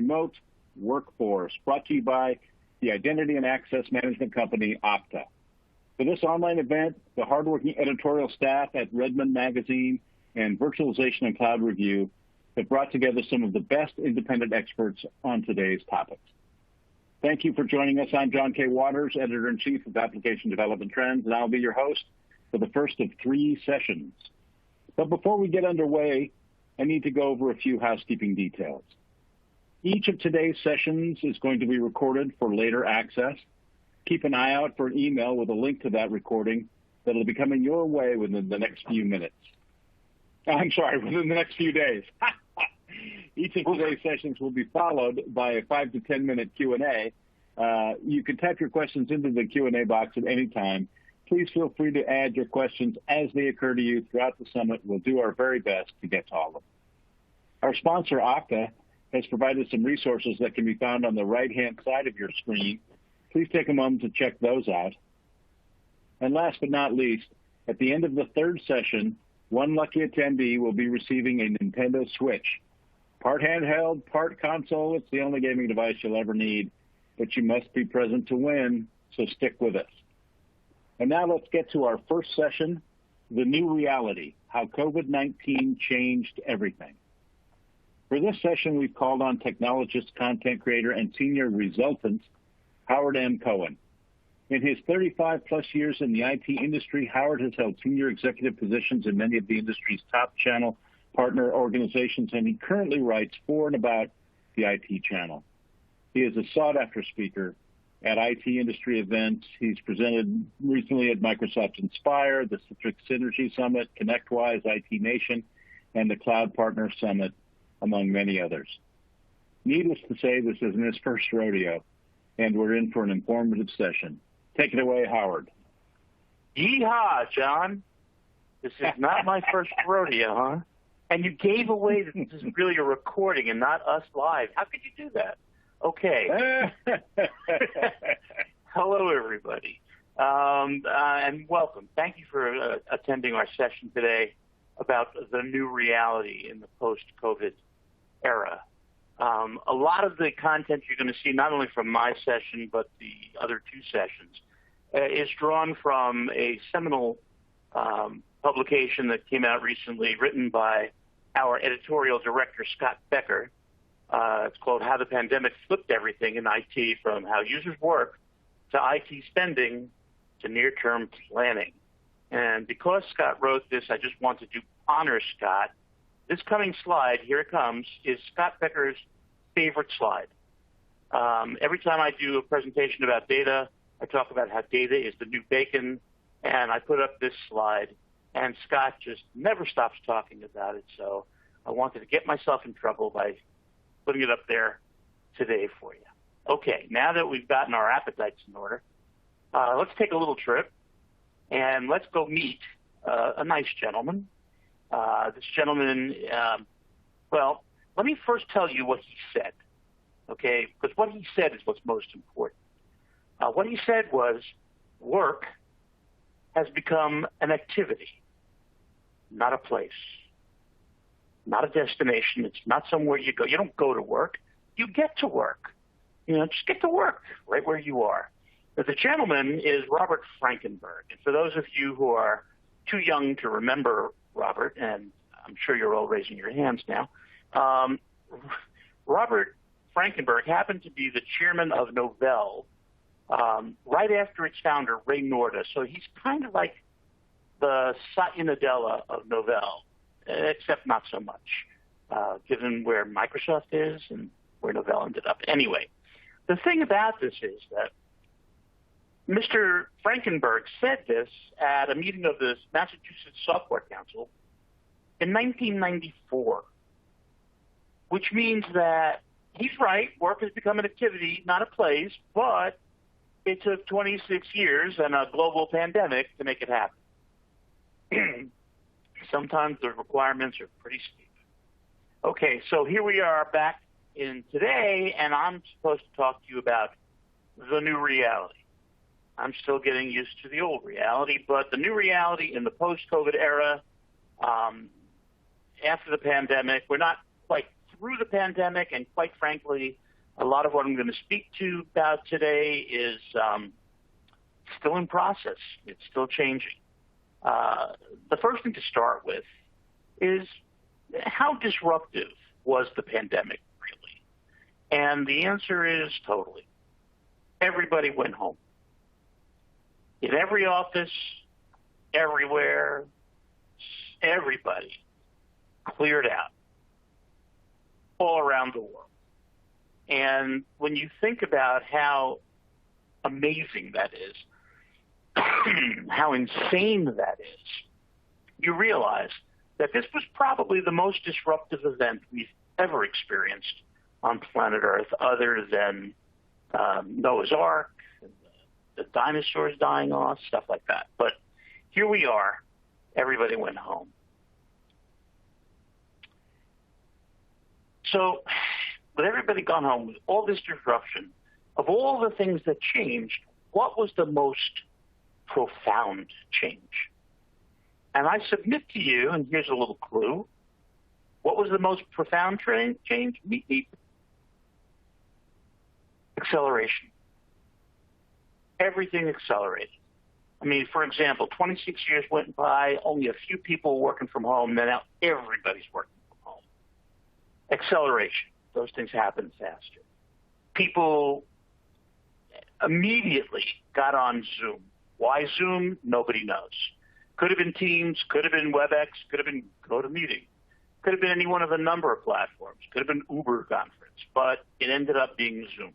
remote workforce, brought to you by the identity and access management company, Okta. For this online event, the hardworking editorial staff at Redmond Magazine and Virtualization and Cloud Review have brought together some of the best independent experts on today's topics. Thank you for joining us. I'm John K. Waters, Editor-in-Chief of Application Development Trends, and I'll be your host for the first of 3 sessions. But before we get underway, I need to go over a few housekeeping details. Each of today's sessions is going to be recorded for later access. Keep an eye out for an email with a link to that recording that'll be coming your way within the next few minutes. Within the next few days. Each of today's sessions will be followed by a 5 to 10 minute Q&A. You can type your questions into the Q&A box at any time. Please feel free to add your questions as they occur to you throughout the summit. We'll do our very best to get to all of them. Our sponsor, Okta, has provided some resources that can be found on the right-hand side of your screen. Please take a moment to check those out. And last but not least, at the end of the 3rd session, one lucky attendee will be receiving a Nintendo Switch. Part handheld, part console. It's the only gaming device you'll ever need, but you must be present to win, so stick with us. And now let's get to our first session, The New Reality, How COVID-19 Changed Everything. For this session, we've called on technologist, content creator, and senior resultant, Howard M. Cohen. In his 35-plus years in the IT industry, Howard has held senior executive positions in many of the industry's top channel partner organizations, and he currently writes for and about the IT channel. He is a sought-after speaker at IT industry events. He's presented recently at Microsoft Inspire, the Citrix Synergy Summit, ConnectWise, IT Nation, and the Cloud Partner Summit, among many others. Needless to say, this isn't his first rodeo, and we're in for an informative session. Take it away, Howard. Yeehaw, John. This is not my first rodeo, huh? And you gave away that this is really a recording and not us live. How could you do that? Okay. Hello, everybody, and welcome. Thank you for attending our session today about the new reality in the post-COVID era. A lot of the content you're going to see, not only from my session, but the other 2 sessions, is drawn from a seminal publication that came out recently, written by our editorial director, Scott Becker. It's called How the Pandemic Flipped Everything in IT, from How Users Work to IT Spending to Near-Term Planning. And because Scott wrote this, I just wanted to honor Scott. This coming slide, here it comes, is Scott Becker's favorite slide. Every time I do a presentation about data, I talk about how data is the new bacon, and I put up this slide, and Scott just never stops talking about it, so I wanted to get myself in trouble by putting it up there today for you. Okay, now that we've gotten our appetites in order, let's take a little trip, and let's go meet a nice gentleman. This gentleman, well, let me first tell you what he said, okay? Because what he said is what's most important. What he said was, work has become an activity, not a place, not a destination. It's not somewhere you go. You don't go to work. You get to work. Just get to work right where you are. But the gentleman is Robert Frankenberg. And for those of you who are too young to remember Robert, and I'm sure you're all raising your hands now, Robert Frankenberg happened to be the chairman of Novell right after its founder, Ray Norda. So he's kind of like the Satya Nadella of Novell, except not so much, given where Microsoft is and where Novell ended up. Anyway, the thing about this is that Mr. Frankenberg said this at a meeting of the Massachusetts Software Council in 1994, which means that he's right, work has become an activity, not a place, but it took 26 years and a global pandemic to make it happen. Sometimes the requirements are pretty steep. Okay, so here we are back in today, and I'm supposed to talk to you about the new reality. I'm still getting used to the old reality, but the new reality in the post-COVID era, after the pandemic, we're not quite through the pandemic, and quite frankly, a lot of what I'm going to speak to about today is still in process. It's still changing. The first thing to start with is how disruptive was the pandemic really? And the answer is totally. Everybody went home. In every office, everywhere, everybody cleared out all around the world. And when you think about how amazing that is, how insane that is, you realize that this was probably the most disruptive event we've ever experienced on planet Earth, other than Noah's Ark, and the dinosaurs dying off, stuff like that. But here we are. Everybody went home. So with everybody gone home, with all this disruption, of all the things that changed, what was the most profound change? And I submit to you, and here's a little clue, what was the most profound change? Meet me. Acceleration. Everything accelerated. I mean, for example, 26 years went by, only a few people working from home, now everybody's working from home. Acceleration. Those things happen faster. People immediately got on Zoom. Why Zoom? Nobody knows. Could have been Teams, could have been WebEx, could have been GoToMeeting, could have been any one of a number of platforms, could have been Uber Conference, but it ended up being Zoom.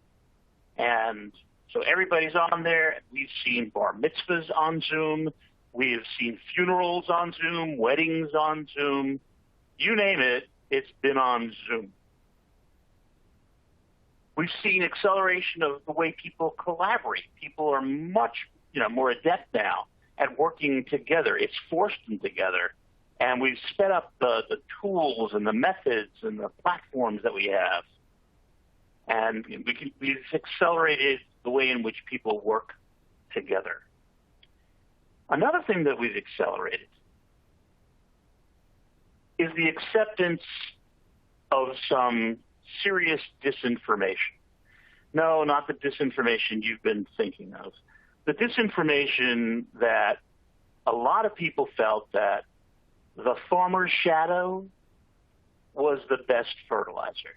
And so everybody's on there. We've seen bar mitzvahs on Zoom. We've seen funerals on Zoom, weddings on Zoom. You name it, it's been on Zoom. We've seen acceleration of the way people collaborate. People are much, more adept now at working together. It's forced them together. And we've sped up the tools and the methods and the platforms that we have. And we've accelerated the way in which people work together. Another thing that we've accelerated is the acceptance of some serious disinformation. No, not the disinformation you've been thinking of. The disinformation that a lot of people felt that the farmer's shadow was the best fertilizer.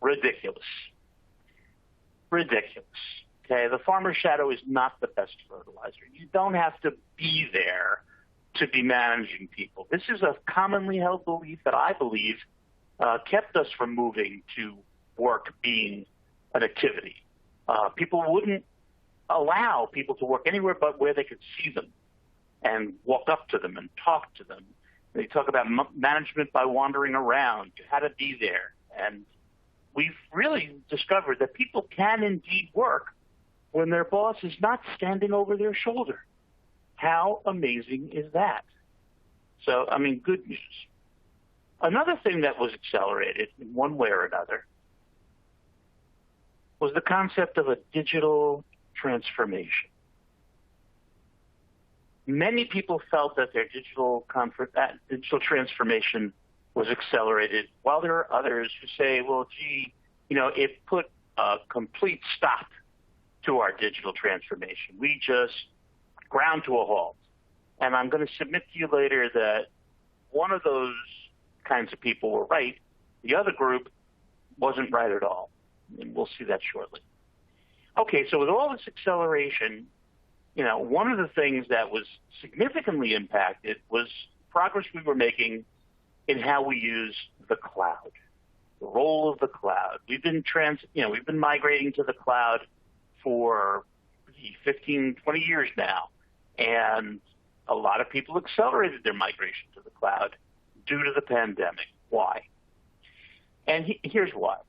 Ridiculous. Okay, the farmer's shadow is not the best fertilizer. You don't have to be there to be managing people. This is a commonly held belief that I believe kept us from moving to work being an activity. People wouldn't allow people to work anywhere but where they could see them and walk up to them and talk to them. They talk about management by wandering around. You had to be there. And we've really discovered that people can indeed work when their boss is not standing over their shoulder. How amazing is that? So, good news. Another thing that was accelerated in one way or another was the concept of a digital transformation. Many people felt that their digital transformation was accelerated, while there are others who say, well, it put a complete stop to our digital transformation. We just ground to a halt. And I'm going to submit to you later that one of those kinds of people were right. The other group wasn't right at all. And we'll see that shortly. Okay, so with all this acceleration, one of the things that was significantly impacted was progress we were making in how we use the cloud, the role of the cloud. We've been migrating to the cloud for 15, 20 years now. And a lot of people accelerated their migration to the cloud due to the pandemic. Why? And here's why.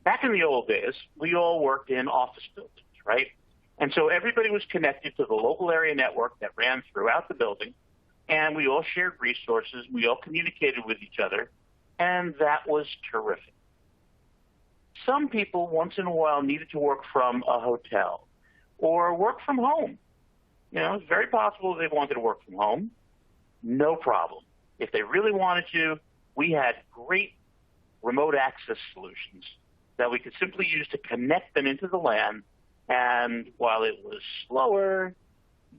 Back in the old days, we all worked in office buildings, right? And so everybody was connected to the local area network that ran throughout the building, and we all shared resources, we all communicated with each other, and that was terrific. Some people once in a while needed to work from a hotel or work from home. It's very possible they wanted to work from home. no problem. If they really wanted to, we had great remote access solutions that we could simply use to connect them into the LAN. And while it was slower,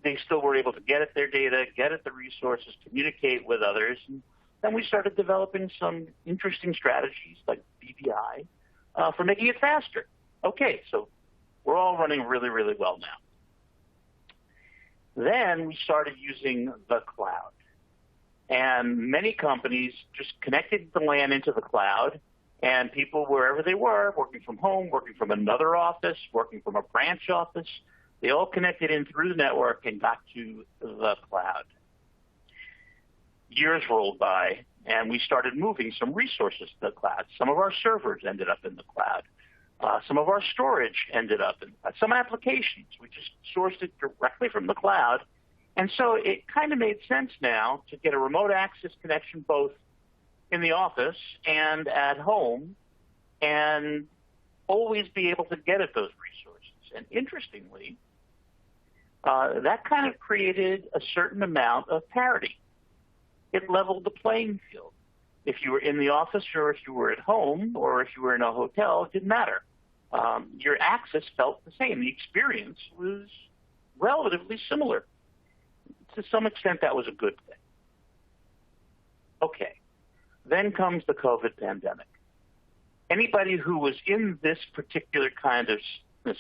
they still were able to get at their data, get at the resources, communicate with others. And then we started developing some interesting strategies like BBI for making it faster. Okay, so we're all running really, really well now. Then we started using the cloud. And many companies just connected the LAN into the cloud, and people, wherever they were, working from home, working from another office, working from a branch office, they all connected in through the network and got to the cloud. Years rolled by, and we started moving some resources to the cloud. Some of our servers ended up in the cloud. Some of our storage ended up in the cloud. Some applications, we just sourced it directly from the cloud. And so it kind of made sense now to get a remote access connection both in the office and at home and always be able to get at those resources. And interestingly, that kind of created a certain amount of parity. It leveled the playing field. If you were in the office or if you were at home or if you were in a hotel, it didn't matter. Your access felt the same. The experience was relatively similar. To some extent, that was a good thing. Okay. Then comes the COVID pandemic. Anybody who was in this particular kind of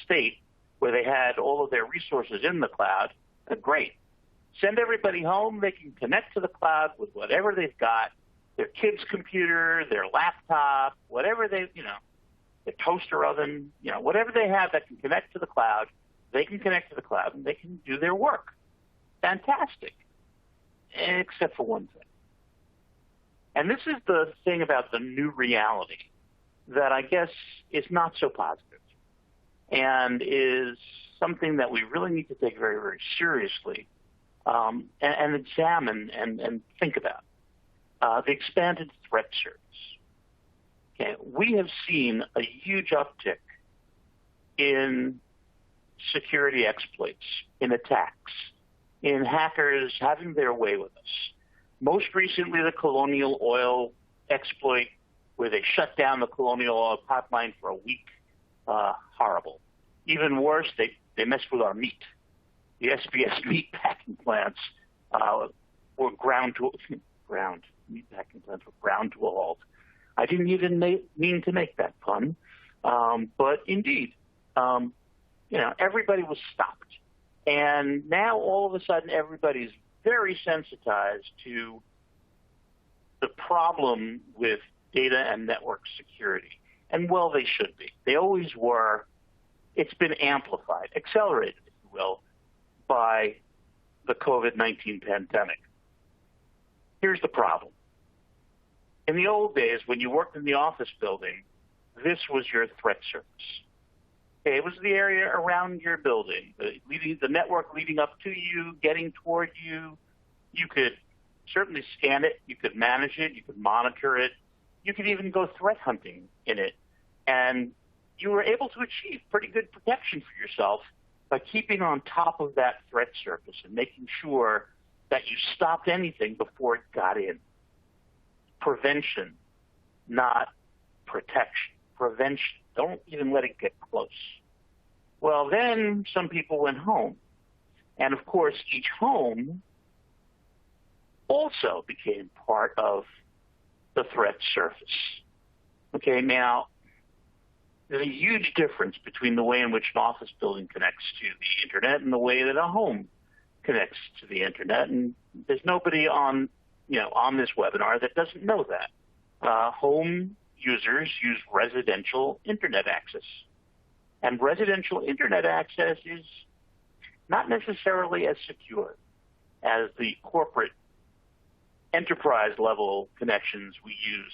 state where they had all of their resources in the cloud, great. Send everybody home. They can connect to the cloud with whatever they've got, their kid's computer, their laptop, whatever they, their toaster oven, whatever they have that can connect to the cloud, they can connect to the cloud and they can do their work. Fantastic. Except for one thing. And this is the thing about the new reality that I guess is not so positive and is something that we really need to take very, very seriously and examine and think about. The expanded threat surface. Okay, we have seen a huge uptick in security exploits, in attacks, in hackers having their way with us. Most recently, the Colonial Oil exploit, where they shut down the Colonial Oil pipeline for a week. Horrible. Even worse, they messed with our meat. The SBS meat packing plants were ground. Meat packing plants were ground to a halt. I didn't even mean to make that pun, but indeed, everybody was stopped. And now all of a sudden everybody's very sensitized to the problem with data and network security. And well, they should be. They always were. It's been amplified, accelerated, if you will, by the COVID-19 pandemic. Here's the problem. In the old days, when you worked in the office building, this was your threat surface. Okay, it was the area around your building, the network leading up to you, getting toward you. You could certainly scan it. You could manage it. You could monitor it. You could even go threat hunting in it. And you were able to achieve pretty good protection for yourself by keeping on top of that threat surface and making sure that you stopped anything before it got in. Prevention, not protection. Prevention. Don't even let it get close. Well, then some people went home. And of course, each home also became part of the threat surface. Okay, now, there's a huge difference between the way in which an office building connects to the internet and the way that a home connects to the internet. And there's nobody on this webinar that doesn't know that. Home users use residential internet access. And residential internet access is not necessarily as secure as the corporate enterprise level connections we use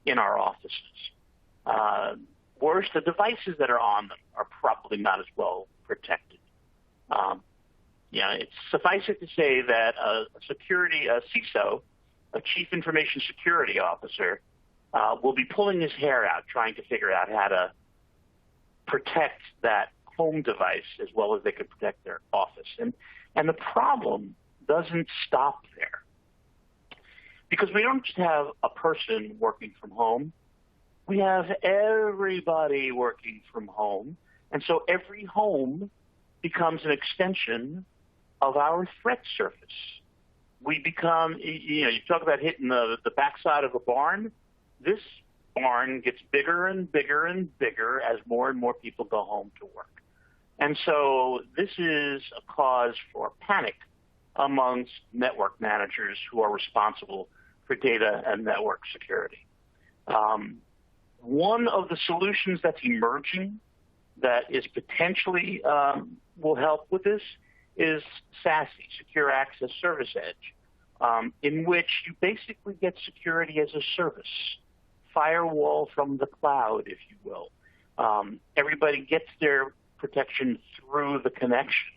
in our offices. Worse, the devices that are on them are probably not as well protected. It's suffice it to say that a CISO, a Chief Information Security Officer, will be pulling his hair out trying to figure out how to protect that home device as well as they could protect their office. And the problem doesn't stop there. Because we don't just have a person working from home, we have everybody working from home. And so every home becomes an extension of our threat surface. We become, you talk about hitting the backside of a barn. This barn gets bigger and bigger and bigger as more and more people go home to work. And so this is a cause for panic amongst network managers who are responsible for data and network security. One of the solutions that's emerging that is potentially will help with this is SASE, Secure Access Service Edge, in which you basically get security as a service, firewall from the cloud, if you will. Everybody gets their protection through the connection.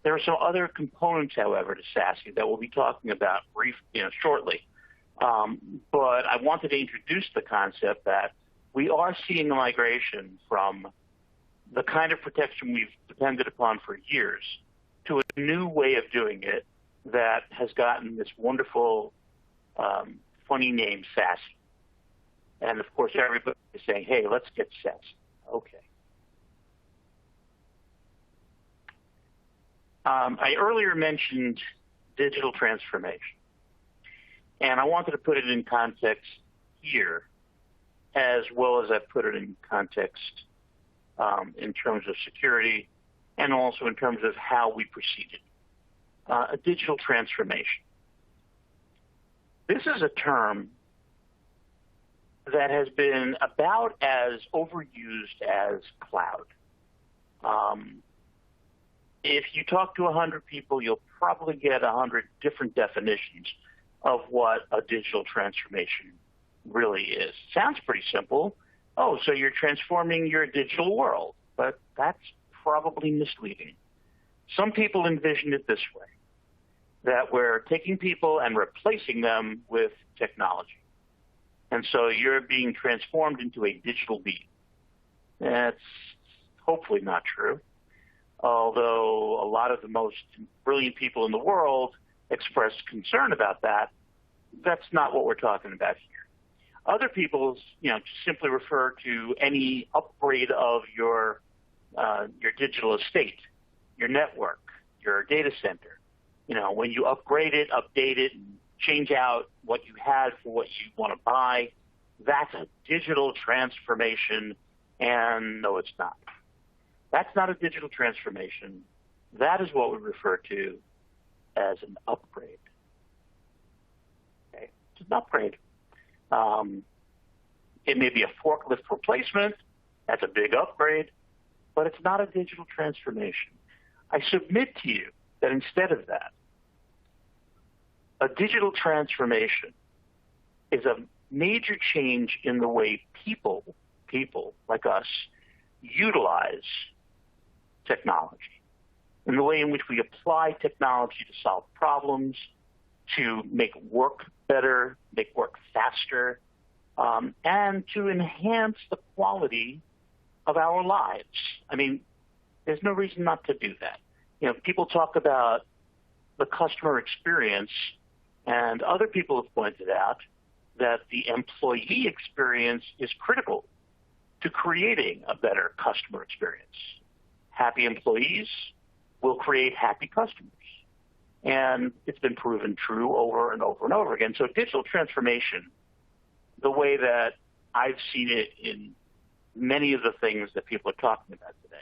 There are some other components, however, to SASE that we'll be talking about shortly. But I wanted to introduce the concept that we are seeing a migration from the kind of protection we've depended upon for years to a new way of doing it that has gotten this wonderful, funny name, SASE. And, of course, everybody is saying, hey, let's get SASE. Okay. I earlier mentioned digital transformation, and I wanted to put it in context here as well as I put it in context in terms of security and also in terms of how we proceeded. A digital transformation. This is a term that has been about as overused as cloud. If you talk to 100 people, you'll probably get 100 different definitions of what a digital transformation really is. Sounds pretty simple. Oh, so you're transforming your digital world, but that's probably misleading. Some people envision it this way, that we're taking people and replacing them with technology. And so you're being transformed into a digital being. That's hopefully not true, although a lot of the most brilliant people in the world express concern about that. That's not what we're talking about here. Other people, simply refer to any upgrade of your digital estate, your network, your data center. When you upgrade it, update it, and change out what you had for what you want to buy, that's a digital transformation. And no, it's not. That's not a digital transformation. That is what we refer to as an upgrade. Okay, it's an upgrade. It may be a forklift replacement. That's a big upgrade, but it's not a digital transformation. I submit to you that instead of that, a digital transformation is a major change in the way people like us utilize technology, in the way in which we apply technology to solve problems, to make work better, make work faster, and to enhance the quality of our lives. I mean, there's no reason not to do that. People talk about the customer experience, and other people have pointed out that the employee experience is critical to creating a better customer experience. Happy employees will create happy customers. And it's been proven true over and over and over again. So digital transformation, the way that I've seen it in many of the things that people are talking about today,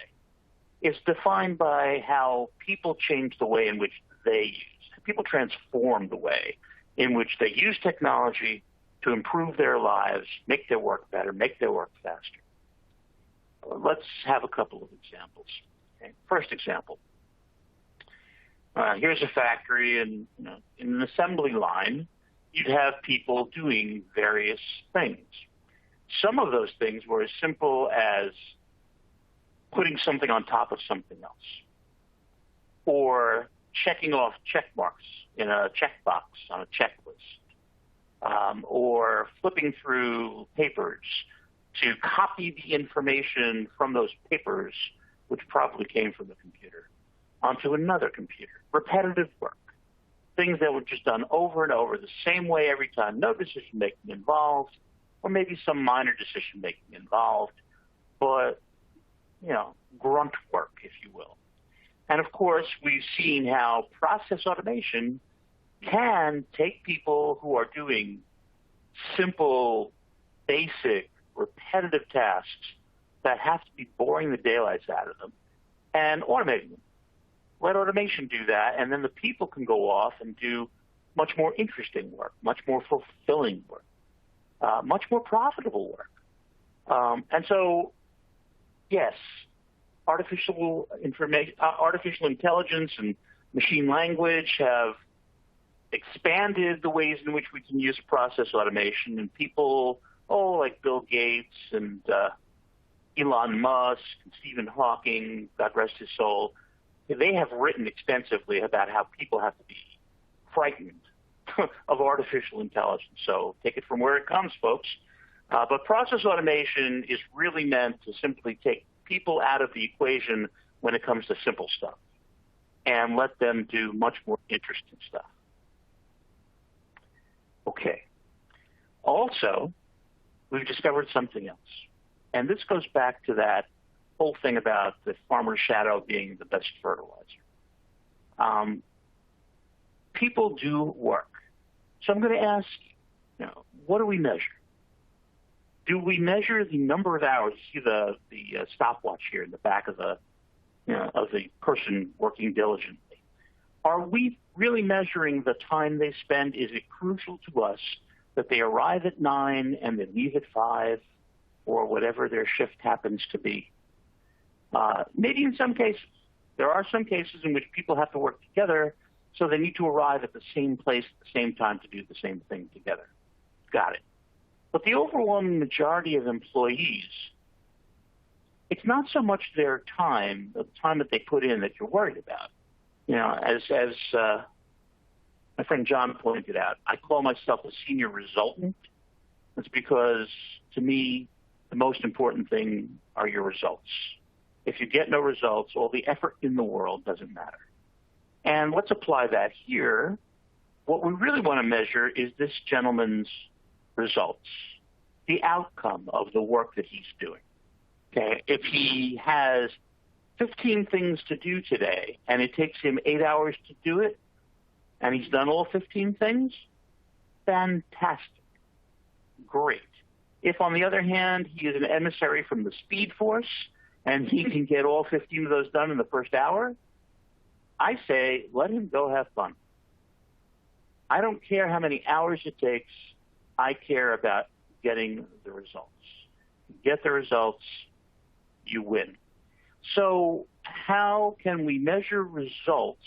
is defined by how people change the way in which they use. People transform the way in which they use technology to improve their lives, make their work better, make their work faster. Let's have a couple of examples. Okay. First example. Here's a factory, and in an assembly line, you'd have people doing various things. Some of those things were as simple as putting something on top of something else, or checking off check marks in a checkbox on a checklist, or flipping through papers to copy the information from those papers, which probably came from the computer, onto another computer. Repetitive work. things that were just done over and over the same way every time, no decision-making involved, or maybe some minor decision-making involved, but, grunt work, if you will. And of course, we've seen how process automation can take people who are doing simple, basic, repetitive tasks that have to be boring the daylights out of them and automating them. Let automation do that, and then the people can go off and do much more interesting work, much more fulfilling work, much more profitable work. And so, yes, artificial intelligence and machine language have expanded the ways in which we can use process automation, and people, like Bill Gates and Elon Musk and Stephen Hawking, God rest his soul, they have written extensively about how people have to be frightened of artificial intelligence. So take it from where it comes, folks. But process automation is really meant to simply take people out of the equation when it comes to simple stuff and let them do much more interesting stuff. Okay. Also, we've discovered something else. And this goes back to that whole thing about the farmer's shadow being the best fertilizer. People do work. So I'm going to ask you, what do we measure? Do we measure the number of hours? You see the stopwatch here in the back of the person working diligently. Are we really measuring the time they spend? Is it crucial to us that they arrive at 9 and they leave at 5 or whatever their shift happens to be? Maybe in some cases. There are some cases in which people have to work together, so they need to arrive at the same place at the same time to do the same thing together. Got it. But the overwhelming majority of employees, it's not so much their time, the time that they put in, that you're worried about. As my friend John pointed out, I call myself a senior resultant. That's because, to me, the most important thing are your results. If you get no results, all the effort in the world doesn't matter. And let's apply that here. What we really want to measure is this gentleman's results, the outcome of the work that he's doing. Okay, if he has 15 things to do today and it takes him 8 hours to do it, and he's done all 15 things, fantastic, great. If, on the other hand, he is an emissary from the Speed Force and he can get all 15 of those done in the first hour, I say let him go have fun. I don't care how many hours it takes. I care about getting the results. Get the results, you win. So how can we measure results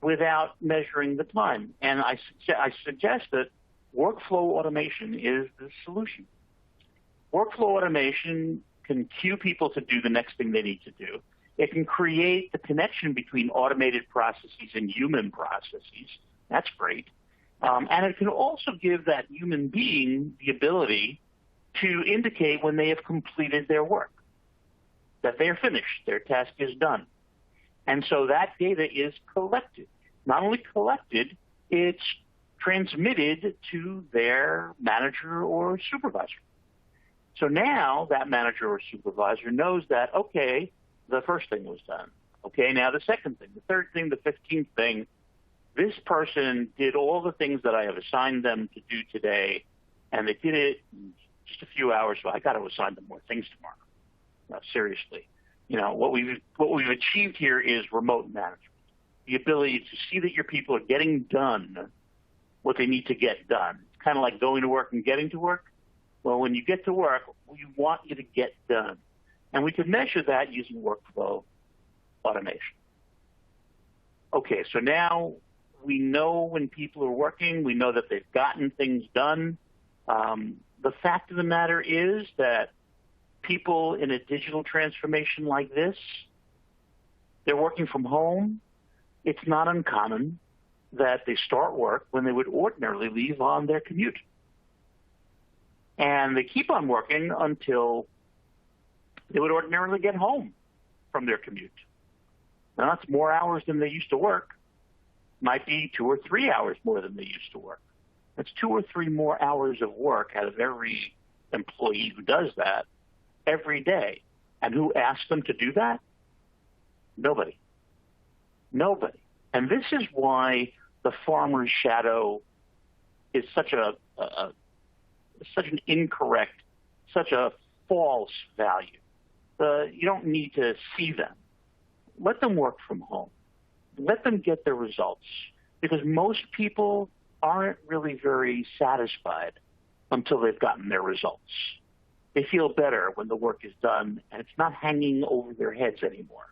without measuring the time? And I suggest that workflow automation is the solution. Workflow automation can cue people to do the next thing they need to do. It can create the connection between automated processes and human processes. That's great. And it can also give that human being the ability to indicate when they have completed their work, that they are finished, their task is done. And so that data is collected. Not only collected, it's transmitted to their manager or supervisor. So now that manager or supervisor knows that, okay, the first thing was done. Okay, now the second thing, the third thing, the 15th thing. This person did all the things that I have assigned them to do today, and they did it in just a few hours, so I got to assign them more things tomorrow. No, seriously. What we've achieved here is remote management, the ability to see that your people are getting done what they need to get done. It's kind of like going to work and getting to work. Well, when you get to work, we want you to get done. And we can measure that using workflow automation. Okay, so now we know when people are working. We know that they've gotten things done. The fact of the matter is that people in a digital transformation like this, they're working from home. It's not uncommon that they start work when they would ordinarily leave on their commute. And they keep on working until they would ordinarily get home from their commute. Now, that's more hours than they used to work. might be 2 or 3 hours more than they used to work. That's 2 or 3 more hours of work out of every employee who does that every day. And who asks them to do that? Nobody. Nobody. And this is why the farmer's shadow is such an incorrect, such a false value. You don't need to see them. Let them work from home. Let them get their results, because most people aren't really very satisfied until they've gotten their results. They feel better when the work is done and it's not hanging over their heads anymore.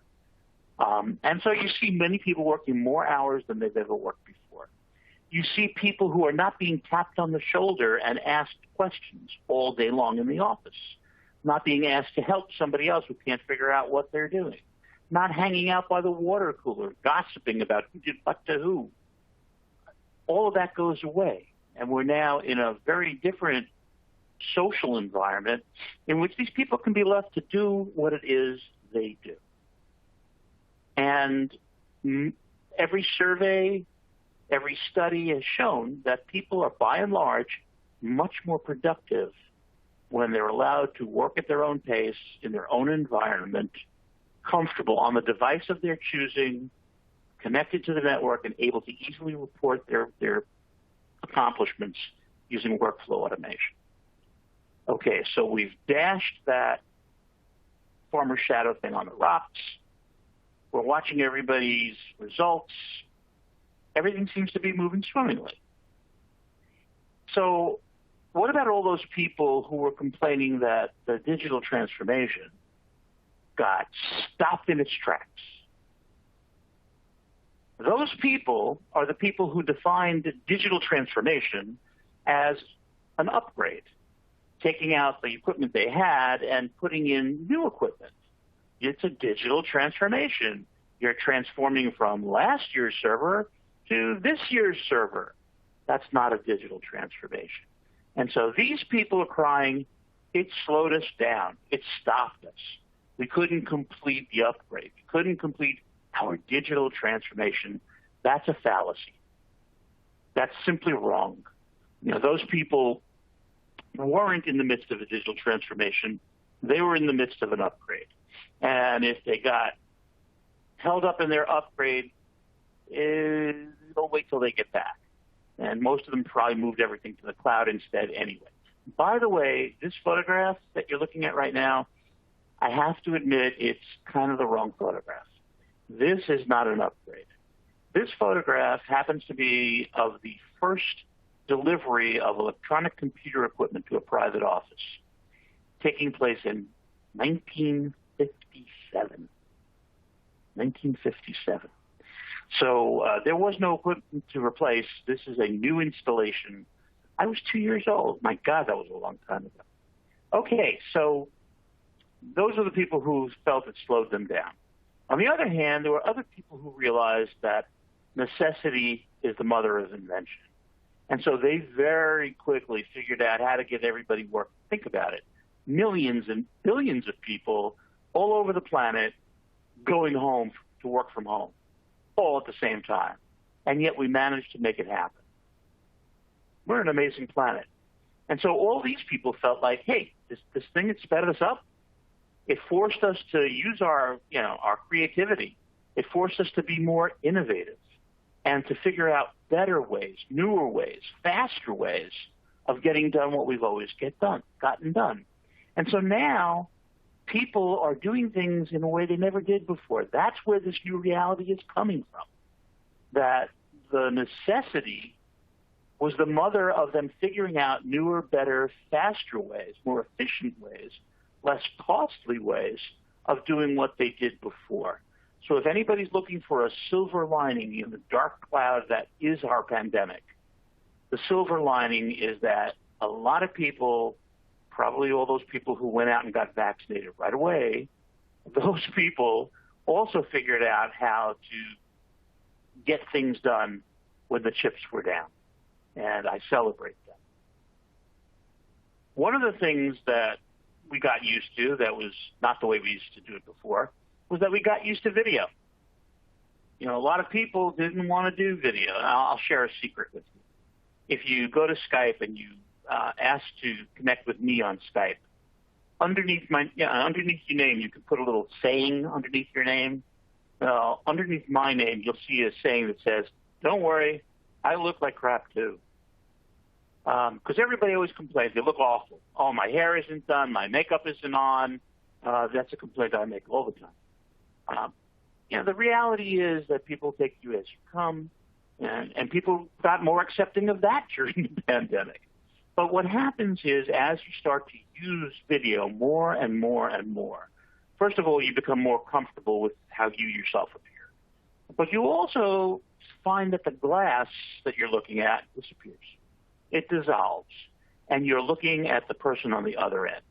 And so you see many people working more hours than they've ever worked before. You see people who are not being tapped on the shoulder and asked questions all day long in the office, not being asked to help somebody else who can't figure out what they're doing, not hanging out by the water cooler, gossiping about who did what to who. All of that goes away. And we're now in a very different social environment in which these people can be left to do what it is they do. And every survey, every study has shown that people are, by and large, much more productive when they're allowed to work at their own pace, in their own environment, comfortable on the device of their choosing, connected to the network, and able to easily report their accomplishments using workflow automation. Okay, so we've dashed that farmer shadow thing on the rocks. We're watching everybody's results. Everything seems to be moving swimmingly. So what about all those people who were complaining that the digital transformation got stopped in its tracks? Those people are the people who defined digital transformation as an upgrade, taking out the equipment they had and putting in new equipment. It's a digital transformation. You're transforming from last year's server to this year's server. That's not a digital transformation. And so these people are crying, it slowed us down. It stopped us. We couldn't complete the upgrade. We couldn't complete our digital transformation. That's a fallacy. That's simply wrong. You know, those people weren't in the midst of a digital transformation. They were in the midst of an upgrade. And if they got held up in their upgrade, they'll wait till they get back. And most of them probably moved everything to the cloud instead anyway. By the way, this photograph that you're looking at right now, I have to admit it's kind of the wrong photograph. This is not an upgrade. This photograph happens to be of the first delivery of electronic computer equipment to a private office, taking place in 1957. 1957. So there was no equipment to replace. This is a new installation. I was 2 years old. My God, that was a long time ago. Okay, so those are the people who felt it slowed them down. On the other hand, there were other people who realized that necessity is the mother of invention. And so they very quickly figured out how to get everybody working. Think about it. Millions and billions of people all over the planet going home to work from home, all at the same time. And yet we managed to make it happen. We're an amazing planet. And so all these people felt like, hey, this thing that sped us up, it forced us to use our creativity. It forced us to be more innovative and to figure out better ways, newer ways, faster ways of getting done what we've always gotten done. And so now people are doing things in a way they never did before. That's where this new reality is coming from, that the necessity was the mother of them figuring out newer, better, faster ways, more efficient ways, less costly ways of doing what they did before. So if anybody's looking for a silver lining in the dark cloud that is our pandemic, the silver lining is that a lot of people, probably all those people who went out and got vaccinated right away, those people also figured out how to get things done when the chips were down. And I celebrate that. One of the things that we got used to that was not the way we used to do it before was that we got used to video. A lot of people didn't want to do video. I'll share a secret with you. If you go to Skype and you ask to connect with me on Skype, underneath your name, you can put a little saying underneath your name. Underneath my name, you'll see a saying that says, "Don't worry, I look like crap too." Because everybody always complains, they look awful. Oh, my hair isn't done, my makeup isn't on. That's a complaint I make all the time. The reality is that people take you as you come, and people got more accepting of that during the pandemic. But what happens is, as you start to use video more and more and more, first of all, you become more comfortable with how you yourself appear. But you also find that the glass that you're looking at disappears. It dissolves, and you're looking at the person on the other end.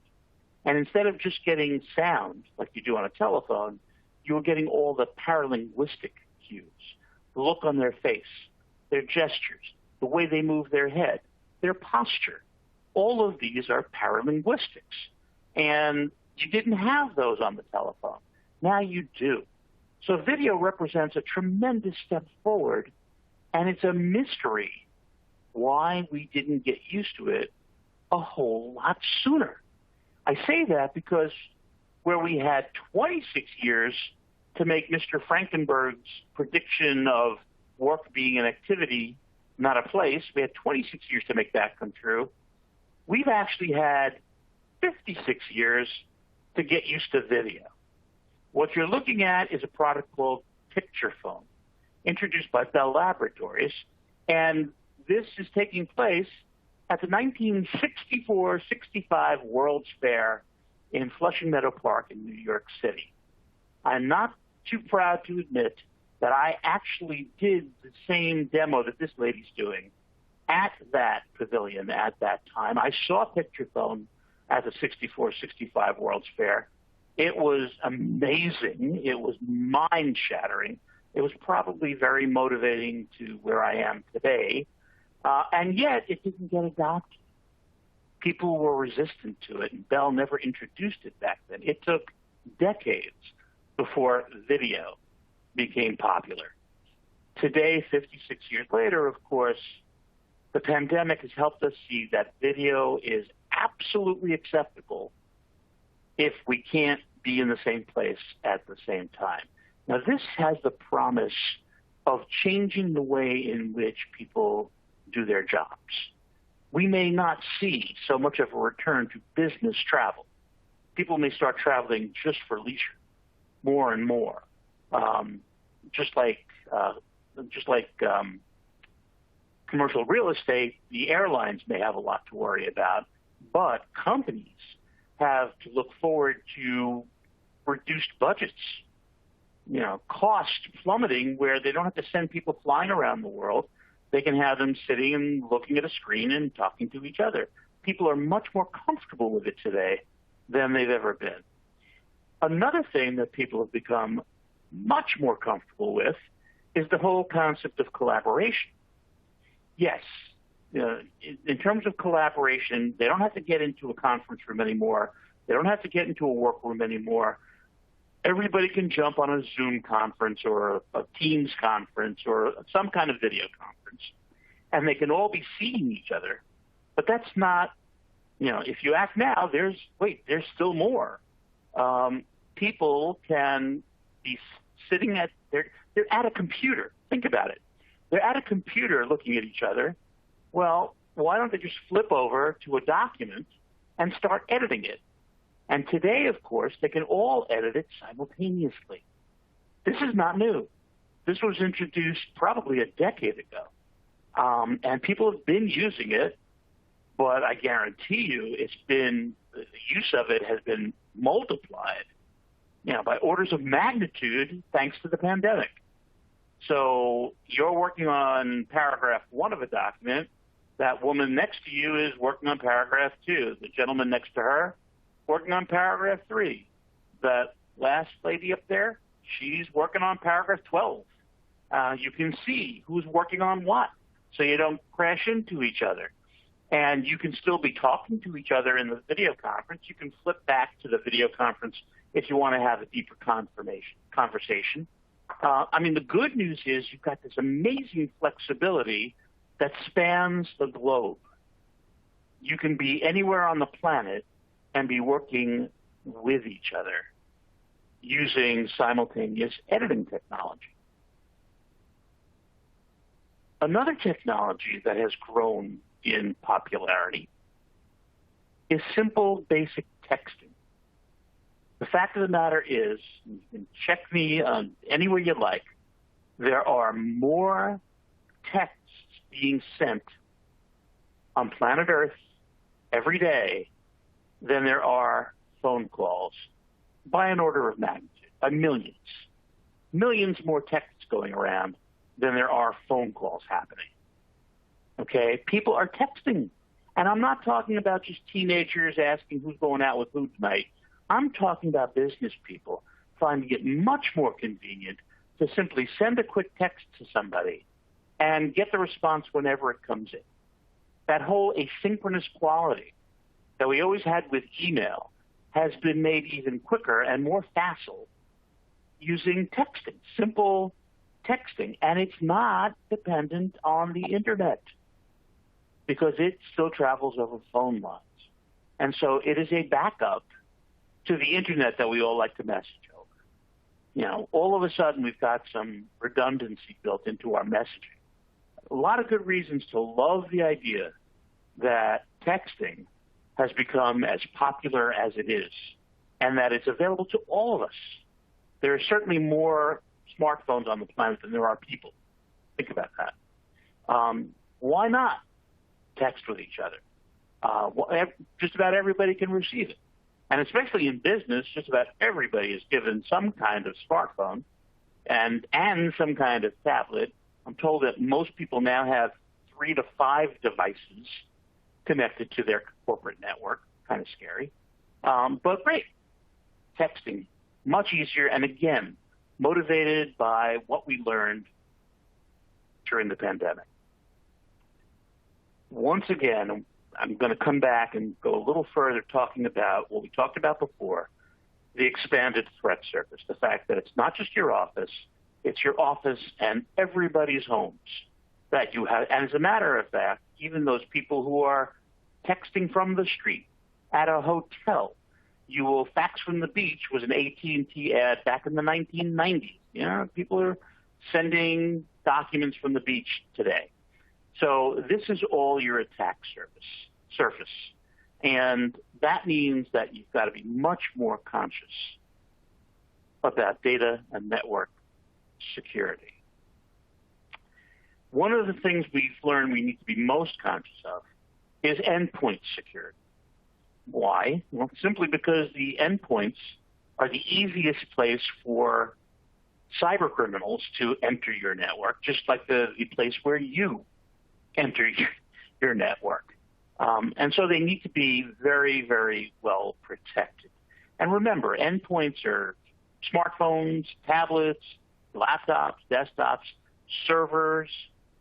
And instead of just getting sound like you do on a telephone, you're getting all the paralinguistic cues, the look on their face, their gestures, the way they move their head, their posture. All of these are paralinguistics. And you didn't have those on the telephone. Now you do. So video represents a tremendous step forward, and it's a mystery why we didn't get used to it a whole lot sooner. I say that because where we had 26 years to make Mr. Frankenberg's prediction of work being an activity, not a place, we had 26 years to make that come true. We've actually had 56 years to get used to video. What you're looking at is a product called Picture Phone, introduced by Bell Laboratories, and this is taking place at the 1964-65 World's Fair in Flushing Meadow Park in New York City. I'm not too proud to admit that I actually did the same demo that this lady's doing at that pavilion at that time. I saw Picture Phone at the 64-65 World's Fair. It was amazing. It was mind-shattering. It was probably very motivating to where I am today. And yet, it didn't get adopted. People were resistant to it, and Bell never introduced it back then. It took decades before video became popular. Today, 56 years later, of course, the pandemic has helped us see that video is absolutely acceptable if we can't be in the same place at the same time. Now, this has the promise of changing the way in which people do their jobs. We may not see so much of a return to business travel. People may start traveling just for leisure, more and more. Just like commercial real estate, the airlines may have a lot to worry about, but companies have to look forward to reduced budgets, cost plummeting, where they don't have to send people flying around the world. They can have them sitting and looking at a screen and talking to each other. People are much more comfortable with it today than they've ever been. Another thing that people have become much more comfortable with is the whole concept of collaboration. Yes, in terms of collaboration, they don't have to get into a conference room anymore. They don't have to get into a workroom anymore. Everybody can jump on a Zoom conference or a Teams conference or some kind of video conference, and they can all be seeing each other. But that's not, if you act now, there's still more. People can be sitting they're at a computer. Think about it. They're at a computer looking at each other. Well, why don't they just flip over to a document and start editing it? And today, of course, they can all edit it simultaneously. This is not new. This was introduced probably a decade ago. And people have been using it, but I guarantee you the use of it has been multiplied, by orders of magnitude thanks to the pandemic. So you're working on paragraph 1 of a document. That woman next to you is working on paragraph 2. The gentleman next to her working on paragraph 3. That last lady up there, she's working on paragraph 12. You can see who's working on what, so you don't crash into each other. And you can still be talking to each other in the video conference. You can flip back to the video conference if you want to have a deeper conversation. The good news is you've got this amazing flexibility that spans the globe. You can be anywhere on the planet and be working with each other using simultaneous editing technology. Another technology that has grown in popularity is simple, basic texting. The fact of the matter is, you can check me any way you like, there are more texts being sent on planet Earth every day than there are phone calls, by an order of magnitude, by millions. Millions more texts going around than there are phone calls happening. Okay? People are texting. And I'm not talking about just teenagers asking who's going out with who tonight. I'm talking about business people finding it much more convenient to simply send a quick text to somebody and get the response whenever it comes in. That whole asynchronous quality that we always had with email has been made even quicker and more facile using texting, simple texting. And it's not dependent on the internet because it still travels over phone lines. And so it is a backup to the internet that we all like to message over. All of a sudden we've got some redundancy built into our messaging. A lot of good reasons to love the idea that texting has become as popular as it is and that it's available to all of us. There are certainly more smartphones on the planet than there are people. Think about that. Why not text with each other? Just about everybody can receive it. And especially in business, just about everybody is given some kind of smartphone and some kind of tablet. I'm told that most people now have 3 to 5 devices connected to their corporate network. Kind of scary. But great. Texting, much easier. And again, motivated by what we learned during the pandemic. Once again, I'm going to come back and go a little further talking about what we talked about before, the expanded threat surface, the fact that it's not just your office, it's your office and everybody's homes that you have. And as a matter of fact, even those people who are texting from the street at a hotel, you will fax from the beach was an AT&T ad back in the 1990s. People are sending documents from the beach today. So this is all your attack surface. And that means that you've got to be much more conscious about data and network security. One of the things we've learned we need to be most conscious of is endpoint security. Why? Well, simply because the endpoints are the easiest place for cyber criminals to enter your network, just like the place where you enter your network. And so they need to be very, very well protected. And remember, endpoints are smartphones, tablets, laptops, desktops, servers.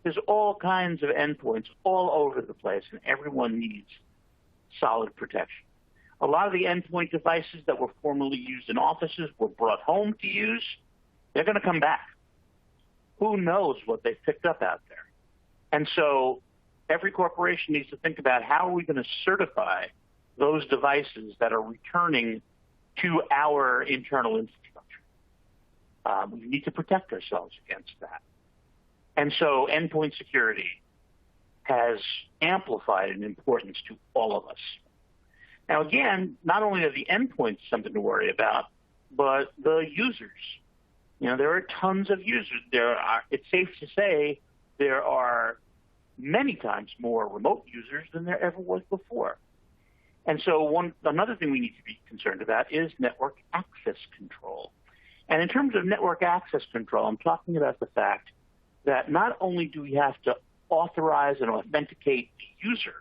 There's all kinds of endpoints all over the place, and everyone needs solid protection. A lot of the endpoint devices that were formerly used in offices were brought home to use. They're going to come back. Who knows what they've picked up out there? And so every corporation needs to think about how are we going to certify those devices that are returning to our internal infrastructure. We need to protect ourselves against that. And so endpoint security has amplified in importance to all of us. Now, again, not only are the endpoints something to worry about, but the users. There are tons of users. It's safe to say there are many times more remote users than there ever was before. And so another thing we need to be concerned about is network access control. And in terms of network access control, I'm talking about the fact that not only do we have to authorize and authenticate the user,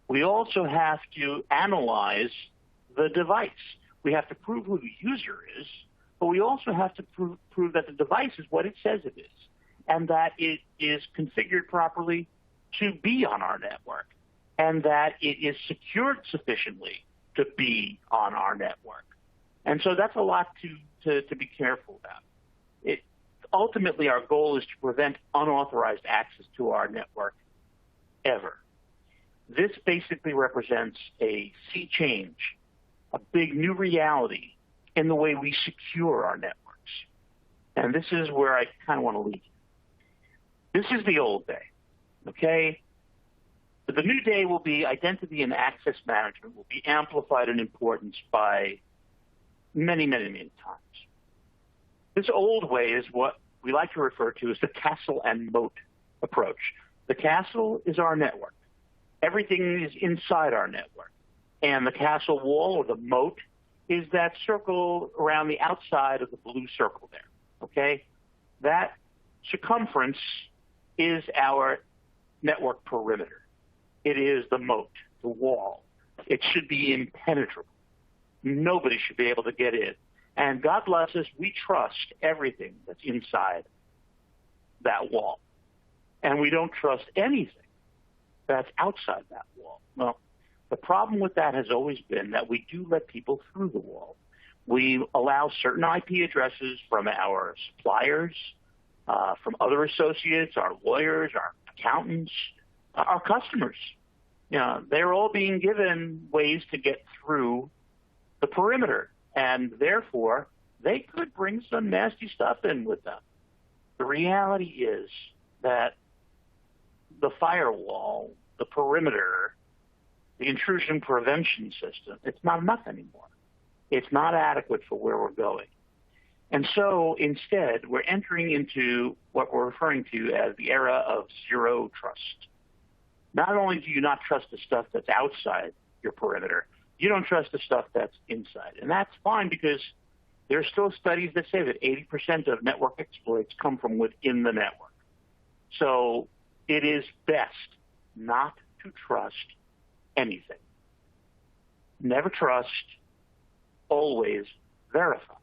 we also have to analyze the device. We have to prove who the user is, but we also have to prove that the device is what it says it is, and that it is configured properly to be on our network, and that it is secured sufficiently to be on our network. And so that's a lot to be careful about. ultimately, our goal is to prevent unauthorized access to our network ever. This basically represents a sea change, a big new reality in the way we secure our networks. And this is where I kind of want to lead you. This is the old day, okay? But the new day will be identity and access management will be amplified in importance by many, many, many times. This old way is what we like to refer to as the castle and moat approach. The castle is our network. Everything is inside our network. And the castle wall or the moat is that circle around the outside of the blue circle there, okay? That circumference is our network perimeter. It is the moat, the wall. It should be impenetrable. Nobody should be able to get in. And God bless us, we trust everything that's inside that wall. And we don't trust anything that's outside that wall. Well, the problem with that has always been that we do let people through the wall. We allow certain IP addresses from our suppliers, from other associates, our lawyers, our accountants, our customers. You know, they're all being given ways to get through the perimeter, and therefore they could bring some nasty stuff in with them. The reality is that the firewall, the perimeter, the intrusion prevention system, it's not enough anymore. It's not adequate for where we're going. And so instead, we're entering into what we're referring to as the era of zero trust. Not only do you not trust the stuff that's outside your perimeter, you don't trust the stuff that's inside. And that's fine because there are still studies that say that 80% of network exploits come from within the network. So it is best not to trust anything. Never trust, always verify.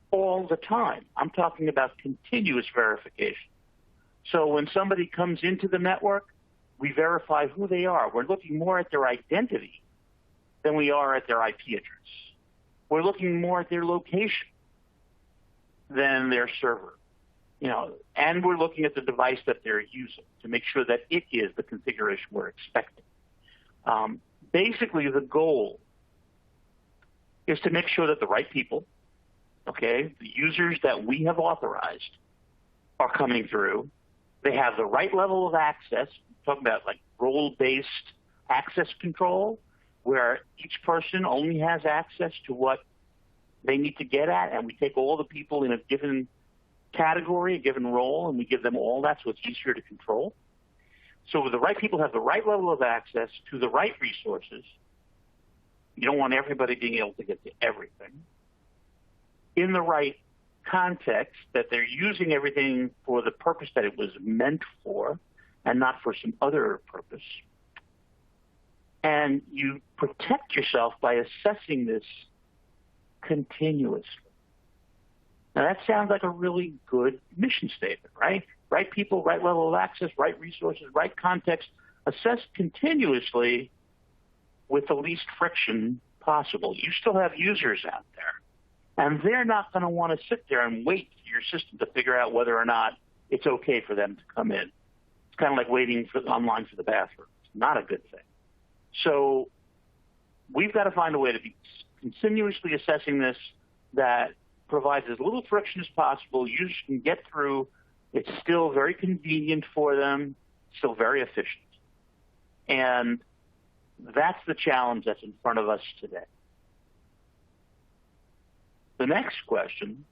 All the time. I'm talking about continuous verification. So when somebody comes into the network, we verify who they are. We're looking more at their identity than we are at their IP address. We're looking more at their location than their server. You know, and we're looking at the device that they're using to make sure that it is the configuration we're expecting. Basically, the goal is to make sure that the right people, okay, the users that we have authorized are coming through. They have the right level of access. We're talking about like role-based access control, where each person only has access to what they need to get at, and we take all the people in a given category, a given role, and we give them all that so it's easier to control. So the right people have the right level of access to the right resources. You don't want everybody being able to get to everything. In the right context, that they're using everything for the purpose that it was meant for and not for some other purpose. And you protect yourself by assessing this continuously. Now, that sounds like a really good mission statement, right? Right people, right level of access, right resources, right context, assessed continuously with the least friction possible. You still have users out there, and they're not going to want to sit there and wait for your system to figure out whether or not it's okay for them to come in. It's kind of like waiting online for the bathroom. It's not a good thing. So we've got to find a way to be continuously assessing this that provides as little friction as possible. Users can get through. It's still very convenient for them, still very efficient. And that's the challenge that's in front of us today. The next question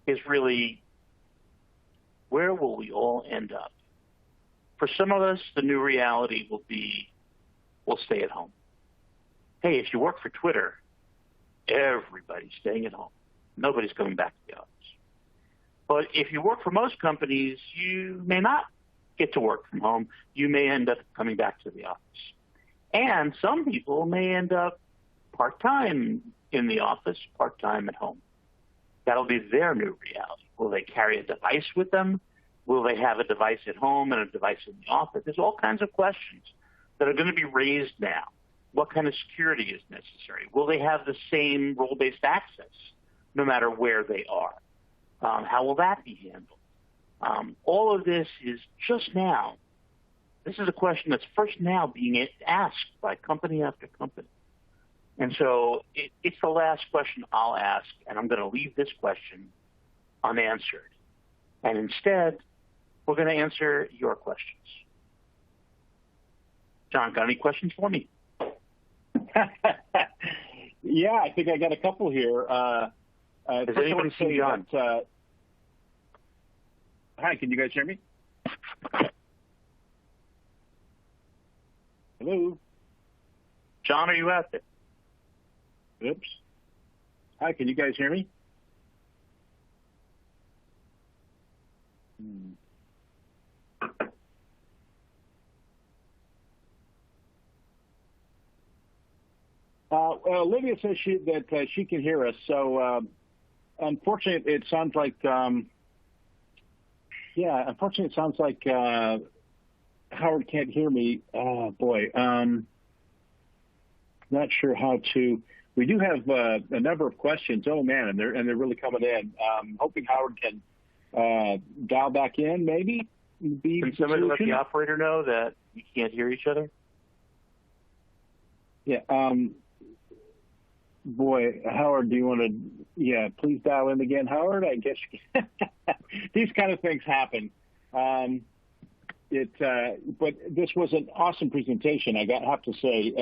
is really, where will we all end up? For some of us, the new reality will be, we'll stay at home. Hey, if you work for Twitter, everybody's staying at home. Nobody's coming back to the office. But if you work for most companies, you may not get to work from home. You may end up coming back to the office. And some people may end up part-time in the office, part-time at home. That'll be their new reality. Will they carry a device with them? Will they have a device at home and a device in the office? There's all kinds of questions that are going to be raised now. What kind of security is necessary? Will they have the same role-based access no matter where they are? How will that be handled? All of this is just now. This is a question that's first now being asked by company after company. And so it's the last question I'll ask, and I'm going to leave this question unanswered. And instead, we're going to answer your questions. John, got any questions for me? Yeah, I think I got a couple here. Does anyone see John? Hi, can you guys hear me? Hello? John, are you out there? Oops. Hi, can you guys hear me? Olivia says that she can hear us. So, unfortunately, it sounds like Howard can't hear me. Oh boy, not sure how to. We do have a number of questions. Oh man, and they're really coming in. Hoping Howard can dial back in, maybe. Can somebody let the operator know that we can't hear each other? Yeah. Boy, Howard, do you want to? Yeah, please dial in again, Howard. I guess these kind of things happen. But this was an awesome presentation. I have to say,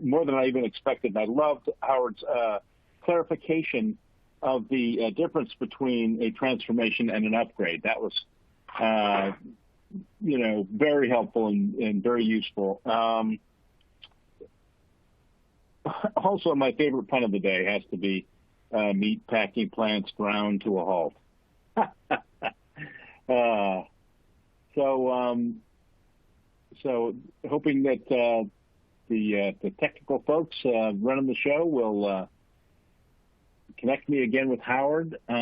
more than I even expected. I loved Howard's clarification of the difference between a transformation and an upgrade. That was, very helpful and very useful. Also, my favorite pun of the day has to be meat packing plants ground to a halt. So hoping that the technical folks running the show will connect me again with Howard. We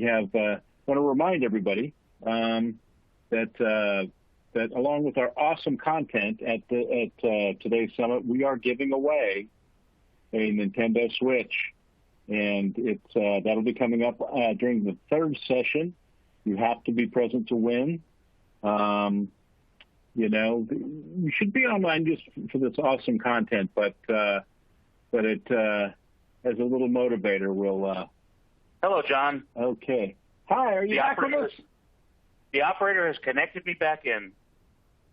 have want to remind everybody that along with our awesome content at today's summit, we are giving away a Nintendo Switch, and that'll be coming up during the third session. You have to be present to win. You should be online just for this awesome content, but it as a little motivator will. Hello, John. Okay. Hi. Are you back with us? The operator has connected me back in.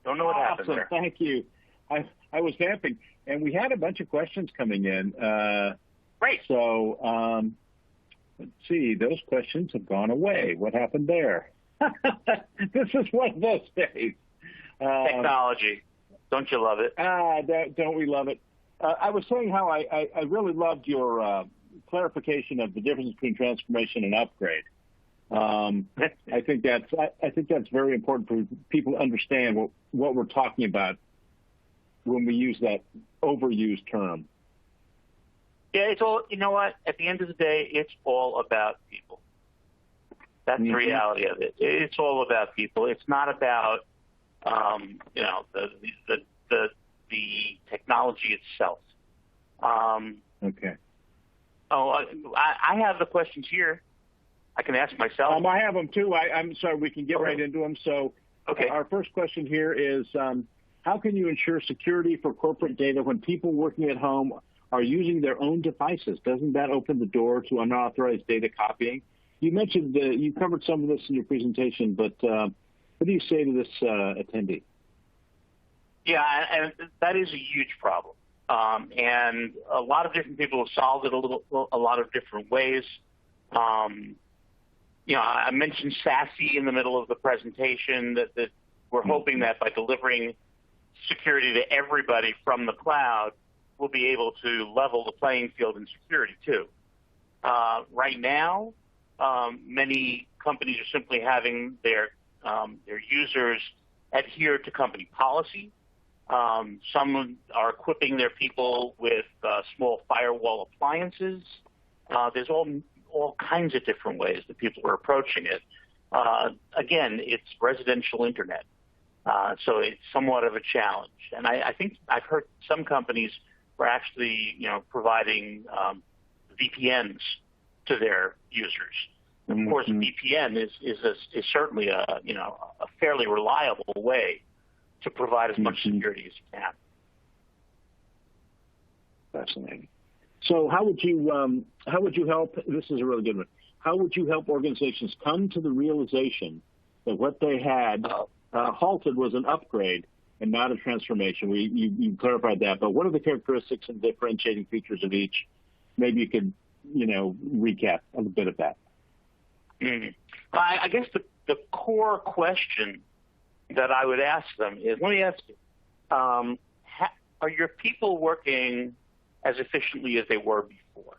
Don't know what happened there. Thank you. I was vamping, and we had a bunch of questions coming in. Great. So let's see. Those questions have gone away. What happened there? This is one of those days. Technology. Don't you love it? Don't we love it? I was saying how I really loved your clarification of the difference between transformation and upgrade. I think that's very important for people to understand what we're talking about when we use that overused term. Yeah, it's all. You know what? At the end of the day, it's all about people. That's the reality of it. It's all about people. It's not about the technology itself. Okay. Oh, I have the questions here. I can ask myself. I have them too. I'm sorry. We can get right into them. So, okay. Our first question here is, how can you ensure security for corporate data when people working at home are using their own devices? Doesn't that open the door to unauthorized data copying? You mentioned you covered some of this in your presentation, but what do you say to this attendee? Yeah, and that is a huge problem, and a lot of different people have solved it a lot of different ways. I mentioned SASE in the middle of the presentation, that we're hoping that by delivering security to everybody from the cloud, we'll be able to level the playing field in security too. Right now, many companies are simply having their users adhere to company policy. Some are equipping their people with small firewall appliances. There's all kinds of different ways that people are approaching it. Again, it's residential internet, so it's somewhat of a challenge. And I think I've heard some companies were actually, providing VPNs to their users. Of course, VPN is certainly a fairly reliable way to provide as much security as you can. Fascinating. So how would you help? This is a really good one. How would you help organizations come to the realization that what they had halted was an upgrade and not a transformation? You clarified that, but what are the characteristics and differentiating features of each? Maybe you could, recap a bit of that. I guess the core question that I would ask them is, let me ask you, are your people working as efficiently as they were before?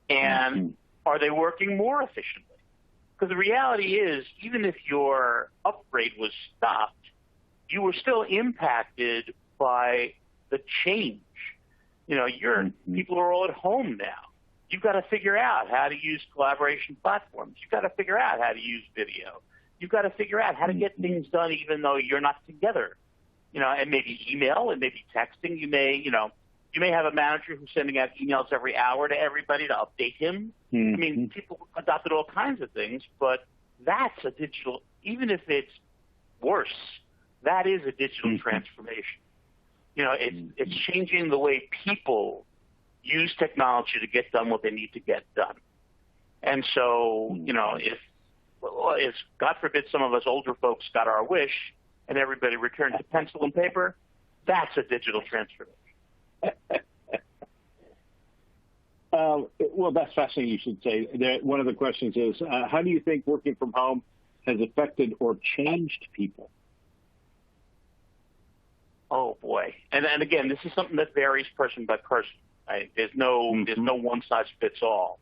And are they working more efficiently? Because the reality is, even if your upgrade was stopped, you were still impacted by the change. Your people are all at home now. You've got to figure out how to use collaboration platforms. You've got to figure out how to use video. You've got to figure out how to get things done even though you're not together. And maybe email and maybe texting. You may have a manager who's sending out emails every hour to everybody to update him. I mean, people adopted all kinds of things, but that's a digital, even if it's worse, that is a digital transformation. It's changing the way people use technology to get done what they need to get done. And so, if God forbid some of us older folks got our wish and everybody returned to pencil and paper, that's a digital transformation. Well, that's fascinating you should say. One of the questions is, how do you think working from home has affected or changed people? Oh, boy. And again, this is something that varies person by person. Right? There's no one size fits all.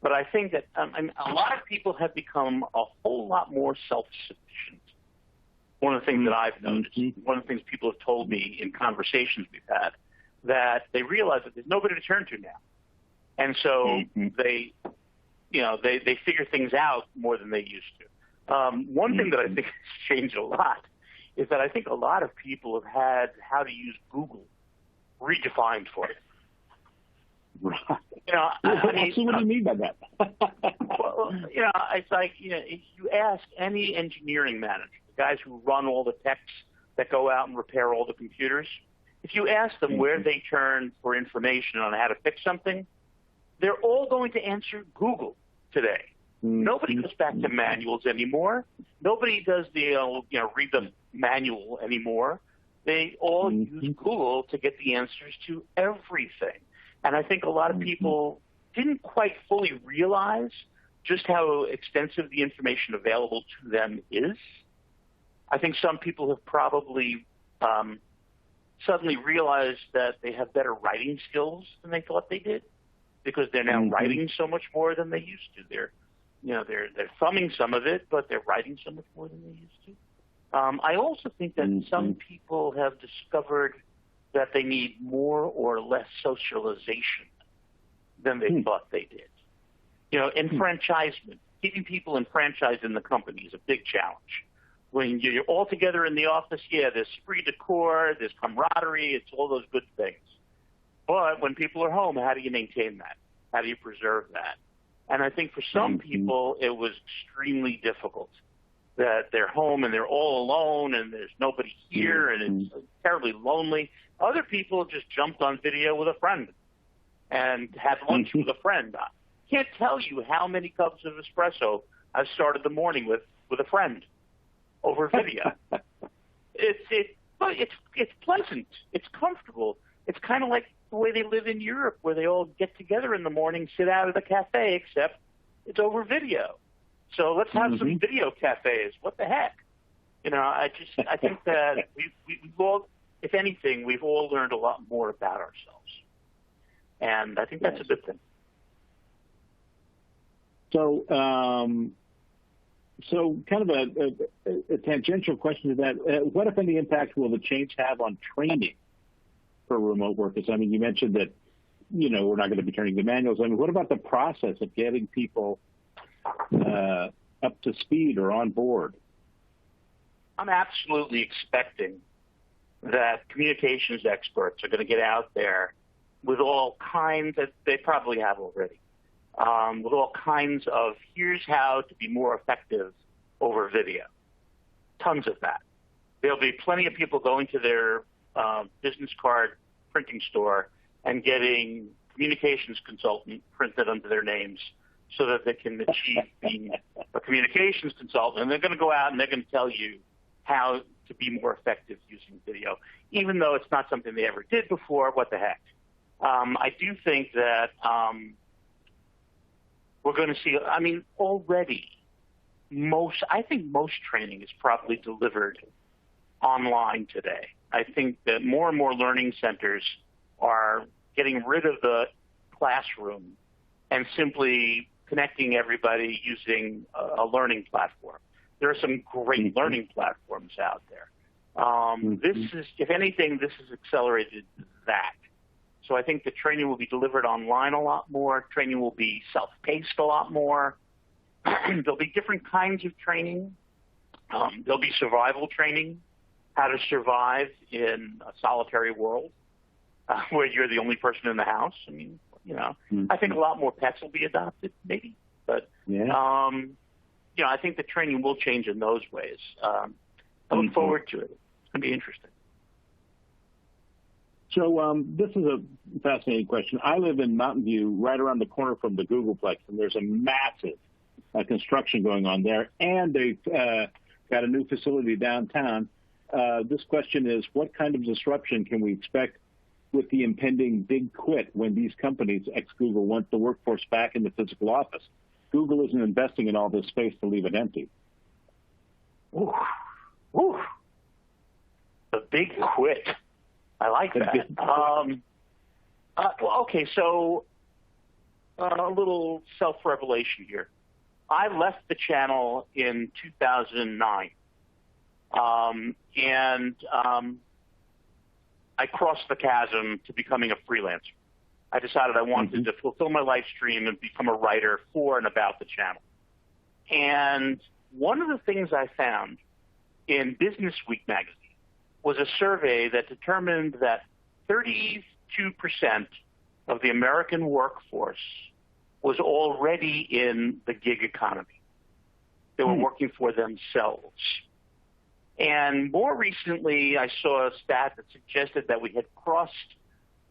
But I think that a lot of people have become a whole lot more self-sufficient. One of the things that I've noticed, one of the things people have told me in conversations we've had, that they realize that there's nobody to turn to now. And so they figure things out more than they used to. One thing that I think has changed a lot is that I think a lot of people have had how to use Google redefined for it. Right. What do you mean by that? Well, it's like, if you ask any engineering manager, the guys who run all the techs that go out and repair all the computers, if you ask them where they turn for information on how to fix something, they're all going to answer Google today. Nobody goes back to manuals anymore. Nobody does the, read the manual anymore. They all use Google to get the answers to everything. And I think a lot of people didn't quite fully realize just how extensive the information available to them is. I think some people have probably suddenly realized that they have better writing skills than they thought they did, because they're now writing so much more than they used to. They're thumbing some of it, but they're writing so much more than they used to. I also think that some people have discovered that they need more or less socialization than they thought they did. Enfranchisement, keeping people enfranchised in the company is a big challenge. When you're all together in the office, there's esprit de corps, there's camaraderie, it's all those good things. But when people are home, how do you maintain that? How do you preserve that? And I think for some people, it was extremely difficult, that they're home and they're all alone and there's nobody here and it's terribly lonely. Other people just jumped on video with a friend and had lunch with a friend. I can't tell you how many cups of espresso I've started the morning with a friend over video. It's pleasant. It's comfortable. It's kind of like the way they live in Europe, where they all get together in the morning, sit out at a cafe, except it's over video. So let's have some video cafes. What the heck? I think that we've all, if anything, we've all learned a lot more about ourselves. And I think that's a good thing. So, kind of a tangential question to that. What, if any, impact will the change have on training for remote workers? I mean, you mentioned that, we're not going to be turning to manuals. I mean, what about the process of getting people up to speed or on board? I'm absolutely expecting that communications experts are going to get out there with all kinds, that they probably have already, with all kinds of, here's how to be more effective over video. Tons of that. There'll be plenty of people going to their business card printing store and getting communications consultant printed under their names so that they can achieve being a communications consultant. And they're going to go out and they're going to tell you how to be more effective using video, even though it's not something they ever did before. What the heck? I do think that we're going to see, already I think most training is probably delivered online today. I think that more and more learning centers are getting rid of the classroom and simply connecting everybody using a learning platform. There are some great learning platforms out there. This is, if anything, this has accelerated that. So I think the training will be delivered online a lot more. Training will be self-paced a lot more. There'll be different kinds of training. There'll be survival training, how to survive in a solitary world where you're the only person in the house. I think a lot more pets will be adopted, maybe. But, I think the training will change in those ways. I look forward to it. It's going to be interesting. So this is a fascinating question. I live in Mountain View, right around the corner from the Googleplex, and there's a massive construction going on there, and they've got a new facility downtown. This question is, what kind of disruption can we expect with the impending big quit when these companies, ex-Google, want the workforce back in the physical office? Google isn't investing in all this space to leave it empty. Ooh. Ooh. The big quit. I like that. Okay, so a little self-revelation here. I left the channel in 2009, and I crossed the chasm to becoming a freelancer. I decided I wanted to fulfill my life stream and become a writer for and about the channel. And one of the things I found in Business Week magazine was a survey that determined that 32% of the American workforce was already in the gig economy. They were working for themselves. And more recently, I saw a stat that suggested that we had crossed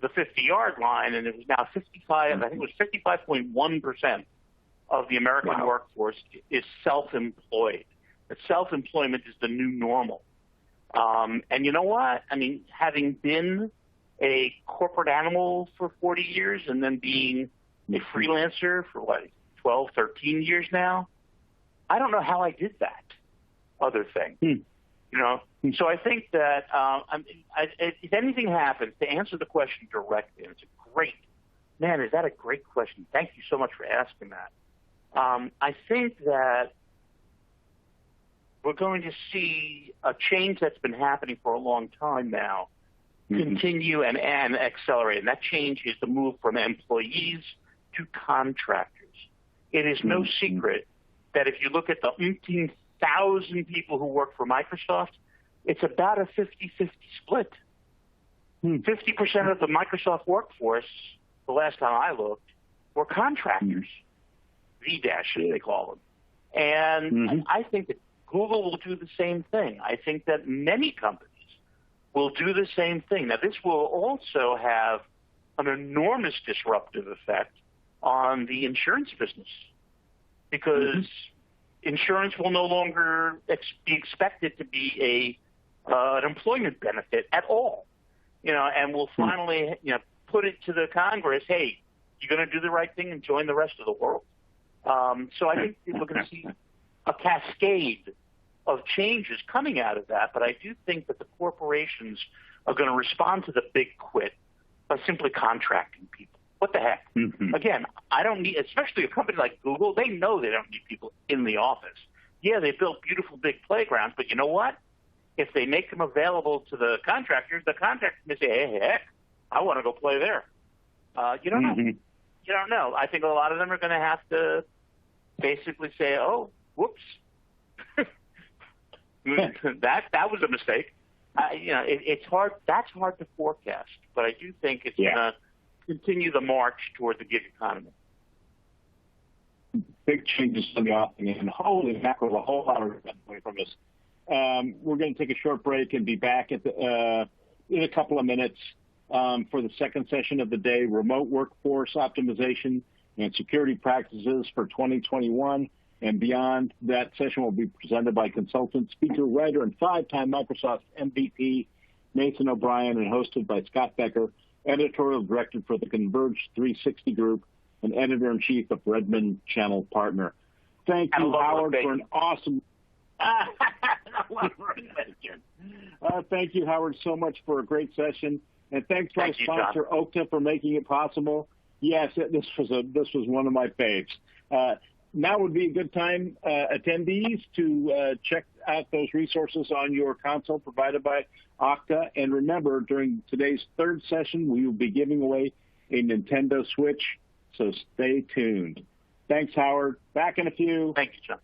the 50-yard line, and it was now 55, I think it was 55.1% of the American workforce is self-employed. That self-employment is the new normal. And you know what? Having been a corporate animal for 40 years and then being a freelancer for 12, 13 years now, I don't know how I did that other thing. So I think that if anything happens, to answer the question directly, and is that a great question? Thank you so much for asking that. I think that we're going to see a change that's been happening for a long time now continue and accelerate. And that change is the move from employees to contractors. It is no secret that if you look at the 18,000 people who work for Microsoft, it's about a 50-50 split. 50% of the Microsoft workforce, the last time I looked, were contractors. V-dash, as they call them. And I think that Google will do the same thing. I think that many companies will do the same thing. Now, this will also have an enormous disruptive effect on the insurance business because insurance will no longer be expected to be an employment benefit at all. And we'll finally, put it to the Congress, hey, you're going to do the right thing and join the rest of the world. So I think we're going to see a cascade of changes coming out of that, but I do think that the corporations are going to respond to the big quit by simply contracting people. What the heck? Again, I don't need, especially a company like Google, they know they don't need people in the office. Yeah, they built beautiful big playgrounds, but you know what? If they make them available to the contractors may say, hey, heck, I want to go play there. You don't know. You don't know. I think a lot of them are going to have to basically say, oh, whoops. that was a mistake. It's hard. That's hard to forecast, but I do think it's going to continue the march toward the gig economy? Big changes to the offering, and holy mackerel, a whole lot of away from us. We're going to take a short break and be back in a couple of minutes for the second session of the day, remote workforce optimization and security practices for 2021 and beyond. That session will be presented by consultant, speaker, writer, and 5-time Microsoft MVP, Nathan O'Brien, and hosted by Scott Becker, editorial director for the Converge 360 Group and editor-in-chief of Redmond Channel Partner. Thank you, Howard, for an awesome... thank you, Howard, so much for a great session. And thanks to our sponsor, Okta, for making it possible. Yes, this was one of my faves. Now would be a good time, attendees, to check out those resources on your console provided by Okta. And remember, during today's third session, we will be giving away a Nintendo Switch, so stay tuned. Thanks, Howard. Back in a few. Thank you, John.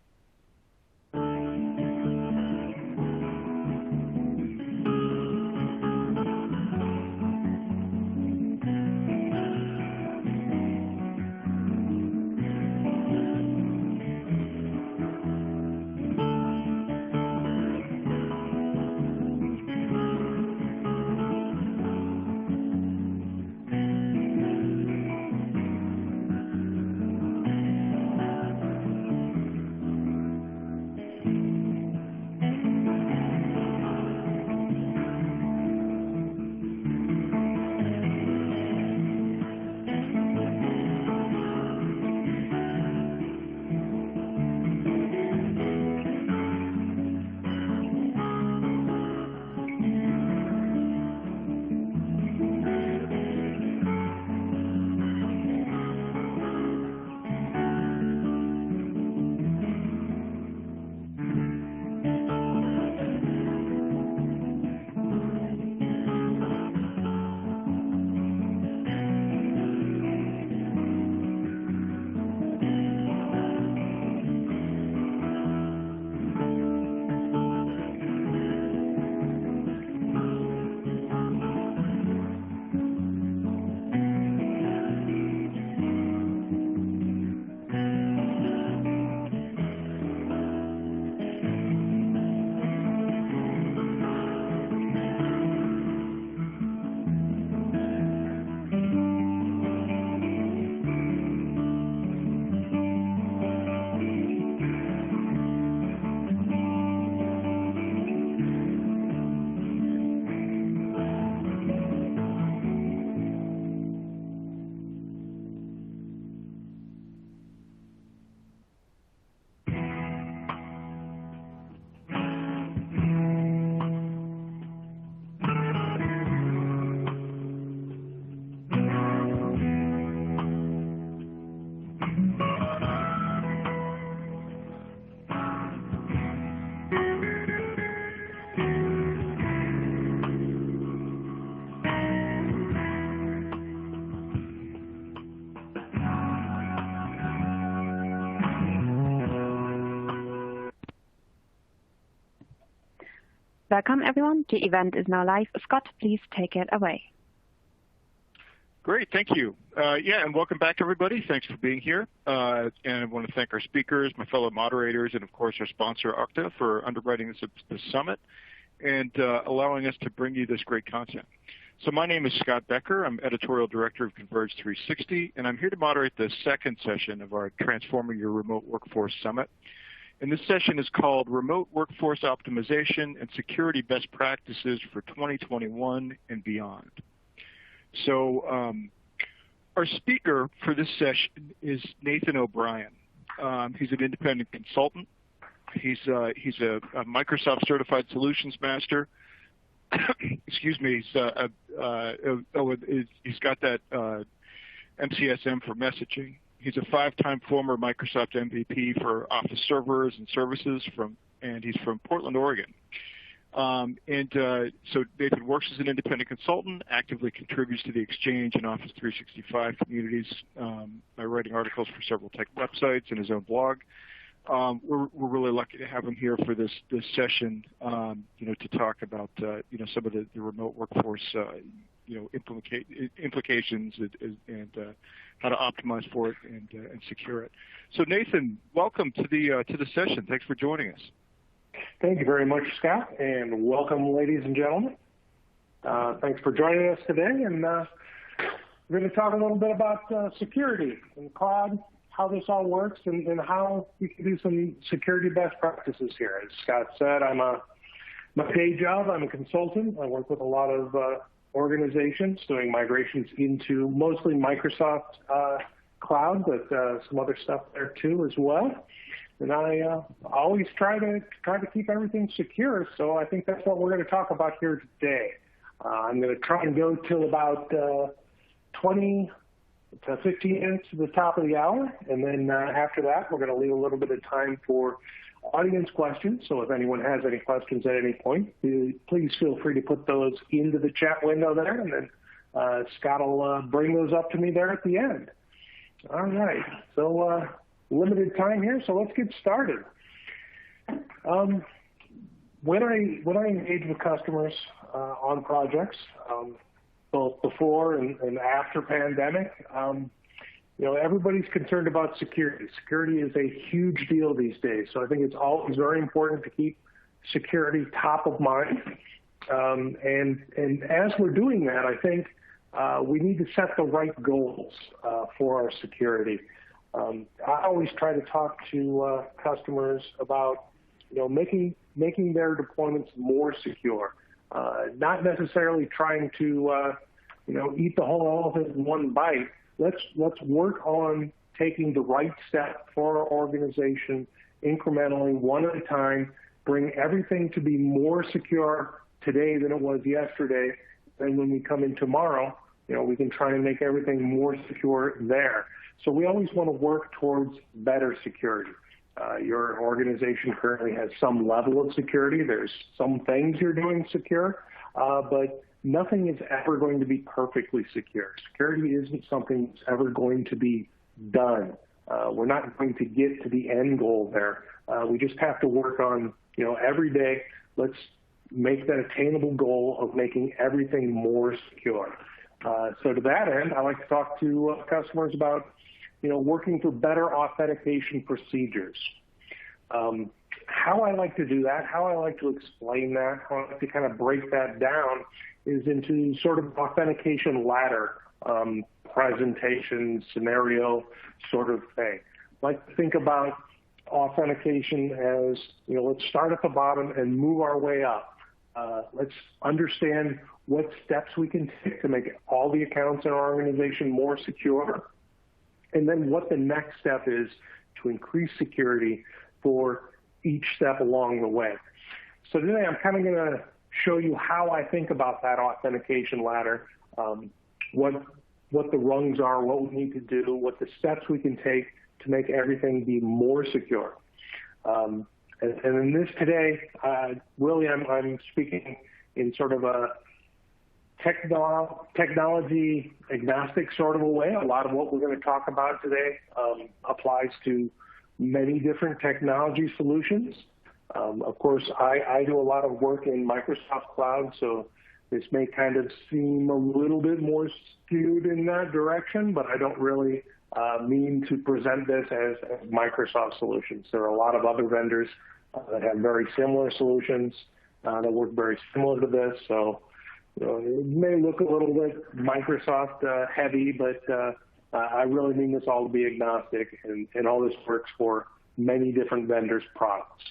Welcome, everyone. The event is now live. Scott, please take it away. Great, thank you. And welcome back, everybody. Thanks for being here. And I want to thank our speakers, my fellow moderators, and of course our sponsor, Okta, for underwriting this summit and allowing us to bring you this great content. So my name is Scott Becker. I'm editorial director of Converge 360, and I'm here to moderate the second session of our Transforming Your Remote Workforce Summit. And this session is called Remote Workforce Optimization and Security Best Practices for 2021 and Beyond. So our speaker for this session is Nathan O'Brien. He's an independent consultant. He's a Microsoft Certified Solutions Master. Excuse me. He's got that MCSM for messaging. He's a 5-time former Microsoft MVP for Office servers and services and he's from Portland, Oregon. So Nathan works as an independent consultant, actively contributes to the Exchange and Office 365 communities by writing articles for several tech websites and his own blog. We're really lucky to have him here for this session, to talk about some of the remote workforce implications and how to optimize for it and secure it. So Nathan, welcome to the session. Thanks for joining us. Thank you very much, Scott, and welcome, ladies and gentlemen. Thanks for joining us today, and we're going to talk a little bit about security and cloud, how this all works, and how we can do some security best practices here. As Scott said, my day job, I'm a consultant. I work with a lot of organizations doing migrations into mostly Microsoft Cloud, but some other stuff there too as well. And I always try to keep everything secure. So I think that's what we're going to talk about here today. I'm going to try and go till about 20 to 15 minutes to the top of the hour. And then after that, we're going to leave a little bit of time for audience questions. So if anyone has any questions at any point, please feel free to put those into the chat window there. And then Scott will bring those up to me there at the end. All right. So limited time here, so let's get started. When I engage with customers on projects, both before and after pandemic, everybody's concerned about security. Security is a huge deal these days, so I think it's always very important to keep security top of mind. And as we're doing that, I think we need to set the right goals for our security. I always try to talk to customers about, making their deployments more secure, not necessarily trying to, eat the whole elephant in one bite. Let's work on taking the right step for our organization incrementally, one at a time, bring everything to be more secure today than it was yesterday. And when we come in tomorrow, we can try and make everything more secure there. So we always want to work towards better security. Your organization currently has some level of security. There's some things you're doing secure, but nothing is ever going to be perfectly secure. Security isn't something that's ever going to be done. We're not going to get to the end goal there. We just have to work on, every day, let's make that attainable goal of making everything more secure. So to that end, I like to talk to customers about, working for better authentication procedures. How I like to do that, how I like to explain that, how I like to kind of break that down is into sort of authentication ladder presentation scenario sort of thing. I like to think about authentication as, let's start at the bottom and move our way up. Let's understand what steps we can take to make all the accounts in our organization more secure, and then what the next step is to increase security for each step along the way. So today I'm kind of going to show you how I think about that authentication ladder, what the rungs are, what we need to do, what the steps we can take to make everything be more secure. And in this today, really I'm speaking in sort of a technology agnostic sort of a way. A lot of what we're going to talk about today applies to many different technology solutions. Of course, I do a lot of work in Microsoft Cloud, so this may kind of seem a little bit more skewed in that direction, but I don't really mean to present this as Microsoft solutions. There are a lot of other vendors that have very similar solutions that work very similar to this. So it may look a little bit Microsoft heavy, but I really mean this all to be agnostic, and all this works for many different vendors' products.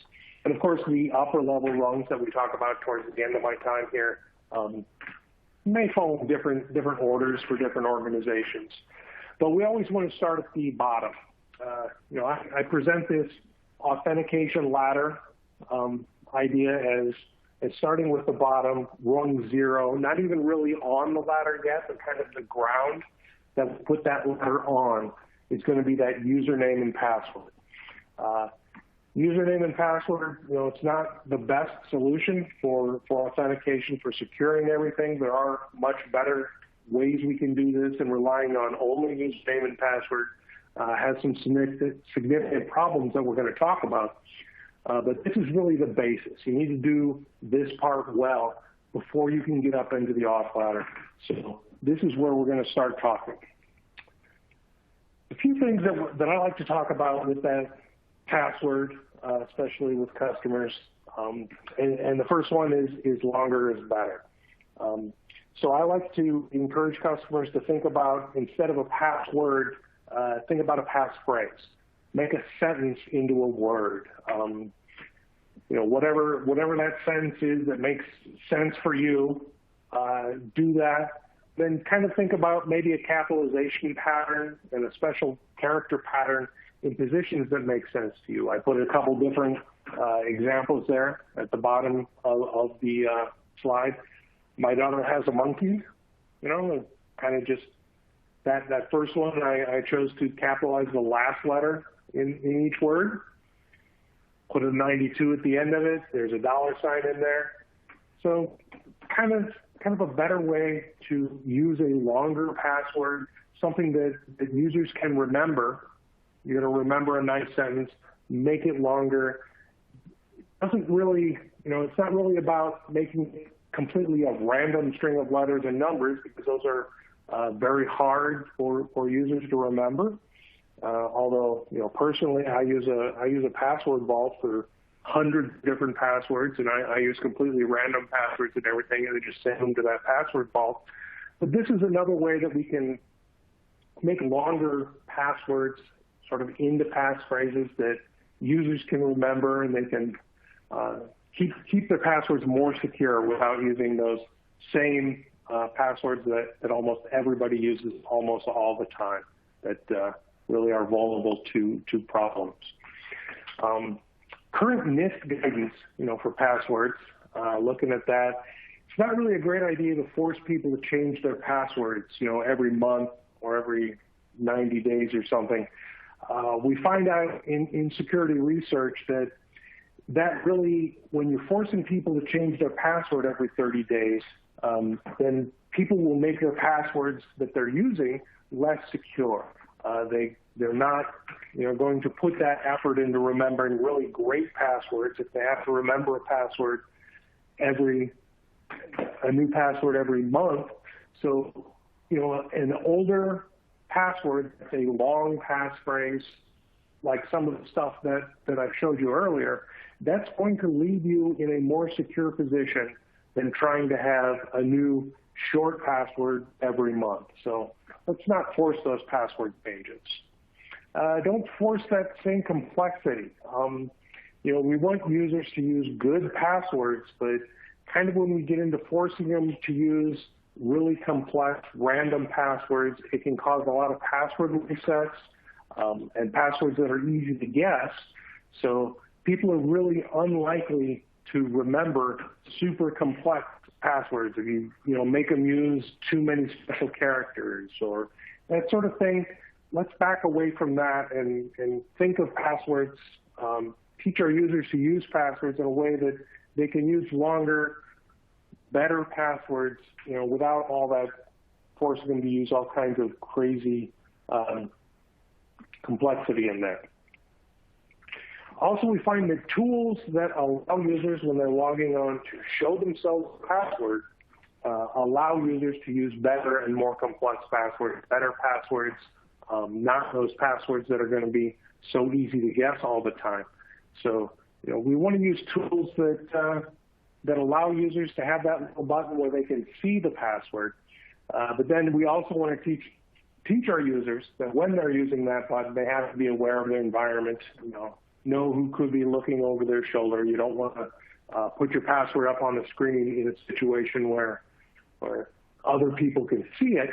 And of course, the upper level rungs that we talk about towards the end of my time here may fall in different orders for different organizations. But we always want to start at the bottom. I present this authentication ladder idea as starting with the bottom, rung 0, not even really on the ladder yet, but kind of the ground that we put that ladder on is going to be that username and password. Username and password, it's not the best solution for authentication, for securing everything. There are much better ways we can do this, and relying on only username and password has some significant problems that we're going to talk about. But this is really the basis. You need to do this part well before you can get up into the auth ladder. So this is where we're going to start talking. A few things that I like to talk about with that password, especially with customers, and the first one is longer is better. So I like to encourage customers to think about, instead of a password, think about a passphrase. Make a sentence into a word. Whatever that sentence is that makes sense for you, do that. Then kind of think about maybe a capitalization pattern and a special character pattern in positions that make sense to you. I put a couple different examples there at the bottom of the slide. My daughter has a monkey, kind of just that first one, I chose to capitalize the last letter in each word. Put a 92 at the end of it. There's a $sign in there. So kind of a better way to use a longer password, something that users can remember. You're going to remember a nice sentence, make it longer. It doesn't really, it's not really about making it completely a random string of letters and numbers, because those are very hard for users to remember. Although, personally, I use a password vault for hundreds of different passwords, and I use completely random passwords and everything, and I just send them to that password vault. But this is another way that we can make longer passwords sort of into passphrases that users can remember, and they can keep their passwords more secure without using those same passwords that almost everybody uses almost all the time, that really are vulnerable to problems. Current NIST guidance, for passwords, looking at that, it's not really a great idea to force people to change their passwords, every month or every 90 days or something. We find out in security research that really, when you're forcing people to change their password every 30 days, then people will make their passwords that they're using less secure. They're not, going to put that effort into remembering really great passwords if they have to remember a new password every month. So, an older password, a long passphrase, like some of the stuff that I showed you earlier, that's going to leave you in a more secure position than trying to have a new short password every month. So let's not force those password changes. Don't force that same complexity. We want users to use good passwords, but kind of when we get into forcing them to use really complex random passwords, it can cause a lot of password resets and passwords that are easy to guess. So people are really unlikely to remember super complex passwords if you make them use too many special characters or that sort of thing. Let's back away from that and think of passwords, teach our users to use passwords in a way that they can use longer, better passwords, without all that forcing them to use all kinds of crazy complexity in there. Also, we find that tools that allow users, when they're logging on, to show themselves a password, allow users to use better and more complex passwords, better passwords, not those passwords that are going to be so easy to guess all the time. So, we want to use tools that allow users to have that little button where they can see the password. But then we also want to teach our users that when they're using that button, they have to be aware of their environment, know who could be looking over their shoulder. You don't want to put your password up on the screen in a situation where other people can see it.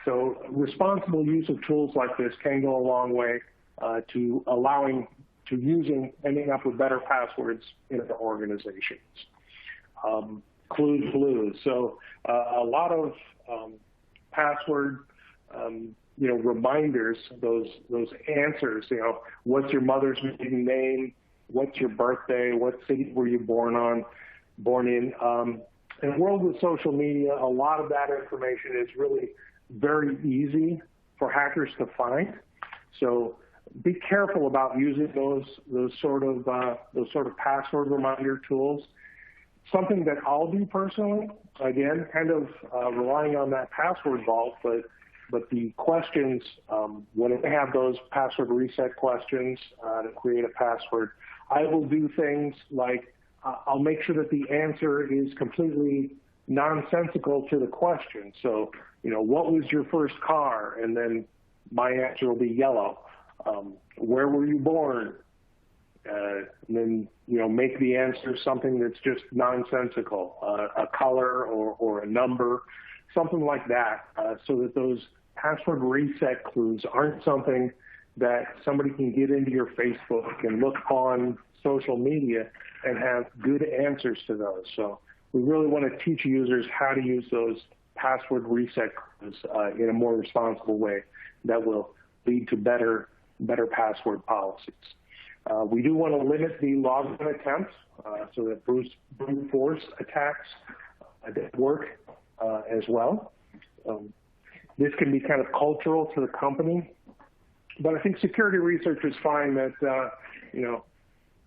So responsible use of tools like this can go a long way to ending up with better passwords in their organizations. Clues. So a lot of password reminders, those answers, what's your mother's maiden name, what's your birthday, what city were you born in. In a world with social media, a lot of that information is really very easy for hackers to find. So be careful about using those sort of password reminder tools. Something that I'll do personally, again, kind of relying on that password vault, but the questions, when I have those password reset questions to create a password, I will do things like I'll make sure that the answer is completely nonsensical to the question. So, what was your first car? And then my answer will be yellow. Where were you born? And then, make the answer something that's just nonsensical, a color or a number, something like that, so that those password reset clues aren't something that somebody can get into your Facebook and look on social media and have good answers to those. So we really want to teach users how to use those password reset clues in a more responsible way that will lead to better password policies. We do want to limit the login attempts so that brute force attacks work as well. This can be kind of cultural to the company, but I think security researchers find that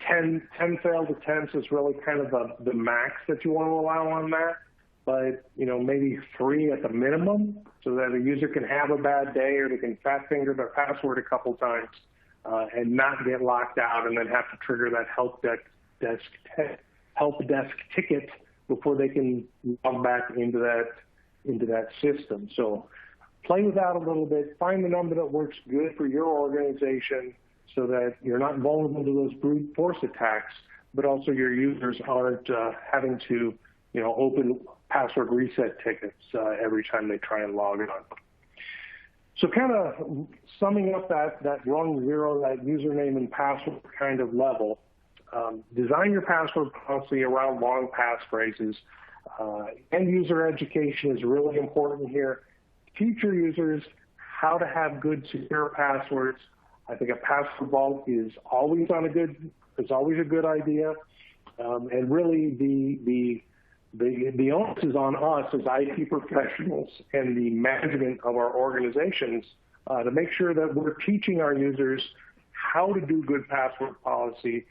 10 failed attempts is really kind of the max that you want to allow on that. But maybe 3 at the minimum, so that a user can have a bad day or they can fat finger their password a couple times and not get locked out and then have to trigger that help desk ticket before they can log back into that system. So play with that a little bit. Find the number that works good for your organization so that you're not vulnerable to those brute force attacks, but also your users aren't having to open password reset tickets every time they try and log on. So kind of summing up that rung 0, that username and password kind of level, design your password policy around long passphrases. End user education is really important here. Teach your users how to have good secure passwords. I think a password vault is always a good idea. And really the onus is on us as IT professionals and the management of our organizations to make sure that we're teaching our users how to do good password policy,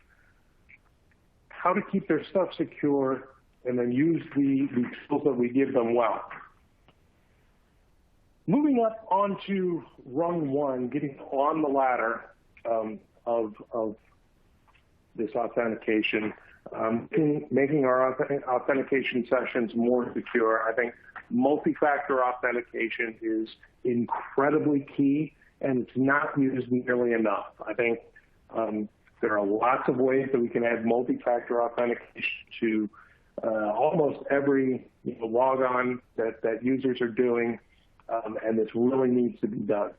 how to keep their stuff secure, and then use the tools that we give them well. Moving up onto rung 1, getting on the ladder of this authentication, making our authentication sessions more secure. I think multi-factor authentication is incredibly key, and it's not used nearly enough. I think there are lots of ways that we can add multi-factor authentication to almost every logon that users are doing, and this really needs to be done.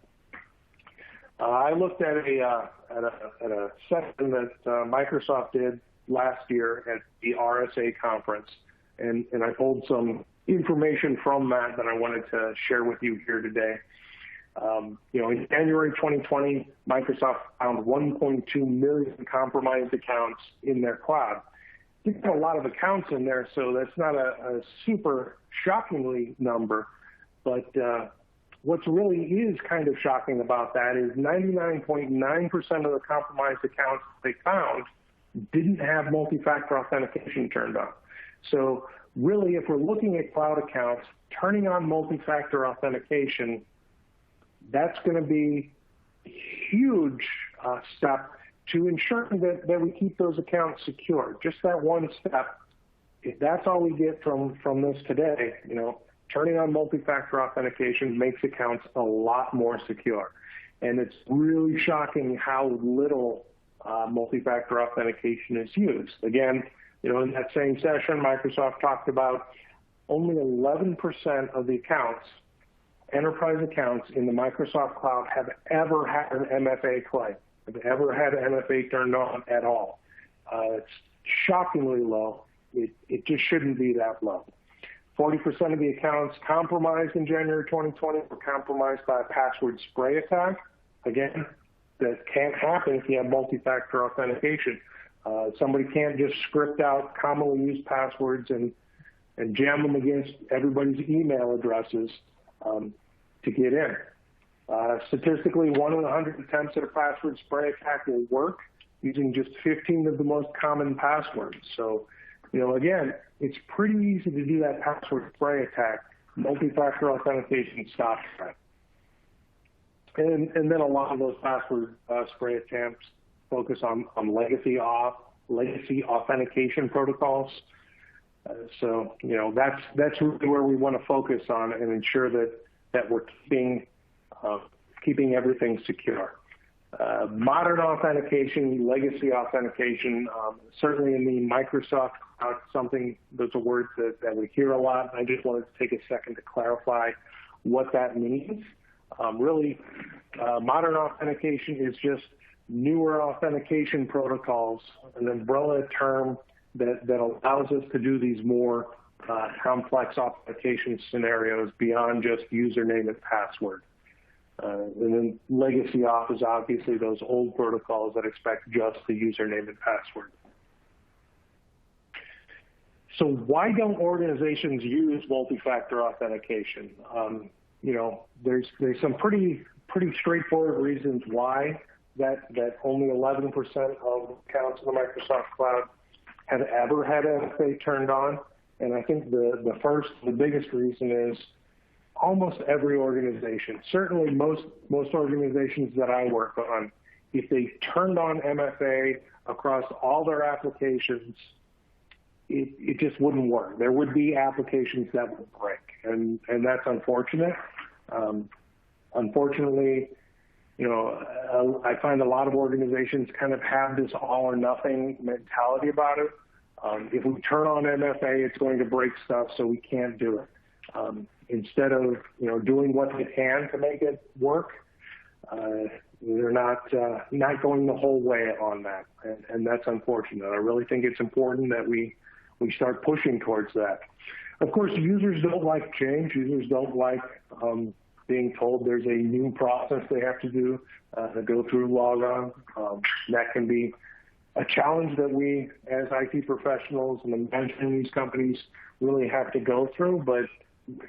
I looked at a session that Microsoft did last year at the RSA conference, and I pulled some information from that I wanted to share with you here today. In January 2020, Microsoft found 1.2 million compromised accounts in their cloud. There's a lot of accounts in there, so that's not a super shockingly number, but what's really is kind of shocking about that is 99.9% of the compromised accounts they found didn't have multi-factor authentication turned on. So really, if we're looking at cloud accounts, turning on multi-factor authentication, that's going to be a huge step to ensuring that we keep those accounts secure. Just that one step, if that's all we get from this today, turning on multi-factor authentication makes accounts a lot more secure. And it's really shocking how little multi-factor authentication is used. Again, in that same session, Microsoft talked about only 11% of the accounts, enterprise accounts in the Microsoft cloud, have ever had an MFA claim, have ever had an MFA turned on at all. It's shockingly low. It just shouldn't be that low. 40% of the accounts compromised in January 2020 were compromised by a password spray attack. Again, that can't happen if you have multi-factor authentication. Somebody can't just script out commonly used passwords and jam them against everybody's email addresses to get in. Statistically, 1 in 100 attempts at a password spray attack will work using just 15 of the most common passwords. So Again, it's pretty easy to do that password spray attack. Multi-factor authentication stops that. And then a lot of those password spray attempts focus on legacy authentication protocols. So that's really where we want to focus on and ensure that we're keeping everything secure. Modern authentication, legacy authentication, certainly in the Microsoft Cloud, those are words that we hear a lot. I just wanted to take a second to clarify what that means. Really, modern authentication is just newer authentication protocols, an umbrella term that allows us to do these more complex authentication scenarios beyond just username and password. And then legacy auth is obviously those old protocols that expect just the username and password. So why don't organizations use multi-factor authentication? There's some pretty straightforward reasons why that only 11% of accounts in the Microsoft Cloud have ever had MFA turned on. And I think the biggest reason is almost every organization, certainly most organizations that I work on, if they turned on MFA across all their applications, it just wouldn't work. There would be applications that would break, and that's unfortunate. Unfortunately, I find a lot of organizations kind of have this all or nothing mentality about it. If we turn on MFA, it's going to break stuff, so we can't do it. Instead of doing what they can to make it work, they're not going the whole way on that, and that's unfortunate. I really think it's important that we start pushing towards that. Of course, users don't like change. Users don't like being told there's a new process they have to do to go through logon. That can be a challenge that we, as IT professionals and the management of these companies, really have to go through, but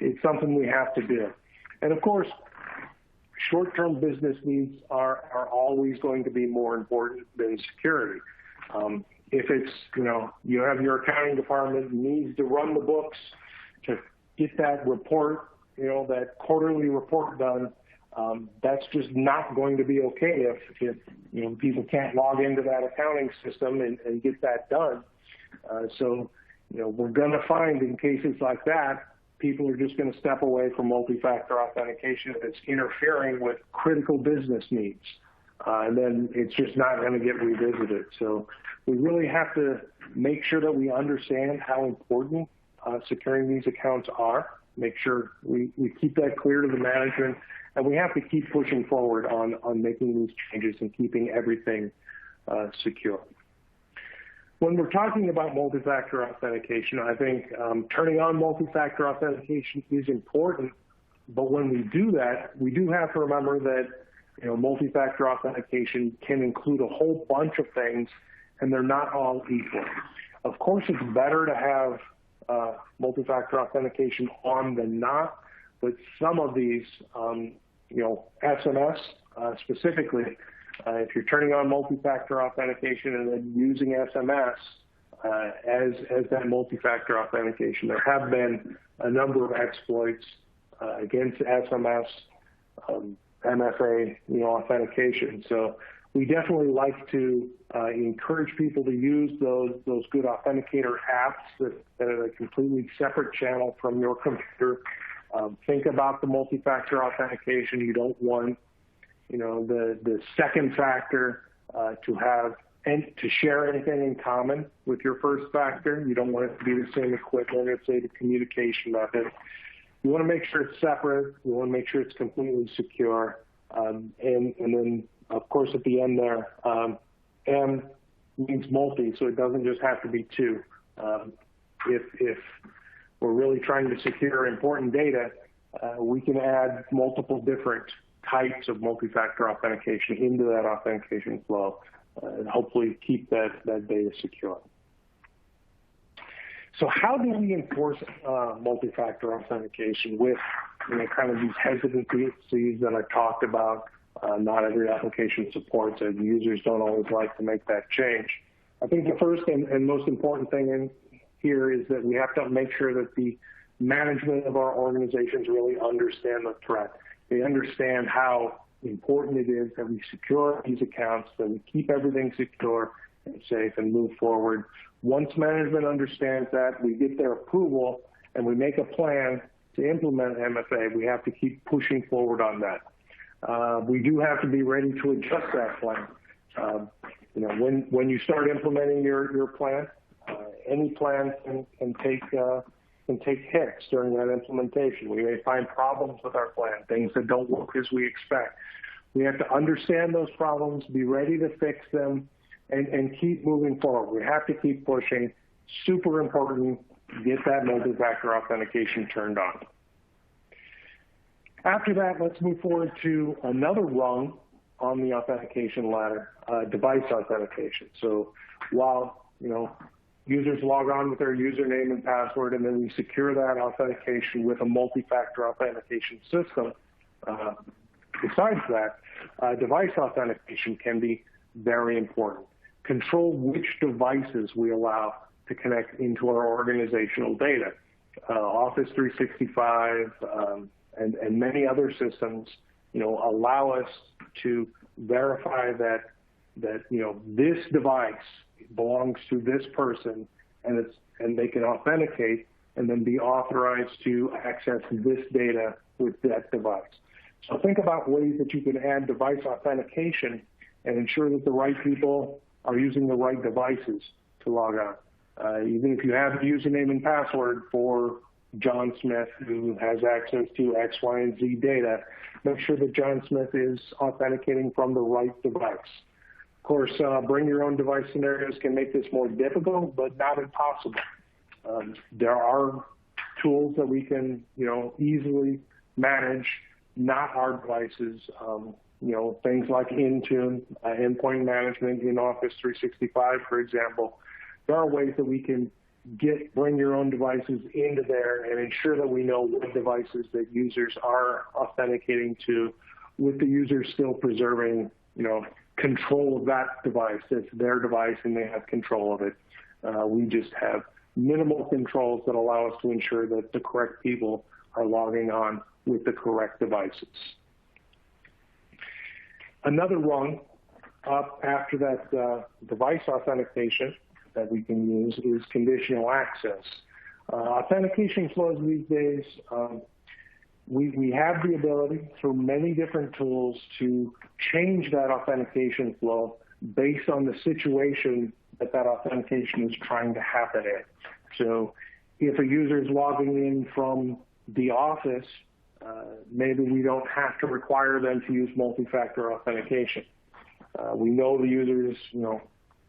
it's something we have to do. And of course, short-term business needs are always going to be more important than security. If it's, you have your accounting department needs to run the books to get that report, that quarterly report done, that's just not going to be okay if people can't log into that accounting system and get that done. So we're going to find in cases like that, people are just going to step away from multi-factor authentication if it's interfering with critical business needs. And then it's just not going to get revisited. So we really have to make sure that we understand how important securing these accounts are, make sure we keep that clear to the management, and we have to keep pushing forward on making these changes and keeping everything secure. When we're talking about multi-factor authentication, I think turning on multi-factor authentication is important, but when we do that, we do have to remember that multi-factor authentication can include a whole bunch of things, and they're not all equal. Of course, it's better to have multi-factor authentication on than not, but some of these, SMS specifically, if you're turning on multi-factor authentication and then using SMS as that multi-factor authentication, there have been a number of exploits against SMS, MFA, authentication. So we definitely like to encourage people to use those good authenticator apps that are a completely separate channel from your computer. Think about the multi-factor authentication. You don't want, the second factor to have and to share anything in common with your first factor. You don't want it to be the same equipment or say the communication method. You want to make sure it's separate. You want to make sure it's completely secure. And then, of course, at the end there, M means multi, so it doesn't just have to be two. If we're really trying to secure important data, we can add multiple different types of multi-factor authentication into that authentication flow and hopefully keep that data secure. So how do we enforce multi-factor authentication with kind of these hesitancies that I talked about? Not every application supports it. Users don't always like to make that change. I think the first and most important thing here is that we have to make sure that the management of our organizations really understand the threat. They understand how important it is that we secure these accounts, that we keep everything secure and safe and move forward. Once management understands that, we get their approval and we make a plan to implement MFA. We have to keep pushing forward on that. We do have to be ready to adjust that plan. When you start implementing your plan, any plan can take hits during that implementation. We may find problems with our plan, things that don't work as we expect. We have to understand those problems, be ready to fix them, and keep moving forward. We have to keep pushing. Super important, get that multi-factor authentication turned on. After that, let's move forward to another rung on the authentication ladder, device authentication. So while users log on with their username and password, and then we secure that authentication with a multi-factor authentication system, besides that, device authentication can be very important. Control which devices we allow to connect into our organizational data. Office 365 and many other systems, allow us to verify that this device belongs to this person, and they can authenticate and then be authorized to access this data with that device. So think about ways that you can add device authentication and ensure that the right people are using the right devices to log on. Even if you have the username and password for John Smith, who has access to X, Y, and Z data, make sure that John Smith is authenticating from the right device. Of course, bring your own device scenarios can make this more difficult, but not impossible. There are tools that we can, easily manage, not our devices. Things like Intune, endpoint management in Office 365, for example. There are ways that we can bring your own devices into there and ensure that we know what devices that users are authenticating to, with the user still preserving, control of that device. It's their device and they have control of it. We just have minimal controls that allow us to ensure that the correct people are logging on with the correct devices. Another rung up after that device authentication that we can use is conditional access. Authentication flows these days, we have the ability through many different tools to change that authentication flow based on the situation that authentication is trying to happen in. So if a user is logging in from the office, maybe we don't have to require them to use multi-factor authentication. We know the user is,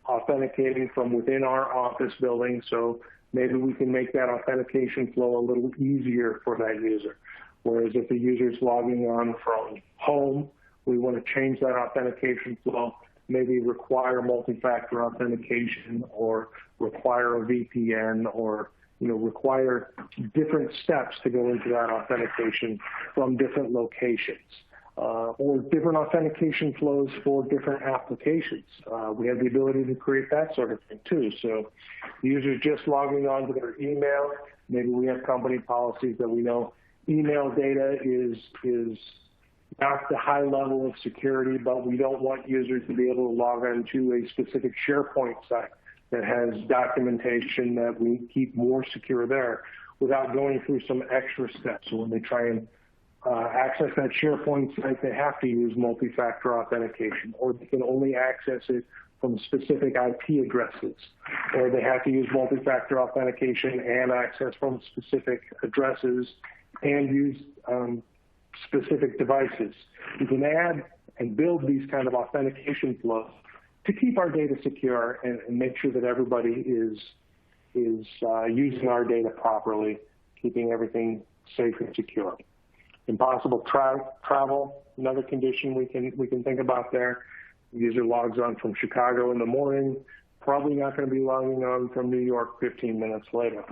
authenticating from within our office building, so maybe we can make that authentication flow a little easier for that user. Whereas if the user is logging on from home, we want to change that authentication flow, maybe require multi-factor authentication or require a VPN or require different steps to go into that authentication from different locations. Or different authentication flows for different applications. We have the ability to create that sort of thing too. So the user's just logging on to their email. Maybe we have company policies that we know email data is not the high level of security, but we don't want users to be able to log on to a specific SharePoint site that has documentation that we keep more secure there without going through some extra steps. So when they try and access that SharePoint site, they have to use multi-factor authentication, or they can only access it from specific IP addresses, or they have to use multi-factor authentication and access from specific addresses and use specific devices. We can add and build these kind of authentication flows to keep our data secure and make sure that everybody is using our data properly, keeping everything safe and secure. Impossible travel, another condition we can think about there. The user logs on from Chicago in the morning, probably not going to be logging on from New York 15 minutes later.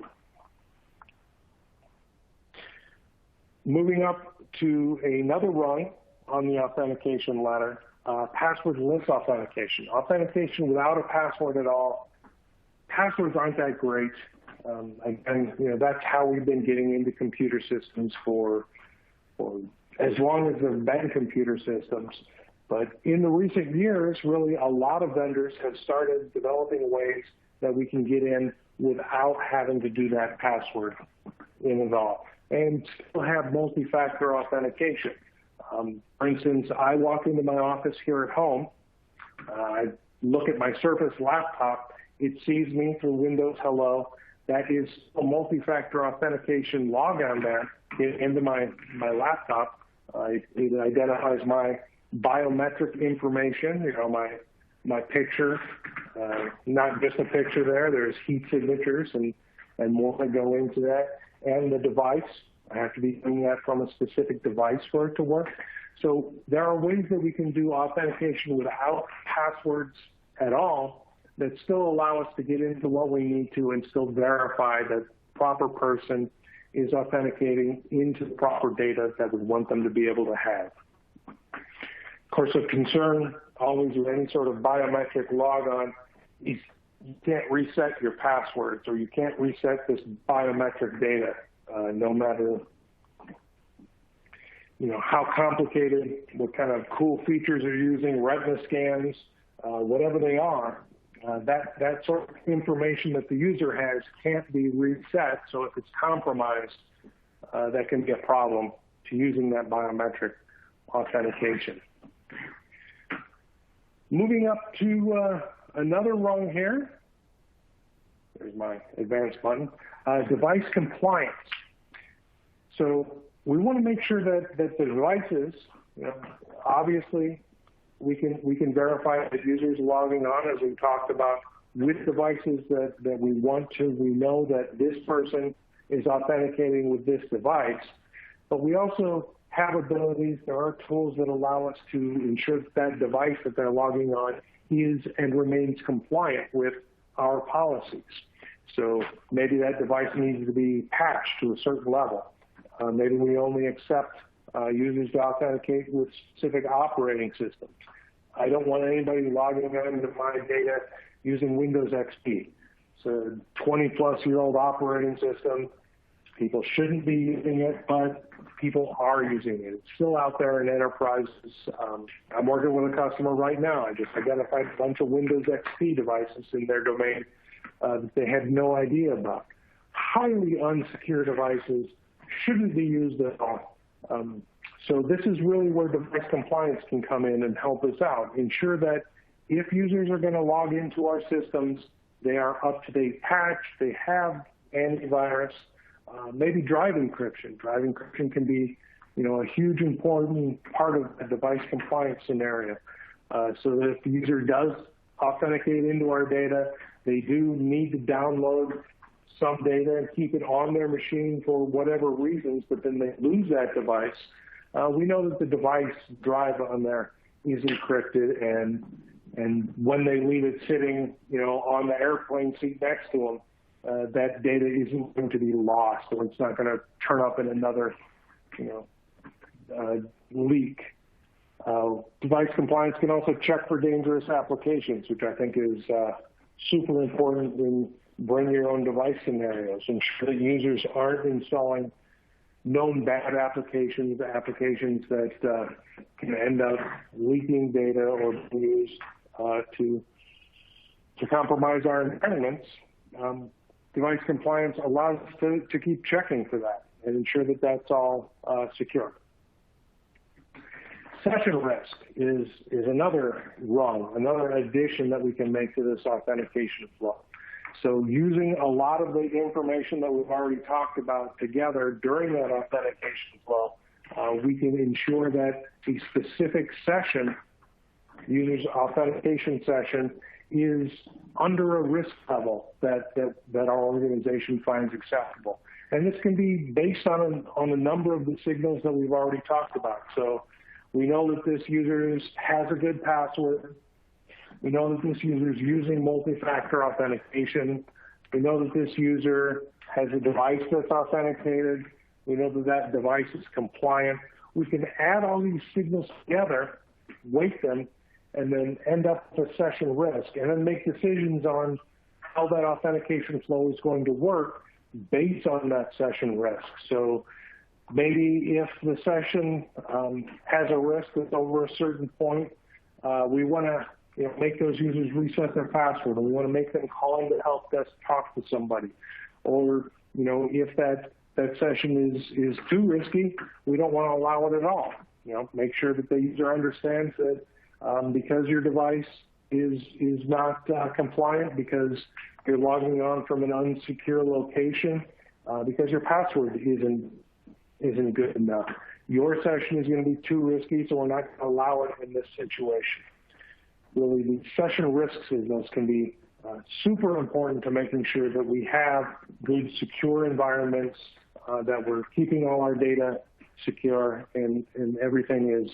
Moving up to another rung on the authentication ladder, passwordless authentication. Authentication without a password at all. Passwords aren't that great. Again, that's how we've been getting into computer systems for as long as there have been computer systems. But in the recent years, really a lot of vendors have started developing ways that we can get in without having to do that password in at all, and still have multi-factor authentication. For instance, I walk into my office here at home, I look at my Surface laptop, it sees me through Windows Hello. That is a multi-factor authentication logon there into my laptop. It identifies my biometric information, my picture, not just a picture there, there's heat signatures and more that go into that, and the device. I have to be doing that from a specific device for it to work. So there are ways that we can do authentication without passwords at all that still allow us to get into what we need to and still verify that the proper person is authenticating into the proper data that we want them to be able to have. Of course, a concern always with any sort of biometric logon is you can't reset your passwords or you can't reset this biometric data, no matter how complicated, what kind of cool features you're using, retina scans, whatever they are. That sort of information that the user has can't be reset. So if it's compromised, that can be a problem to using that biometric authentication. Moving up to another rung here. There's my advanced button. Device compliance. So we want to make sure that the devices, obviously, we can verify that users logging on, as we talked about, with devices that we want to. We know that this person is authenticating with this device, but we also have abilities. There are tools that allow us to ensure that device that they're logging on is and remains compliant with our policies. So maybe that device needs to be patched to a certain level. Maybe we only accept users to authenticate with specific operating systems. I don't want anybody logging into my data using Windows XP. It's a 20-plus-year-old operating system. People shouldn't be using it, but people are using it. It's still out there in enterprises. I'm working with a customer right now. I just identified a bunch of Windows XP devices in their domain that they had no idea about. Highly unsecure devices shouldn't be used at all. So this is really where device compliance can come in and help us out. Ensure that if users are going to log into our systems, they are up-to-date patched, they have antivirus, maybe drive encryption. Drive encryption can be, a huge important part of a device compliance scenario. So that if the user does authenticate into our data, they do need to download some data and keep it on their machine for whatever reasons, but then they lose that device. We know that the device drive on there is encrypted, and when they leave it sitting, on the airplane seat next to them, that data isn't going to be lost, or it's not going to turn up in another, leak. Device compliance can also check for dangerous applications, which I think is super important in bring your own device scenarios. Ensure that users aren't installing known bad applications that can end up leaking data or being used to compromise our environments. Device compliance allows us to keep checking for that and ensure that that's all secure. Session risk is another rung, another addition that we can make to this authentication flow. So using a lot of the information that we've already talked about together during that authentication flow, we can ensure that the specific session, user's authentication session, is under a risk level that our organization finds acceptable. And this can be based on a number of the signals that we've already talked about. So we know that this user has a good password. We know that this user is using multi-factor authentication. We know that this user has a device that's authenticated. We know that that device is compliant. We can add all these signals together, weight them, and then end up with a session risk, and then make decisions on how that authentication flow is going to work based on that session risk. So maybe if the session has a risk that's over a certain point, we want to make those users reset their password, and we want to make them call into the help desk, talk to somebody. Or if that session is too risky, we don't want to allow it at all. Make sure that the user understands that because your device is not compliant, because you're logging on from an unsecure location, because your password isn't good enough. Your session is going to be too risky, so we're not going to allow it in this situation. Really, the session risk signals can be super important to making sure that we have good, secure environments, that we're keeping all our data secure, and everything is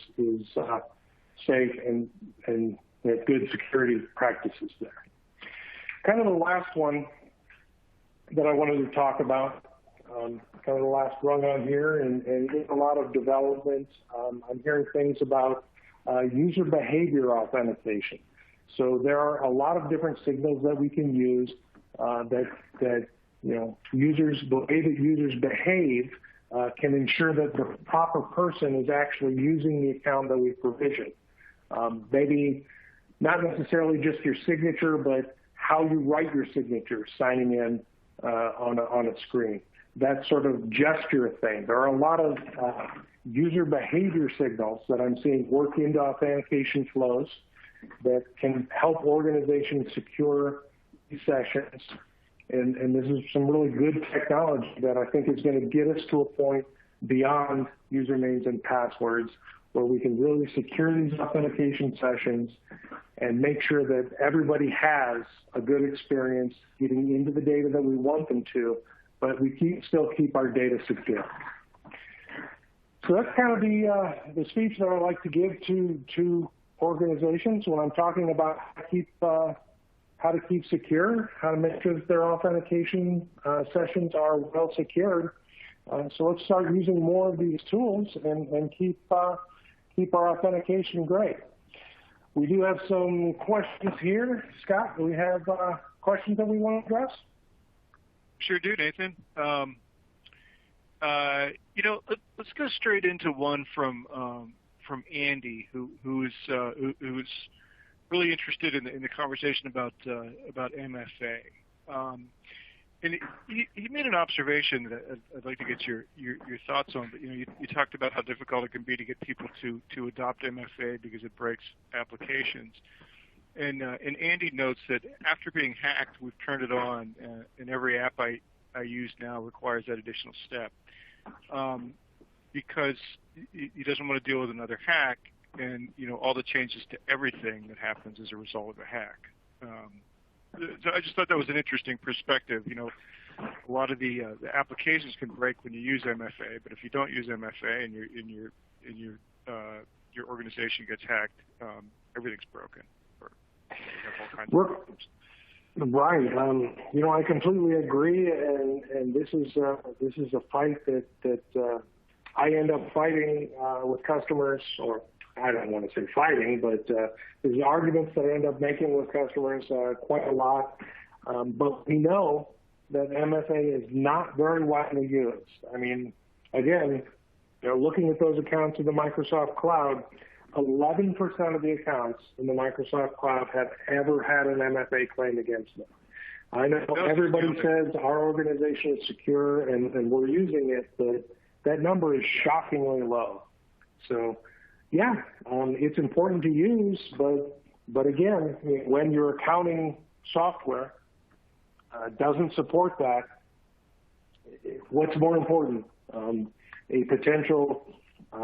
safe, and we have good security practices there. Kind of the last one that I wanted to talk about, kind of the last rung on here, and there's a lot of development. I'm hearing things about user behavior authentication. So there are a lot of different signals that we can use that users, the way that users behave can ensure that the proper person is actually using the account that we provisioned. Maybe not necessarily just your signature, but how you write your signature signing in on a screen. That sort of gesture thing. There are a lot of user behavior signals that I'm seeing work into authentication flows that can help organizations secure these sessions. And this is some really good technology that I think is going to get us to a point beyond usernames and passwords where we can really secure these authentication sessions and make sure that everybody has a good experience getting into the data that we want them to, but we still keep our data secure. So that's kind of the speech that I like to give to organizations when I'm talking about how to keep secure, how to make sure that their authentication sessions are well secured. So let's start using more of these tools and keep our authentication great. We do have some questions here. Scott, do we have questions that we want to address? Sure do, Nathan. Let's go straight into one from Andy, who is really interested in the conversation about MFA. And he made an observation that I'd like to get your thoughts on. But you talked about how difficult it can be to get people to adopt MFA because it breaks applications. And Andy notes that after being hacked, we've turned it on, and every app I use now requires that additional step because he doesn't want to deal with another hack and all the changes to everything that happens as a result of a hack. So I just thought that was an interesting perspective. A lot of the applications can break when you use MFA, but if you don't use MFA and your organization gets hacked, everything's broken. Or you have all kinds of problems. Right. I completely agree, and this is a fight that I end up fighting with customers, or I don't want to say fighting, but there's arguments that I end up making with customers quite a lot. But we know that MFA is not very widely used. I mean, again, looking at those accounts in the Microsoft Cloud, 11% of the accounts in the Microsoft Cloud have ever had an MFA claim against them. I know everybody says our organization is secure and we're using it, but that number is shockingly low. So, yeah, it's important to use, but again, when your accounting software doesn't support that, what's more important? A potential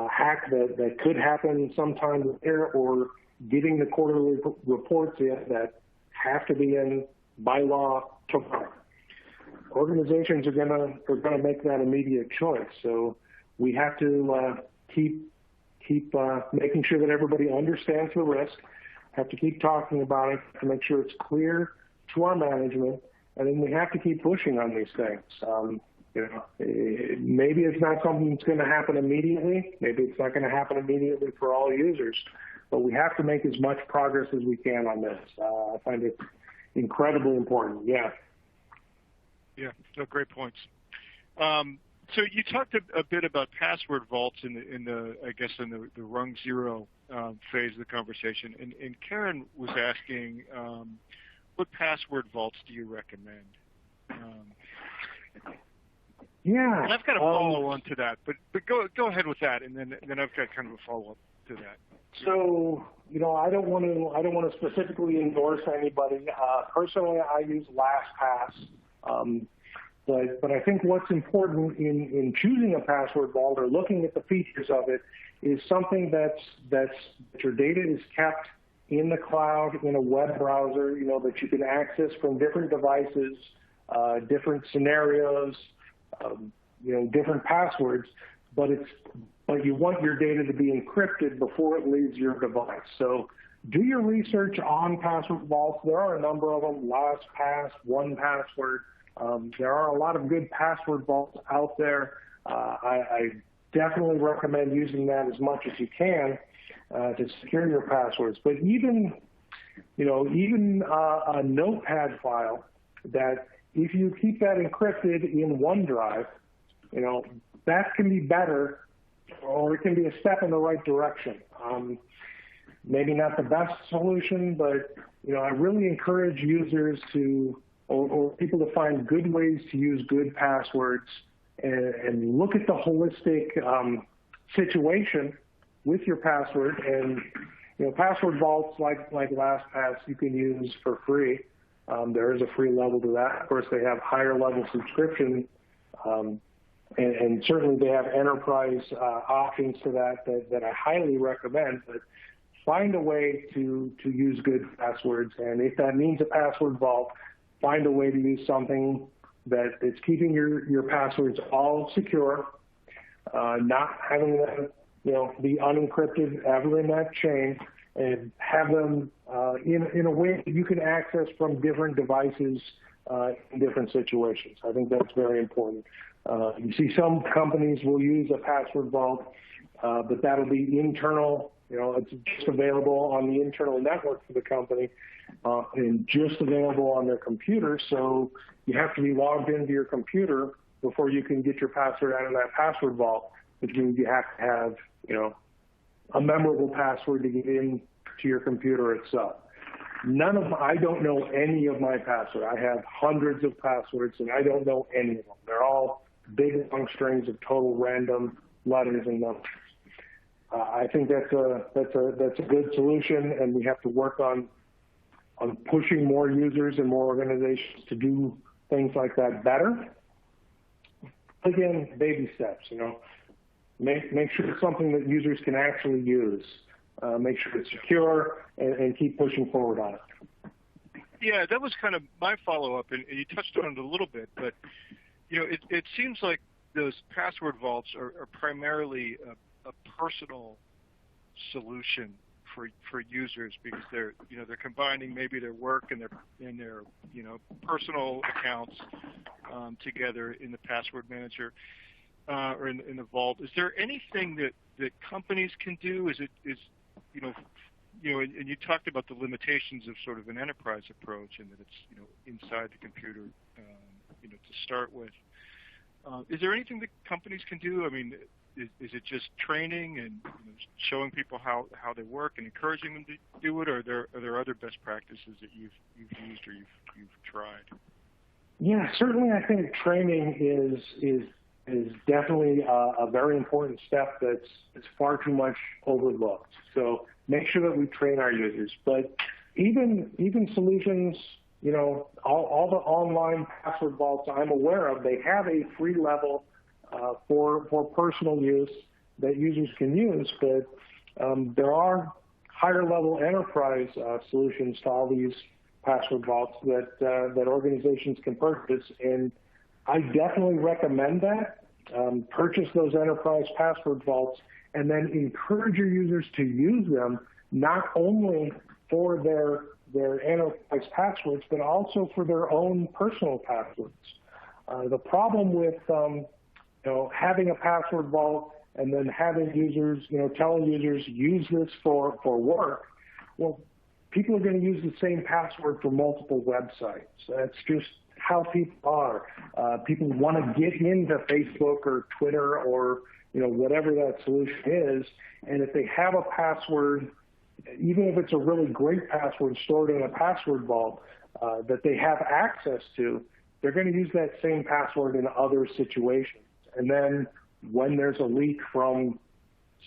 hack that could happen sometime later, or getting the quarterly reports in that have to be in by law tomorrow. Organizations are gonna make that immediate choice. So we have to keep making sure that everybody understands the risk. Have to keep talking about it to make sure it's clear to our management, and then we have to keep pushing on these things. Maybe it's not something that's going to happen immediately. Maybe it's not going to happen immediately for all users, but we have to make as much progress as we can on this. I find incredibly important. Yeah. Yeah, no, great points. So you talked a bit about password vaults in the rung zero phase of the conversation, and Karen was asking, what password vaults do you recommend? Yeah, and I've got a follow on to that, but go ahead with that, and then I've got kind of a follow up to that. So, I don't want to specifically endorse anybody. Personally, I use LastPass. But I think what's important in choosing a password vault or looking at the features of it is something that your data is kept in the cloud, in a web browser, that you can access from different devices, different scenarios, different passwords, but you want your data to be encrypted before it leaves your device. So do your research on password vaults. There are a number of them: LastPass, 1Password. There are a lot of good password vaults out there. I definitely recommend using that as much as you can to secure your passwords. But even a notepad file that, if you keep that encrypted in OneDrive, that can be better, or it can be a step in the right direction. Maybe not the best solution, but I really encourage users or people to find good ways to use good passwords and look at the holistic situation with your password. And password vaults like LastPass you can use for free. There is a free level to that. Of course, they have higher level subscription, and certainly they have enterprise options to that I highly recommend. But find a way to use good passwords, and if that means a password vault, find a way to use something that is keeping your passwords all secure, not having them be unencrypted ever in that chain, and have them in a way that you can access from different devices in different situations. I think that's very important. You see some companies will use a password vault, but that'll be internal. It's just available on the internal network for the company and just available on their computer. So you have to be logged into your computer before you can get your password out of that password vault, which means you have to have, a memorable password to get in to your computer itself. I don't know any of my passwords. I have hundreds of passwords, and I don't know any of them. They're all big long strings of total random letters and numbers. I think that's a good solution, and we have to work on pushing more users and more organizations to do things like that better. Again, baby steps. Make sure it's something that users can actually use. Make sure it's secure, and keep pushing forward on it. Yeah, that was kind of my follow-up, and you touched on it a little bit, but it seems like those password vaults are primarily a personal solution for users, because they're combining maybe their work and their personal accounts together in the password manager or in the vault. Is there anything that companies can do? And you talked about the limitations of sort of an enterprise approach, and that it's inside the computer to start with. Is there anything that companies can do? I mean, is it just training and showing people how they work and encouraging them to do it, or are there other best practices that you've used or you've tried? Yeah, certainly. I think training is definitely a very important step that's far too much overlooked. So make sure that we train our users. But even solutions, all the online password vaults I'm aware of, they have a free level for personal use that users can use, but there are higher level enterprise solutions to all these password vaults that organizations can purchase, and I definitely recommend that. Purchase those enterprise password vaults, and then encourage your users to use them not only for their enterprise passwords, but also for their own personal passwords. The problem with having a password vault and then having users, telling users use this for work, well, people are going to use the same password for multiple websites. That's just how people are. People want to get into Facebook or Twitter or whatever that solution is, and if they have a password, even if it's a really great password stored in a password vault that they have access to, they're going to use that same password in other situations. And then when there's a leak from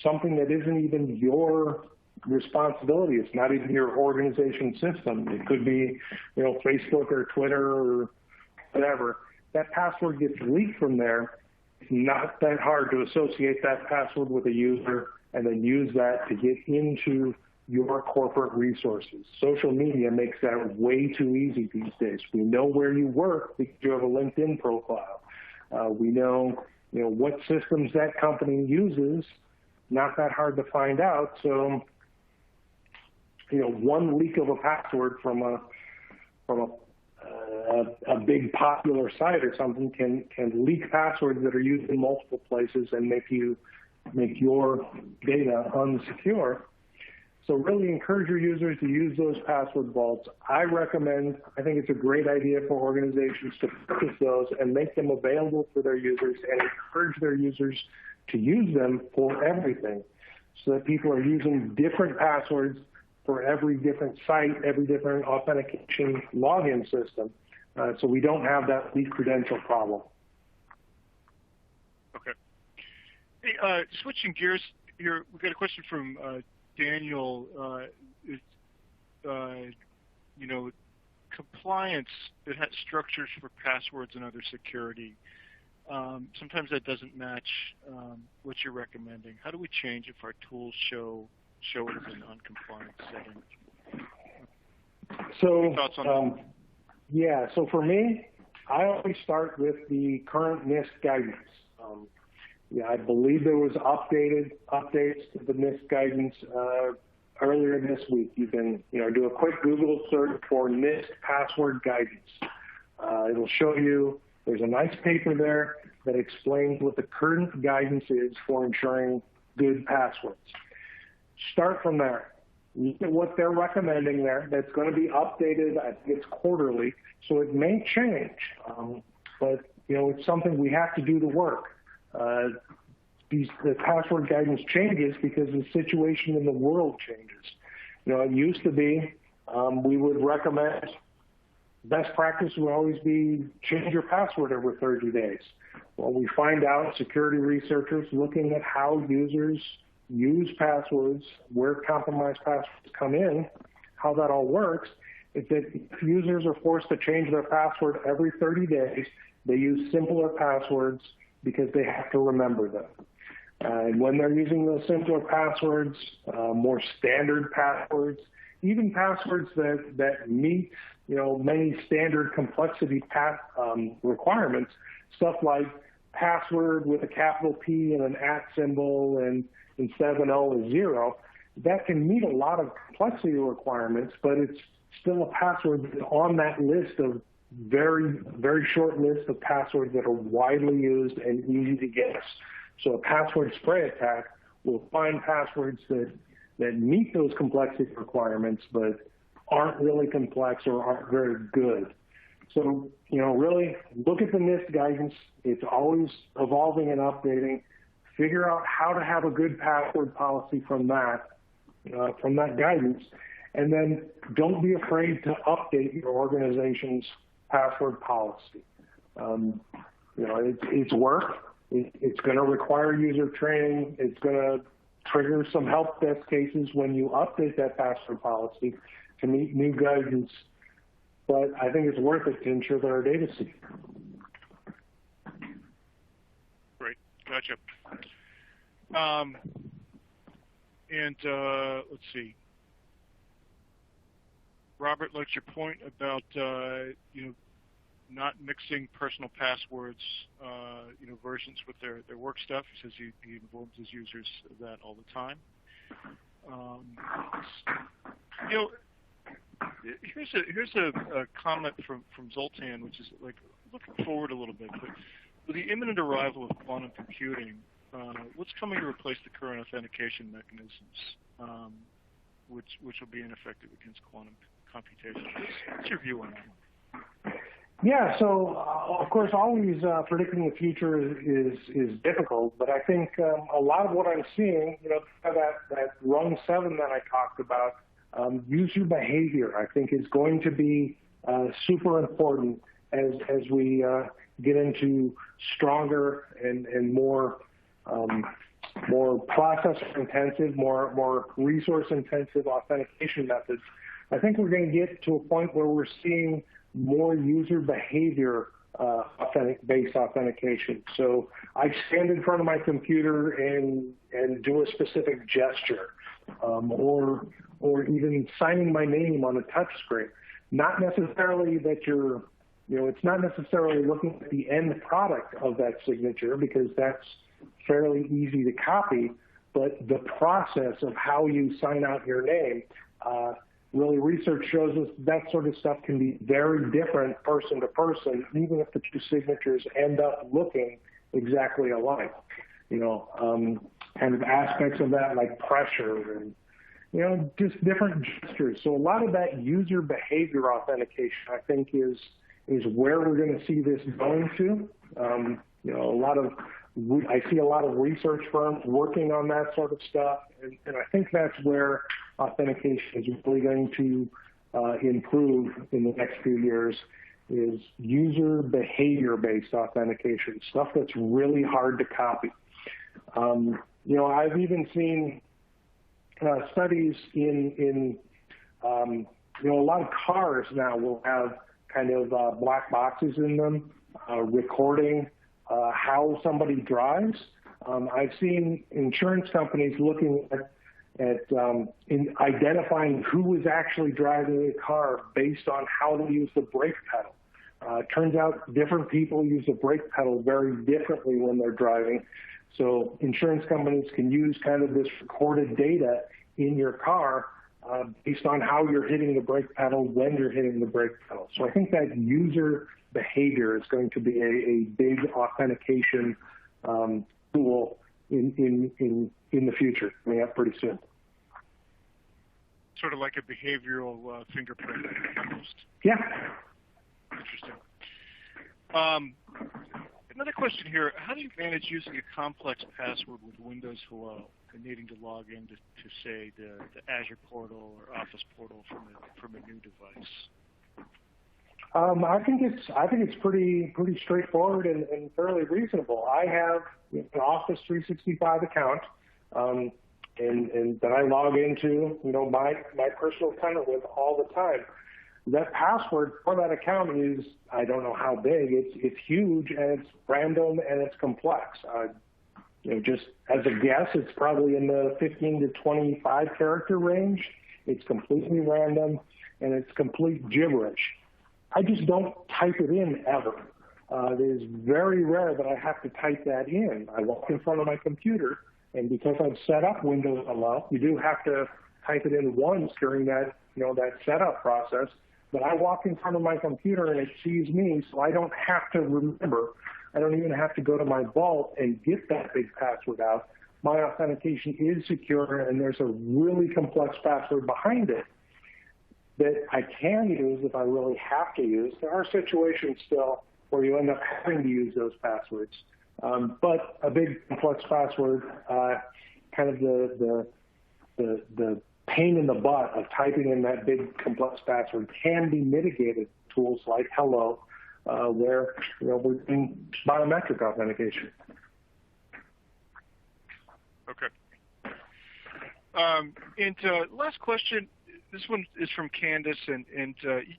something that isn't even your responsibility, it's not even your organization system, it could be Facebook or Twitter or whatever, that password gets leaked from there. It's not that hard to associate that password with a user and then use that to get into your corporate resources. Social media makes that way too easy these days. We know where you work because you have a LinkedIn profile. We know, what systems that company uses. Not that hard to find out. So, one leak of a password from a big popular site or something can leak passwords that are used in multiple places and make your data unsecure. So really encourage your users to use those password vaults. I think it's a great idea for organizations to purchase those and make them available for their users and encourage their users to use them for everything so that people are using different passwords for every different site, every different authentication login system, so we don't have that leak credential problem. Okay. Hey, switching gears here, we've got a question from Daniel. Compliance, it has structures for passwords and other security. Sometimes that doesn't match what you're recommending. How do we change if our tools show it as a non-compliant setting? So, thoughts on that? Yeah, so for me, I always start with the current NIST guidance. I believe there was updates to the NIST guidance earlier this week. You can, do a quick Google search for NIST password guidance. It'll show you, there's a nice paper there that explains what the current guidance is for ensuring good passwords. Start from there. Look at what they're recommending there. That's going to be updated. I think it's quarterly, so it may change. But it's something we have to do the work. The password guidance changes because the situation in the world changes. It used to be we would recommend best practice would always be change your password every 30 days. Well, we find out security researchers looking at how users use passwords, where compromised passwords come in, how that all works, is that if users are forced to change their password every 30 days, they use simpler passwords because they have to remember them. And when they're using those simpler passwords, more standard passwords, even passwords that meet many standard complexity requirements, stuff like password with a capital P and an @ symbol and instead of an O a 0, that can meet a lot of complexity requirements, but it's still a password that's on that list of very, very short list of passwords that are widely used and easy to guess. So a password spray attack will find passwords that meet those complexity requirements but aren't really complex or aren't very good. So, really look at the NIST guidance. It's always evolving and updating. Figure out how to have a good password policy from that guidance. And then don't be afraid to update your organization's password policy. It's work. It's going to require user training. It's going to trigger some help desk cases when you update that password policy to meet new guidance. But I think it's worth it to ensure that our data is secure. Great. Gotcha. Let's see. Robert likes your point about not mixing personal passwords, versions with their work stuff. He says he informs his users of that all the time. Here's a comment from Zoltan, which is like looking forward a little bit. But with the imminent arrival of quantum computing, what's coming to replace the current authentication mechanisms? which will be ineffective against quantum computation. What's your view on that one? Yeah, so of course, always predicting the future is difficult, but I think a lot of what I'm seeing, that rung 7 that I talked about, user behavior, I think is going to be super important as we get into stronger and more processor intensive, more resource intensive authentication methods. I think we're going to get to a point where we're seeing more user behavior based authentication. So I stand in front of my computer and do a specific gesture, or even signing my name on a touch screen. Not necessarily that it's not necessarily looking at the end product of that signature, because that's fairly easy to copy, but the process of how you sign out your name, really research shows us that sort of stuff can be very different person to person, even if the two signatures end up looking exactly alike. Kind of aspects of that like pressure and, just different gestures. So a lot of that user behavior authentication, I think, is where we're going to see this going to. I see a lot of research firms working on that sort of stuff, and I think that's where authentication is really going to improve in the next few years, is user behavior-based authentication, stuff that's really hard to copy. I've even seen studies in a lot of cars now will have kind of black boxes in them recording how somebody drives. I've seen insurance companies looking at in identifying who is actually driving a car based on how they use the brake pedal. It turns out different people use the brake pedal very differently when they're driving. So insurance companies can use kind of this recorded data in your car based on how you're hitting the brake pedal, when you're hitting the brake pedal. So I think that user behavior is going to be a big authentication tool in the future, coming up pretty soon. Sort of like a behavioral fingerprint almost. Yeah. Interesting. Another question here: how do you manage using a complex password with Windows Hello and needing to log in to say the Azure portal or Office portal from a new device? I think it's pretty straightforward and fairly reasonable. I have an Office 365 account, and that I log into, my personal tenant with all the time. That password for that account is, I don't know how big. It's huge, and it's random, and it's complex. Just as a guess, it's probably in the 15 to 25 character range. It's completely random, and it's complete gibberish. I just don't type it in ever. It is very rare that I have to type that in. I walk in front of my computer, and because I've set up Windows Hello, you do have to type it in once during that setup process. But I walk in front of my computer and it sees me, so I don't have to remember. I don't even have to go to my vault and get that big password out. My authentication is secure, and there's a really complex password behind it that I can use if I really have to use. There are situations still where you end up having to use those passwords. But a big complex password, kind of the pain in the butt of typing in that big complex password can be mitigated. Tools like Hello, where we're doing biometric authentication. Okay. And last question. This one is from Candace, and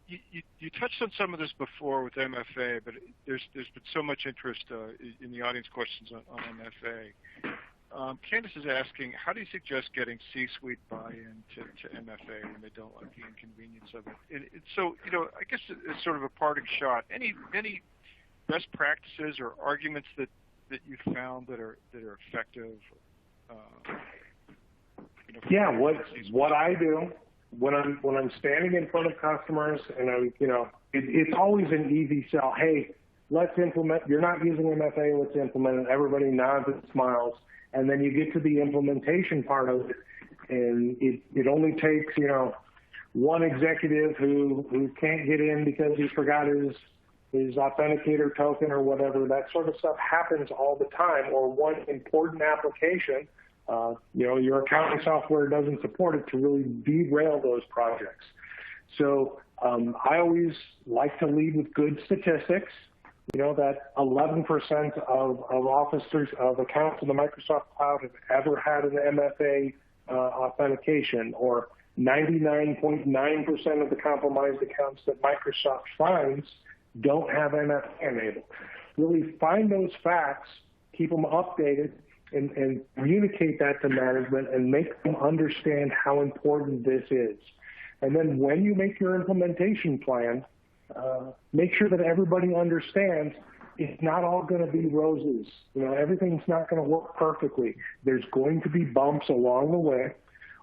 you touched on some of this before with MFA, but there's been so much interest in the audience questions on MFA. Candace is asking, how do you suggest getting C-suite buy-in to MFA when they don't like the inconvenience of it? And so, I guess it's sort of a parting shot. Any best practices or arguments that you found that are effective? Yeah, what I do when I'm standing in front of customers, and it's always an easy sell. Hey, let's implement. You're not using MFA. Let's implement it. Everybody nods and smiles. And then you get to the implementation part of it, and it only takes, one executive who can't get in because he forgot his authenticator token or whatever. That sort of stuff happens all the time. Or one important application, your accounting software doesn't support it, to really derail those projects. So I always like to lead with good statistics. That 11% of officers of accounts in the Microsoft Cloud have ever had an MFA authentication, or 99.9% of the compromised accounts that Microsoft finds don't have MFA enabled. Really find those facts, keep them updated, and communicate that to management and make them understand how important this is. And then when you make your implementation plan, make sure that everybody understands it's not all going to be roses. Everything's not going to work perfectly. There's going to be bumps along the way.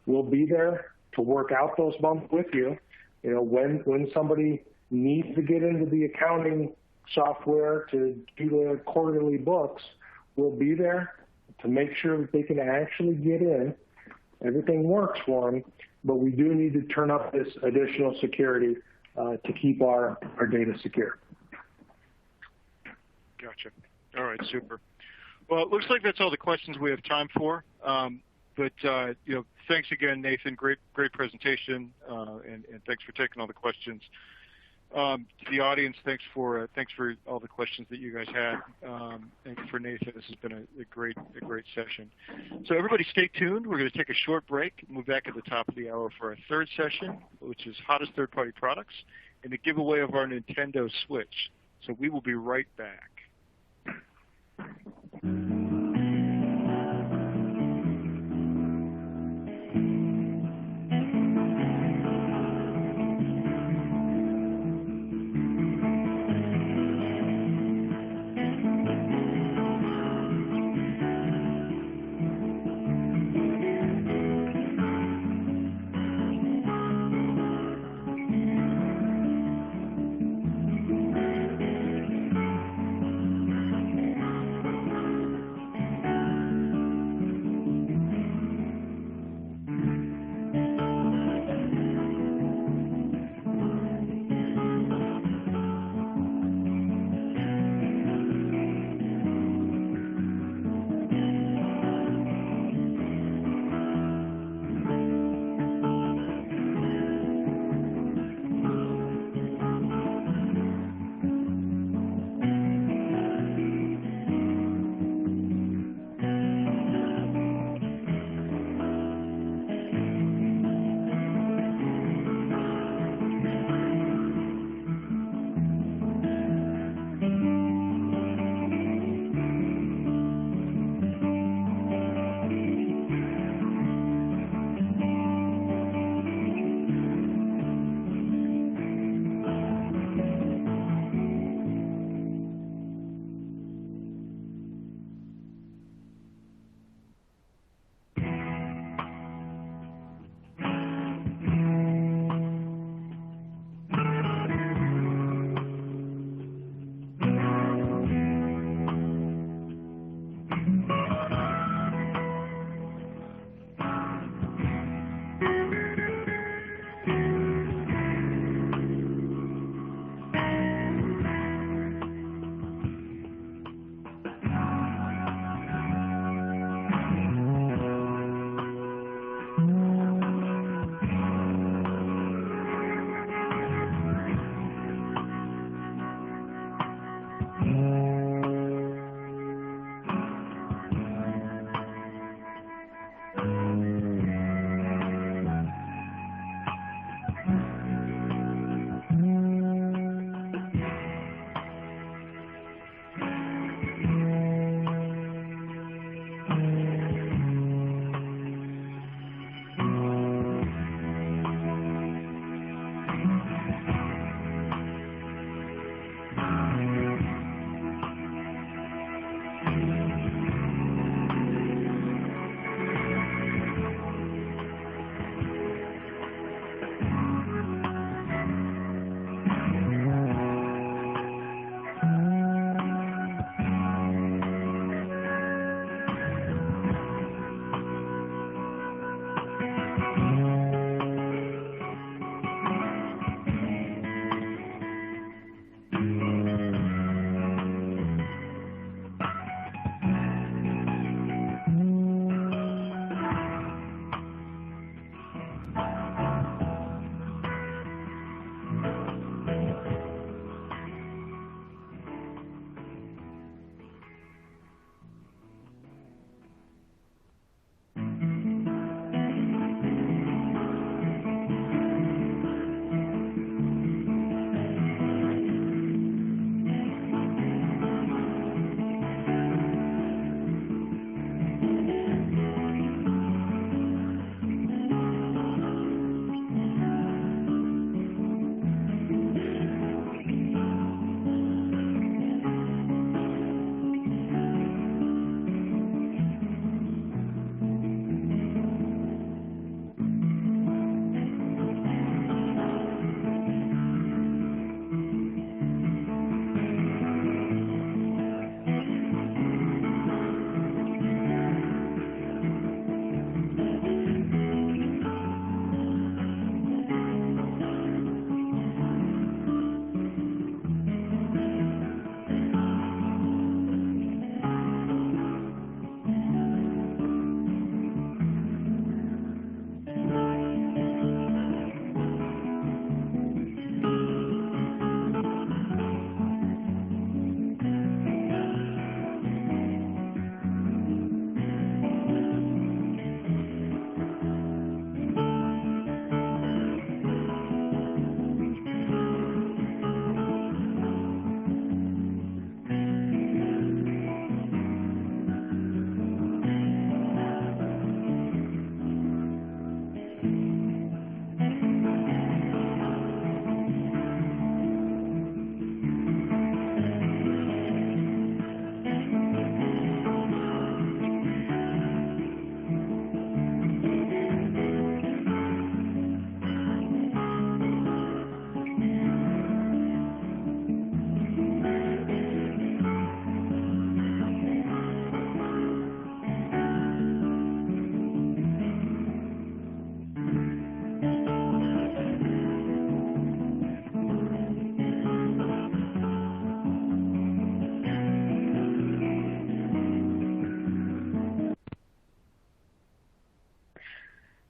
We'll be there to work out those bumps with you. When somebody needs to get into the accounting software to do the quarterly books, we'll be there to make sure that they can actually get in. Everything works for them, but we do need to turn up this additional security to keep our data secure. Gotcha. All right, super. Well, it looks like that's all the questions we have time for. But thanks again, Nathan. Great presentation, and thanks for taking all the questions. To the audience, thanks for all the questions that you guys had. Thank you for Nathan. This has been a great session. So everybody, stay tuned. We're going to take a short break and move back at the top of the hour for our third session, which is hottest third-party products and the giveaway of our Nintendo Switch. So we will be right back.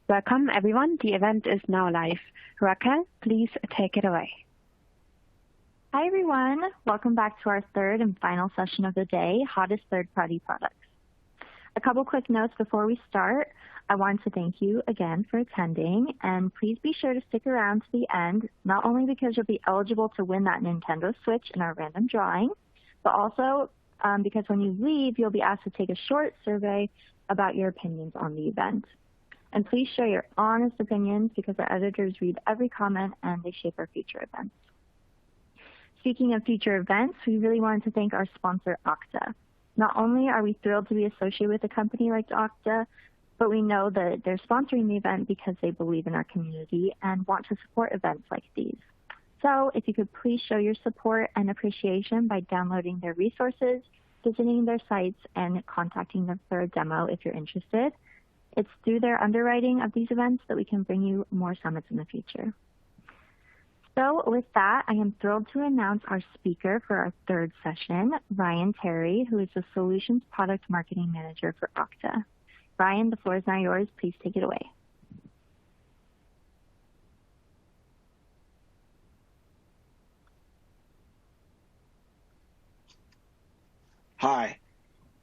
Welcome, everyone. The event is now live. Raquel, please take it away. Hi, everyone. Welcome back to our third and final session of the day, Hottest Third-Party Products. A couple quick notes before we start. I want to thank you again for attending, and please be sure to stick around to the end, not only because you'll be eligible to win that Nintendo Switch in our random drawing, but also because when you leave, you'll be asked to take a short survey about your opinions on the event. And please share your honest opinions because our editors read every comment and they shape our future events. Speaking of future events, we really wanted to thank our sponsor, Okta. Not only are we thrilled to be associated with a company like Okta, but we know that they're sponsoring the event because they believe in our community and want to support events like these. So if you could please show your support and appreciation by downloading their resources, visiting their sites, and contacting them for a demo if you're interested. It's through their underwriting of these events that we can bring you more summits in the future. So with that, I am thrilled to announce our speaker for our third session, Ryan Terry, who is the Solutions Product Marketing Manager for Okta. Ryan, the floor is now yours. Please take it away. Hi,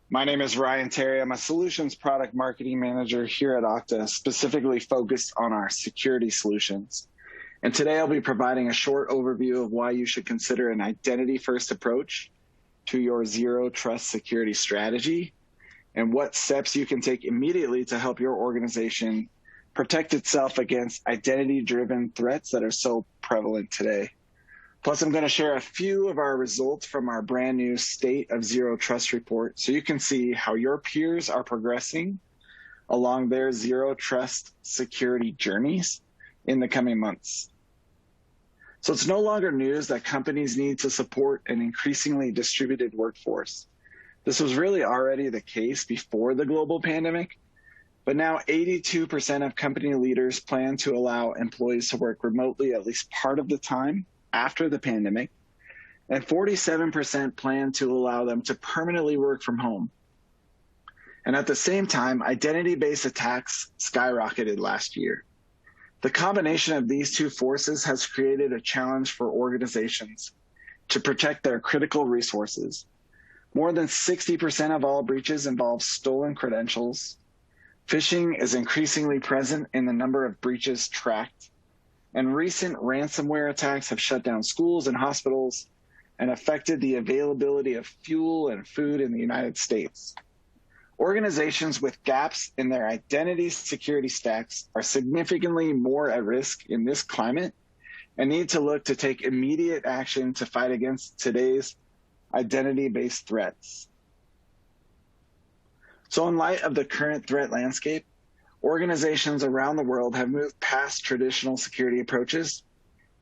my name is Ryan Terry. I'm a Solutions Product Marketing Manager here at Okta, specifically focused on our security solutions. And today I'll be providing a short overview of why you should consider an identity-first approach to your Zero Trust security strategy and what steps you can take immediately to help your organization protect itself against identity-driven threats that are so prevalent today. Plus, I'm going to share a few of our results from our brand new State of Zero Trust report so you can see how your peers are progressing along their Zero Trust security journeys in the coming months. So it's no longer news that companies need to support an increasingly distributed workforce. This was really already the case before the global pandemic, but now 82% of company leaders plan to allow employees to work remotely at least part of the time after the pandemic, and 47% plan to allow them to permanently work from home. And at the same time, identity-based attacks skyrocketed last year. The combination of these two forces has created a challenge for organizations to protect their critical resources. More than 60% of all breaches involve stolen credentials. Phishing is increasingly present in the number of breaches tracked. And recent ransomware attacks have shut down schools and hospitals and affected the availability of fuel and food in the United States. Organizations with gaps in their identity security stacks are significantly more at risk in this climate and need to look to take immediate action to fight against today's identity-based threats. So in light of the current threat landscape, organizations around the world have moved past traditional security approaches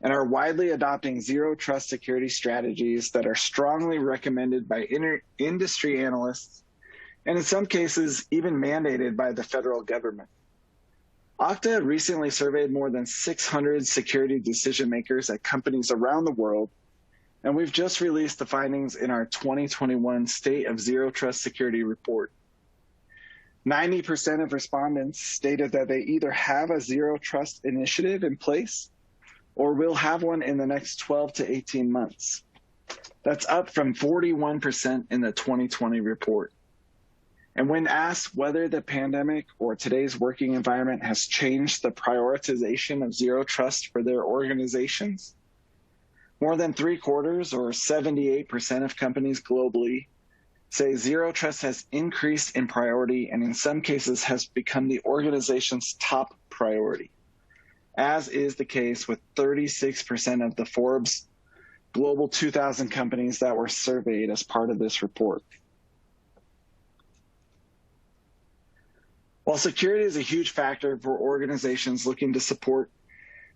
and are widely adopting zero trust security strategies that are strongly recommended by industry analysts and in some cases even mandated by the federal government. Okta recently surveyed more than 600 security decision makers at companies around the world, and we've just released the findings in our 2021 State of Zero Trust Security report. 90% of respondents stated that they either have a zero trust initiative in place or will have one in the next 12 to 18 months. That's up from 41% in the 2020 report. And when asked whether the pandemic or today's working environment has changed the prioritization of zero trust for their organizations, more than 3/4 or 78% of companies globally say zero trust has increased in priority and in some cases has become the organization's top priority, as is the case with 36% of the Forbes Global 2000 companies that were surveyed as part of this report. While security is a huge factor for organizations looking to support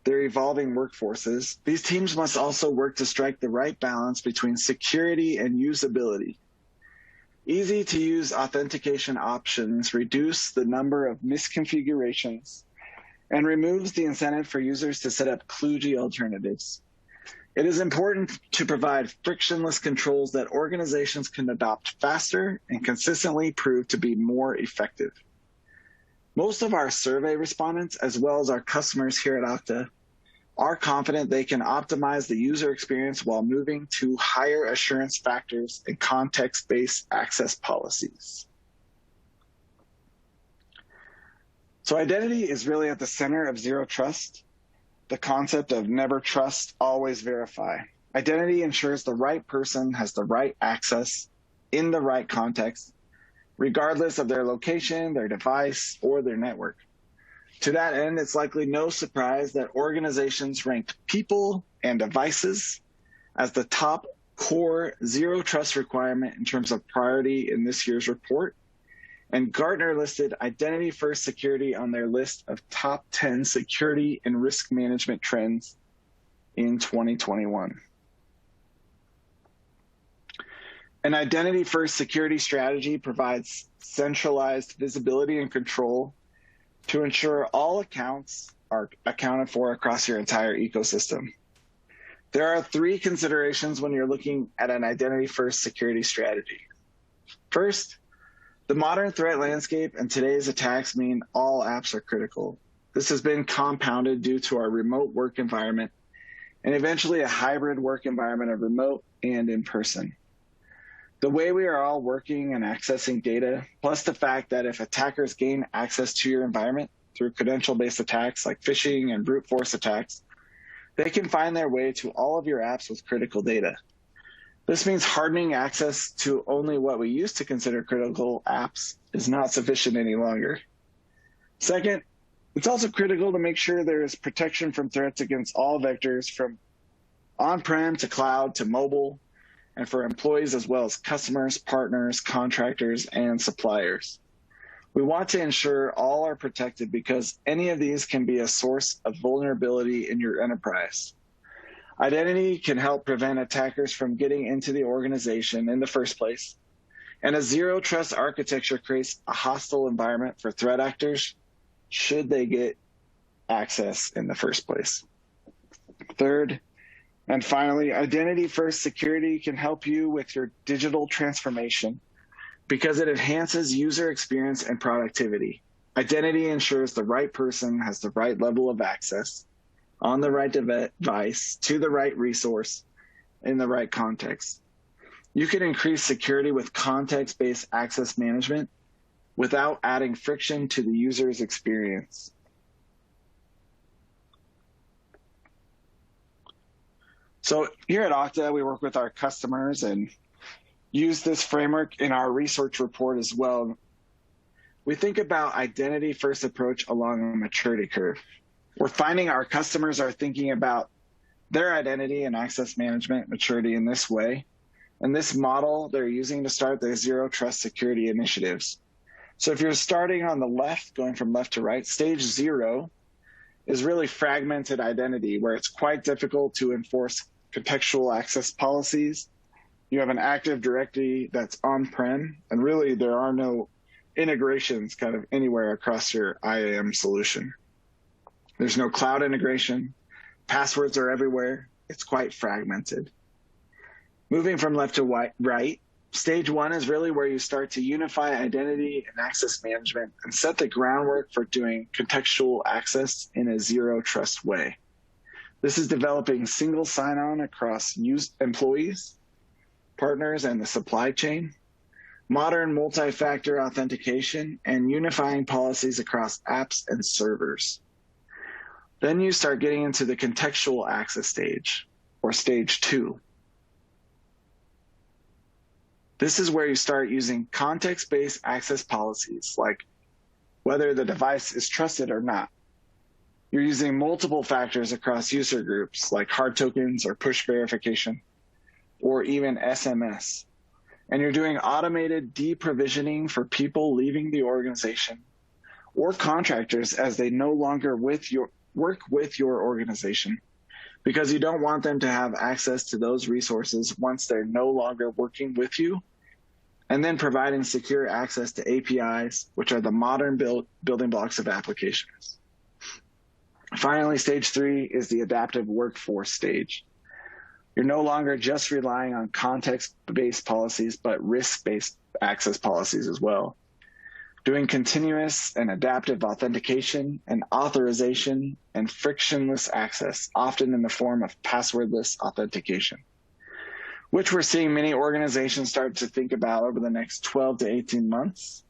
their evolving workforces, these teams must also work to strike the right balance between security and usability. Easy-to-use authentication options reduce the number of misconfigurations and removes the incentive for users to set up kludgy alternatives. It is important to provide frictionless controls that organizations can adopt faster and consistently prove to be more effective. Most of our survey respondents, as well as our customers here at Okta, are confident they can optimize the user experience while moving to higher assurance factors and context-based access policies. So identity is really at the center of Zero Trust, the concept of never trust, always verify. Identity ensures the right person has the right access in the right context, regardless of their location, their device, or their network. To that end, it's likely no surprise that organizations ranked people and devices as the top core Zero Trust requirement in terms of priority in this year's report. And Gartner listed identity-first security on their list of top 10 security and risk management trends in 2021. An identity-first security strategy provides centralized visibility and control to ensure all accounts are accounted for across your entire ecosystem. There are 3 considerations when you're looking at an identity-first security strategy. First, the modern threat landscape and today's attacks mean all apps are critical. This has been compounded due to our remote work environment and eventually a hybrid work environment of remote and in person. The way we are all working and accessing data, plus the fact that if attackers gain access to your environment through credential-based attacks like phishing and brute force attacks, they can find their way to all of your apps with critical data. This means hardening access to only what we used to consider critical apps is not sufficient any longer. Second, it's also critical to make sure there is protection from threats against all vectors from on-prem to cloud to mobile, and for employees as well as customers, partners, contractors, and suppliers. We want to ensure all are protected because any of these can be a source of vulnerability in your enterprise. Identity can help prevent attackers from getting into the organization in the first place, and a Zero Trust architecture creates a hostile environment for threat actors should they get access in the first place. Third, and finally, identity-first security can help you with your digital transformation because it enhances user experience and productivity. Identity ensures the right person has the right level of access on the right device to the right resource in the right context. You can increase security with context-based access management without adding friction to the user's experience. So here at Okta, we work with our customers and use this framework in our research report as well. We think about identity-first approach along a maturity curve. We're finding our customers are thinking about their identity and access management maturity in this way. And this model they're using to start their Zero Trust security initiatives. So if you're starting on the left, going from left to right, stage 0 is really fragmented identity where it's quite difficult to enforce contextual access policies. You have an Active Directory that's on-prem, and really there are no integrations kind of anywhere across your IAM solution. There's no cloud integration. Passwords are everywhere. It's quite fragmented. Moving from left to right, stage 1 is really where you start to unify identity and access management and set the groundwork for doing contextual access in a Zero Trust way. This is developing single sign-on across used employees, partners, and the supply chain, modern multi-factor authentication, and unifying policies across apps and servers. Then you start getting into the contextual access stage, or stage 2. This is where you start using context-based access policies, like whether the device is trusted or not. You're using multiple factors across user groups, like hard tokens or push verification, or even SMS. And you're doing automated deprovisioning for people leaving the organization or contractors as they no longer work with your organization, because you don't want them to have access to those resources once they're no longer working with you, and then providing secure access to APIs, which are the modern building blocks of applications. Finally, stage 3 is the adaptive workforce stage. You're no longer just relying on context-based policies, but risk-based access policies as well. doing continuous and adaptive authentication and authorization and frictionless access, often in the form of passwordless authentication, which we're seeing many organizations start to think about over the next 12 to 18 months,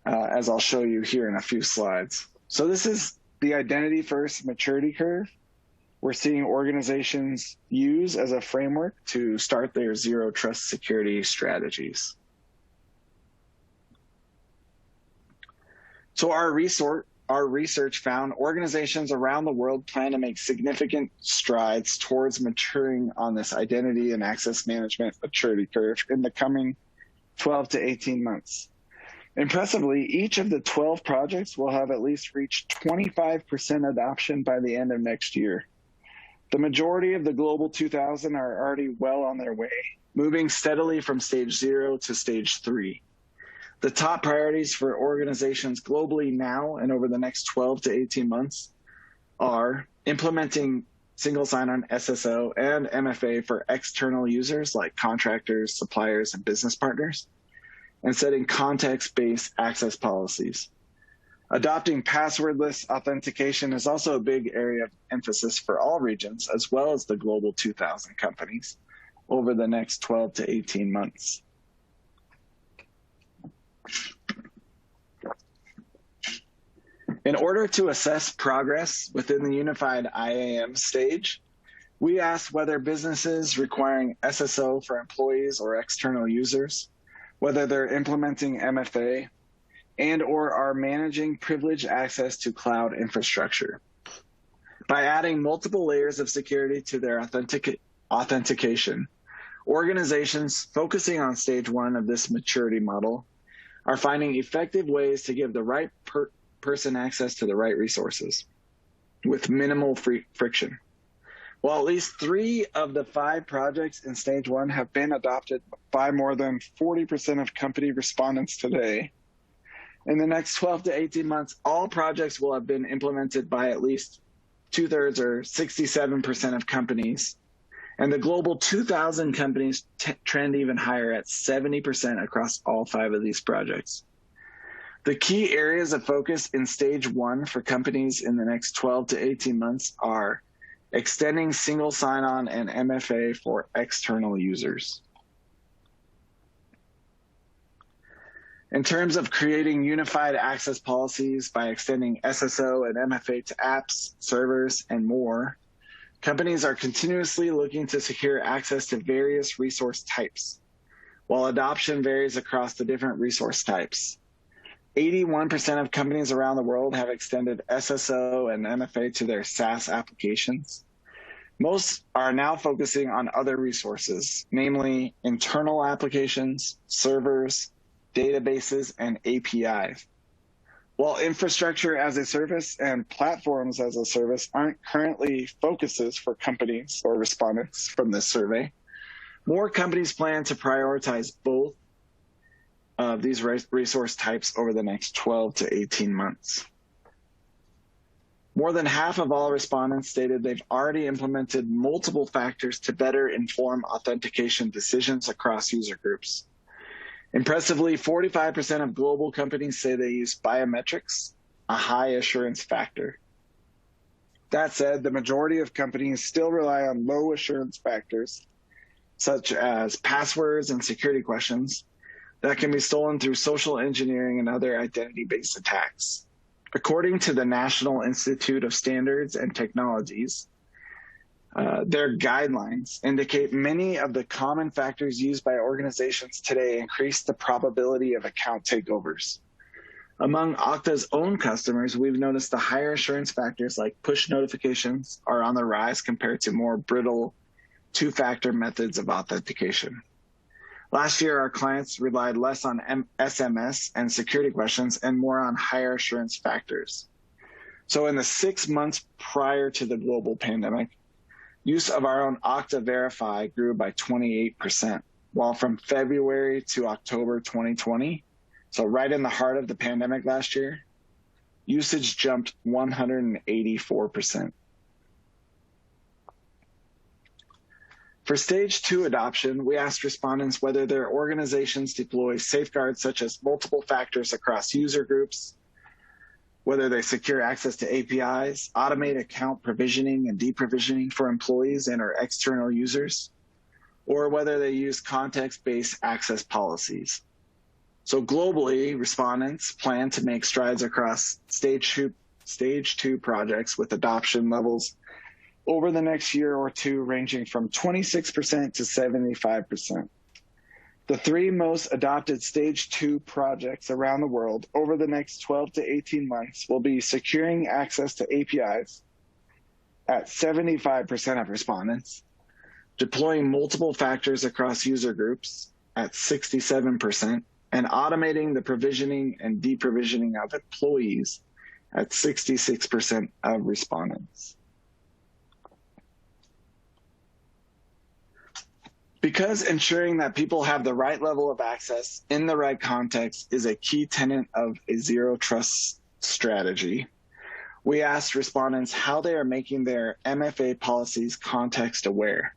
as I'll show you here in a few slides. So this is the identity first maturity curve we're seeing organizations use as a framework to start their zero trust security strategies. So our research found organizations around the world plan to make significant strides towards maturing on this identity and access management maturity curve in the coming 12 to 18 months. Impressively, each of the 12 projects will have at least reached 25% adoption by the end of next year. The majority of the Global 2000 are already well on their way, moving steadily from stage 0 to stage 3. The top priorities for organizations globally now and over the next 12 to 18 months are implementing single sign-on SSO and MFA for external users like contractors, suppliers, and business partners, and setting context-based access policies. Adopting passwordless authentication is also a big area of emphasis for all regions, as well as the Global 2000 companies over the next 12 to 18 months. In order to assess progress within the unified IAM stage, we asked whether businesses requiring SSO for employees or external users, whether they're implementing MFA, and or are managing privileged access to cloud infrastructure. By adding multiple layers of security to their authentication, organizations focusing on stage 1 of this maturity model are finding effective ways to give the right person access to the right resources with minimal friction. While at least 3 of the 5 projects in stage 1 have been adopted by more than 40% of company respondents today, in the next 12 to 18 months, all projects will have been implemented by at least 2/3 or 67% of companies. And the Global 2000 companies trend even higher at 70% across all 5 of these projects. The key areas of focus in stage 1 for companies in the next 12 to 18 months are extending single sign-on and MFA for external users. In terms of creating unified access policies by extending SSO and MFA to apps, servers, and more, companies are continuously looking to secure access to various resource types, while adoption varies across the different resource types. 81% of companies around the world have extended SSO and MFA to their SaaS applications. Most are now focusing on other resources, namely internal applications, servers, databases, and APIs. While infrastructure as a service and platforms as a service aren't currently focuses for companies or respondents from this survey, more companies plan to prioritize both of these resource types over the next 12 to 18 months. More than half of all respondents stated they've already implemented multiple factors to better inform authentication decisions across user groups. Impressively, 45% of global companies say they use biometrics, a high assurance factor. That said, the majority of companies still rely on low assurance factors, such as passwords and security questions, that can be stolen through social engineering and other identity-based attacks. According to the National Institute of Standards and Technologies, their guidelines indicate many of the common factors used by organizations today increase the probability of account takeovers. Among Okta's own customers, we've noticed the higher assurance factors like push notifications are on the rise compared to more brittle two-factor methods of authentication. Last year, our clients relied less on SMS and security questions and more on higher assurance factors. So in the 6 months prior to the global pandemic, use of our own Okta Verify grew by 28%, while from February to October 2020, so right in the heart of the pandemic last year, usage jumped 184%. For stage 2 adoption, we asked respondents whether their organizations deploy safeguards such as multiple factors across user groups, whether they secure access to APIs, automate account provisioning and deprovisioning for employees and or external users, or whether they use context-based access policies. So globally, respondents plan to make strides across stage two projects with adoption levels over the next year or two ranging from 26% to 75%. The 3 most adopted stage 2 projects around the world over the next 12 to 18 months will be securing access to APIs at 75% of respondents, deploying multiple factors across user groups at 67%, and automating the provisioning and deprovisioning of employees at 66% of respondents. Because ensuring that people have the right level of access in the right context is a key tenet of a zero trust strategy, we asked respondents how they are making their MFA policies context aware.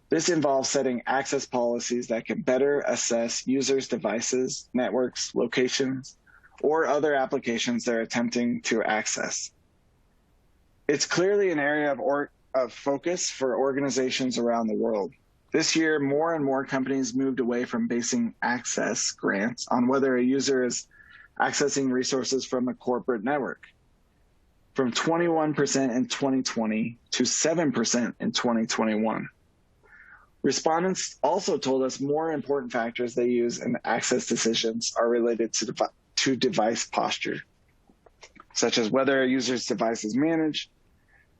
This involves setting access policies that can better assess users' devices, networks, locations, or other applications they're attempting to access. It's clearly an area of focus for organizations around the world. This year, more and more companies moved away from basing access grants on whether a user is accessing resources from a corporate network, from 21% in 2020 to 7% in 2021. Respondents also told us more important factors they use in access decisions are related to device posture, such as whether a user's device is managed,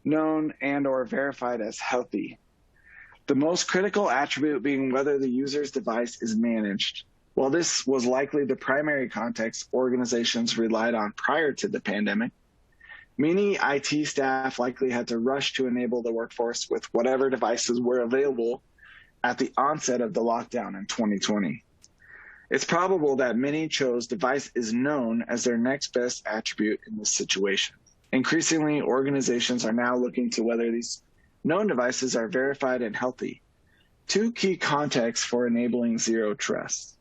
known, and or verified as healthy. The most critical attribute being whether the user's device is managed. While this was likely the primary context organizations relied on prior to the pandemic, many IT staff likely had to rush to enable the workforce with whatever devices were available at the onset of the lockdown in 2020. It's probable that many chose device is known as their next best attribute in this situation. Increasingly, organizations are now looking to whether these known devices are verified and healthy, 2 key contexts for enabling zero trust.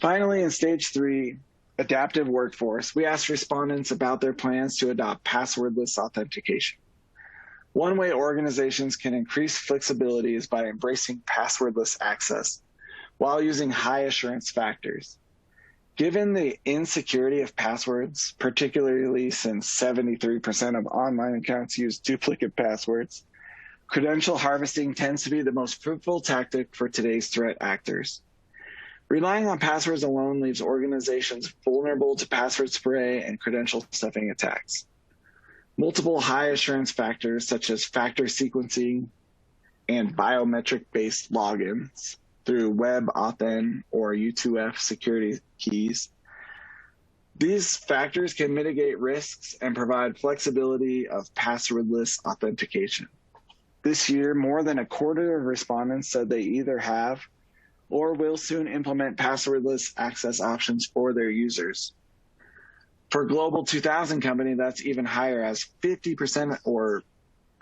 Finally, in stage 3, adaptive workforce, we asked respondents about their plans to adopt passwordless authentication. One way organizations can increase flexibility is by embracing passwordless access while using high assurance factors. Given the insecurity of passwords, particularly since 73% of online accounts use duplicate passwords, credential harvesting tends to be the most fruitful tactic for today's threat actors. Relying on passwords alone leaves organizations vulnerable to password spray and credential stuffing attacks. Multiple high assurance factors such as factor sequencing and biometric-based logins through WebAuthn or U2F security keys. These factors can mitigate risks and provide flexibility of passwordless authentication. This year, more than a quarter of respondents said they either have or will soon implement passwordless access options for their users. For Global 2000 company, that's even higher, as 50% or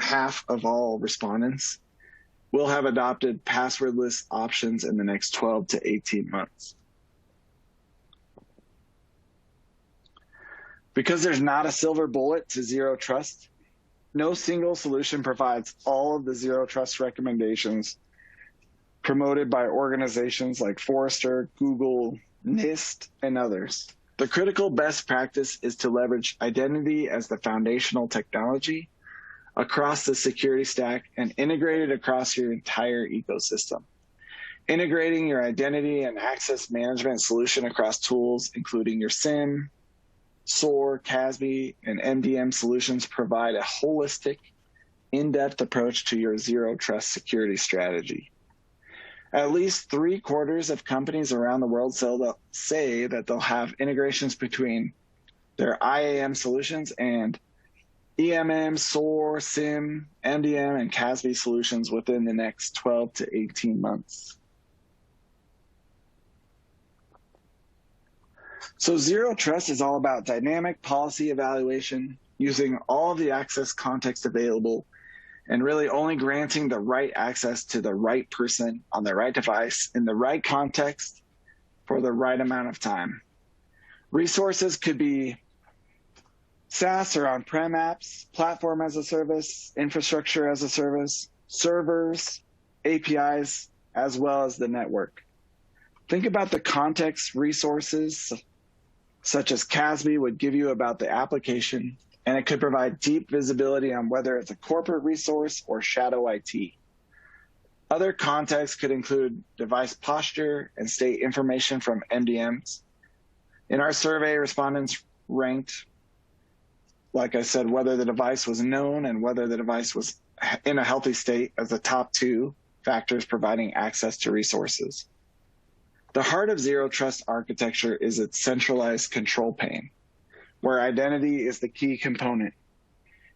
half of all respondents will have adopted passwordless options in the next 12 to 18 months. Because there's not a silver bullet to zero trust, no single solution provides all of the zero trust recommendations promoted by organizations like Forrester, Google, NIST, and others. The critical best practice is to leverage identity as the foundational technology across the security stack and integrate it across your entire ecosystem. Integrating your identity and access management solution across tools, including your SIEM, SOAR, CASB, and MDM solutions, provide a holistic, in-depth approach to your zero trust security strategy. At least 3/4 of companies around the world say that they'll have integrations between their IAM solutions and EMM, SOAR, SIEM, MDM, and CASB solutions within the next 12 to 18 months. So zero trust is all about dynamic policy evaluation, using all of the access context available, and really only granting the right access to the right person on the right device in the right context for the right amount of time. Resources could be SaaS or on-prem apps, platform as a service, infrastructure as a service, servers, APIs, as well as the network. Think about the context resources such as CASB would give you about the application, and it could provide deep visibility on whether it's a corporate resource or shadow IT. Other contexts could include device posture and state information from MDMs. In our survey, respondents ranked, like I said, whether the device was known and whether the device was in a healthy state as the top two factors providing access to resources. The heart of Zero Trust architecture is its centralized control plane, where identity is the key component.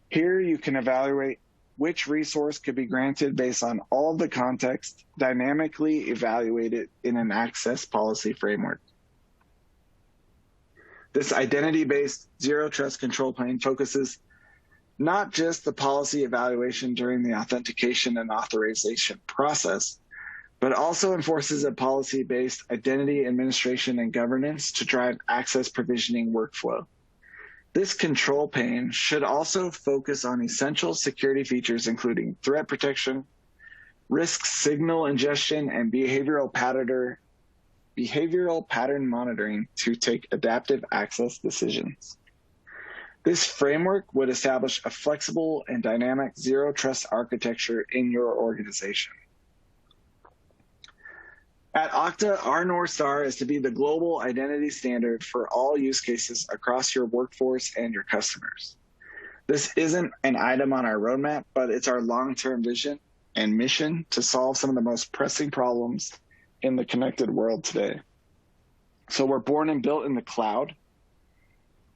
Here you can evaluate which resource could be granted based on all the context, dynamically evaluated in an access policy framework. This identity-based Zero Trust control plane focuses not just the policy evaluation during the authentication and authorization process, but also enforces a policy-based identity administration and governance to drive access provisioning workflow. This control plane should also focus on essential security features, including threat protection, risk signal ingestion, and behavioral pattern monitoring to take adaptive access decisions. This framework would establish a flexible and dynamic Zero Trust architecture in your organization. At Okta, our North Star is to be the global identity standard for all use cases across your workforce and your customers. This isn't an item on our roadmap, but it's our long-term vision and mission to solve some of the most pressing problems in the connected world today. So we're born and built in the cloud.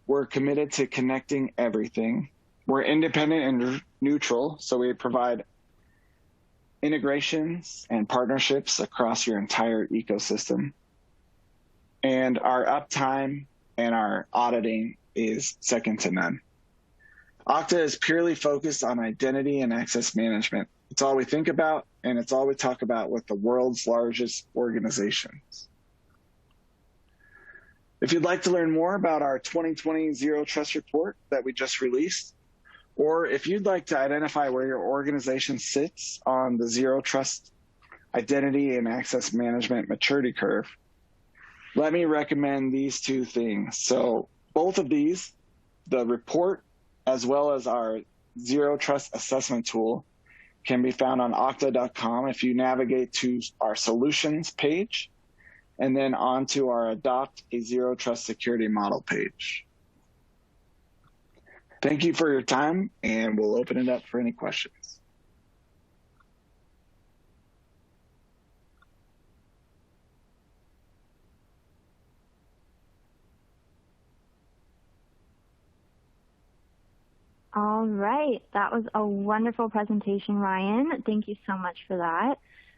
We're committed to connecting everything. We're independent and neutral, so we provide integrations and partnerships across your entire ecosystem. And our uptime and our auditing is second to none. Okta is purely focused on identity and access management. It's all we think about, and it's all we talk about with the world's largest organizations. If you'd like to learn more about our 2020 Zero Trust report that we just released, or if you'd like to identify where your organization sits on the Zero Trust identity and access management maturity curve, let me recommend these two things. So both of these, the report as well as our Zero Trust assessment tool, can be found on okta.com if you navigate to our solutions page and then onto our Adopt a Zero Trust Security Model page. Thank you for your time, and we'll open it up for any questions. All right, that was a wonderful presentation, Ryan. Thank you so much for that.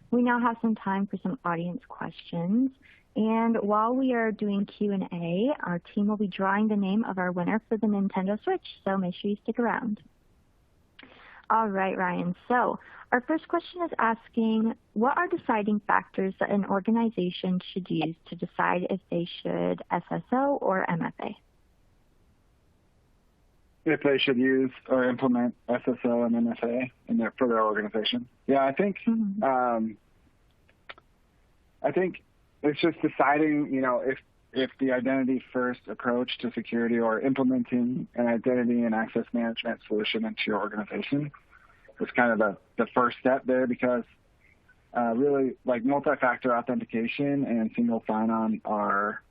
We now have some time for some audience questions. And while we are doing Q&A, our team will be drawing the name of our winner for the Nintendo Switch, so make sure you stick around. All right, Ryan. So our first question is asking, what are deciding factors that an organization should use to decide if they should SSO or MFA? If they should use or implement SSO and MFA for their organization. Yeah, I think it's just deciding, if the identity first approach to security or implementing an identity and access management solution into your organization is kind of the first step there, because really, like, multi-factor authentication and single sign-on are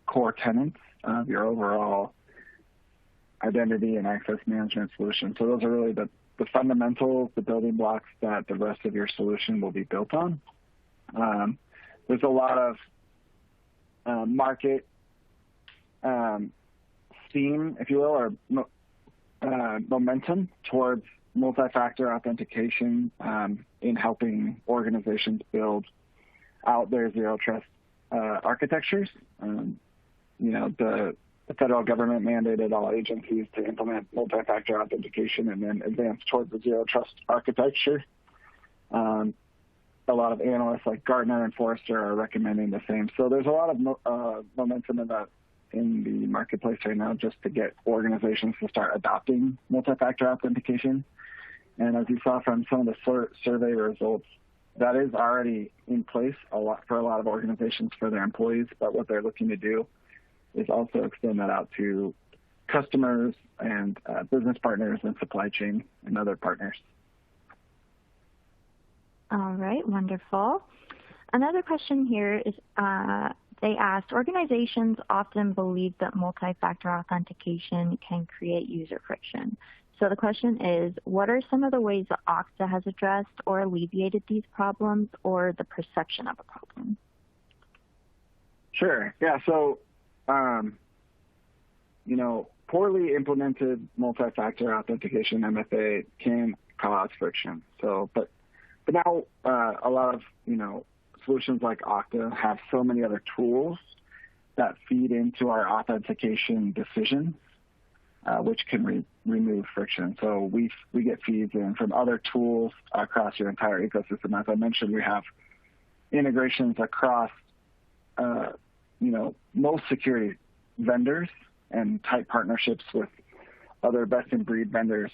core tenets of your overall identity and access management solution. So those are really the fundamentals, the building blocks that the rest of your solution will be built on. There's a lot of market steam, if you will, or momentum towards multi-factor authentication in helping organizations build out their Zero Trust architectures. the federal government mandated all agencies to implement multi-factor authentication and then advance towards the zero trust architecture. A lot of analysts like Gartner and Forrester are recommending the same. So there's a lot of momentum in the marketplace right now just to get organizations to start adopting multi-factor authentication. And as you saw from some of the survey results, that is already in place for a lot of organizations for their employees. But what they're looking to do is also extend that out to customers and business partners and supply chain and other partners. All right, wonderful. Another question here is they asked, organizations often believe that multi-factor authentication can create user friction. So the question is, what are some of the ways that Okta has addressed or alleviated these problems or the perception of a problem? Sure. Yeah. So, poorly implemented multi-factor authentication, MFA, can cause friction. So, but now a lot of, solutions like Okta have so many other tools that feed into our authentication decisions, which can remove friction. So we get feeds in from other tools across your entire ecosystem. As I mentioned, we have integrations across, most security vendors and tight partnerships with other best-in-breed vendors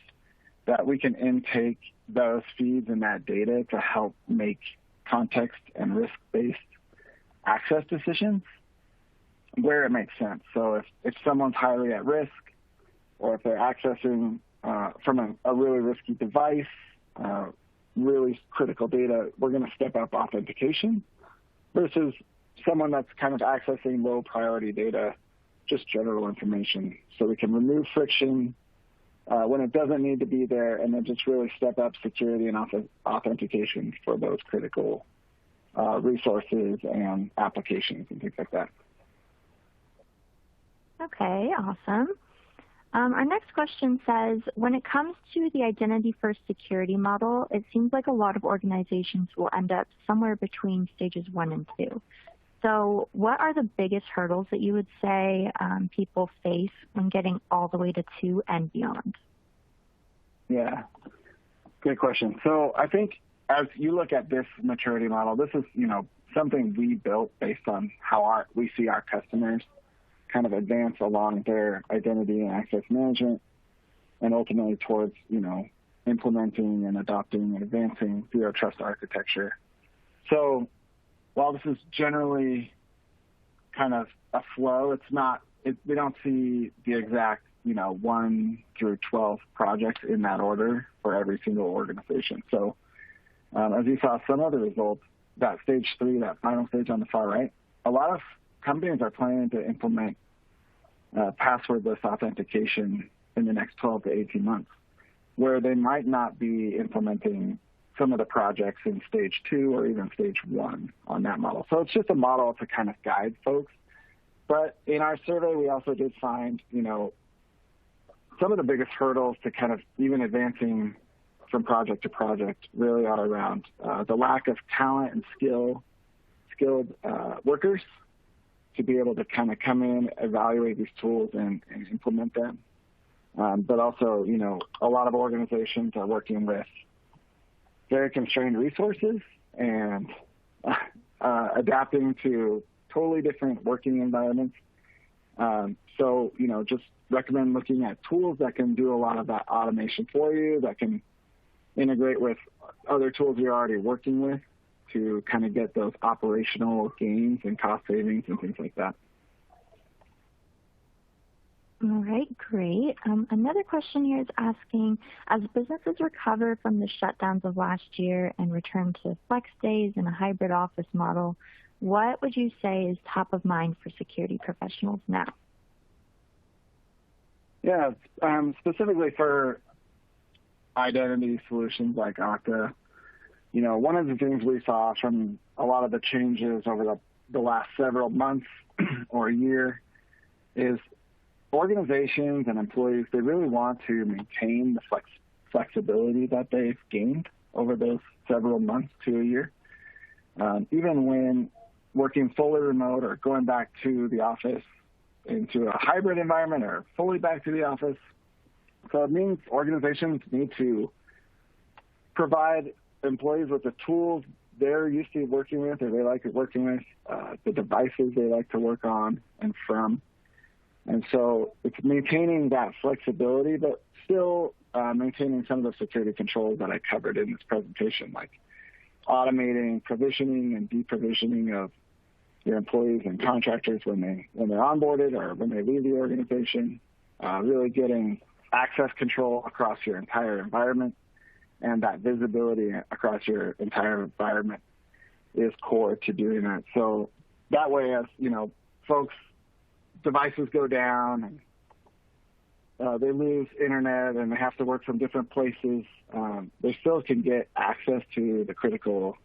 that we can intake those feeds and that data to help make context and risk-based access decisions where it makes sense. So if someone's highly at risk, or if they're accessing from a really risky device, really critical data, we're going to step up authentication versus someone that's kind of accessing low priority data, just general information. So we can remove friction when it doesn't need to be there, and then just really step up security and authentication for those critical resources and applications and things like that. Okay, awesome. Our next question says, when it comes to the identity-first security model, it seems like a lot of organizations will end up somewhere between stages 1 and 2. So what are the biggest hurdles that you would say people face when getting all the way to 2 and beyond? Yeah, good question. So I think as you look at this maturity model, this is, something we built based on how we see our customers kind of advance along their identity and access management and ultimately towards, implementing and adopting and advancing zero trust architecture. So while this is generally kind of a flow, we don't see the exact, 1 through 12 projects in that order for every single organization. So as you saw some of the results, that stage 3, that final stage on the far right, a lot of companies are planning to implement passwordless authentication in the next 12 to 18 months, where they might not be implementing some of the projects in stage 2 or even stage 1 on that model. So it's just a model to kind of guide folks. But in our survey, we also did find, some of the biggest hurdles to kind of even advancing from project to project really are around the lack of talent and skilled workers to be able to kind of come in, evaluate these tools and implement them. But also, a lot of organizations are working with very constrained resources and adapting to totally different working environments. So, just recommend looking at tools that can do a lot of that automation for you, that can integrate with other tools you're already working with to kind of get those operational gains and cost savings and things like that. All right, great. Another question here is asking, as businesses recover from the shutdowns of last year and return to flex days and a hybrid office model, what would you say is top of mind for security professionals now? Yeah, specifically for identity solutions like Okta, one of the things we saw from a lot of the changes over the last several months or year is organizations and employees, they really want to maintain the flexibility that they've gained over those several months to a year. Even when working fully remote or going back to the office into a hybrid environment or fully back to the office. So it means organizations need to provide employees with the tools they're used to working with or they like working with, the devices they like to work on and from. And so it's maintaining that flexibility, but still maintaining some of the security controls that I covered in this presentation, like automating provisioning and deprovisioning of your employees and contractors when they're onboarded or when they leave the organization, really getting access control across your entire environment, and that visibility across your entire environment is core to doing that. So that way, as folks' devices go down and they lose internet and they have to work from different places, they still can get access to the critical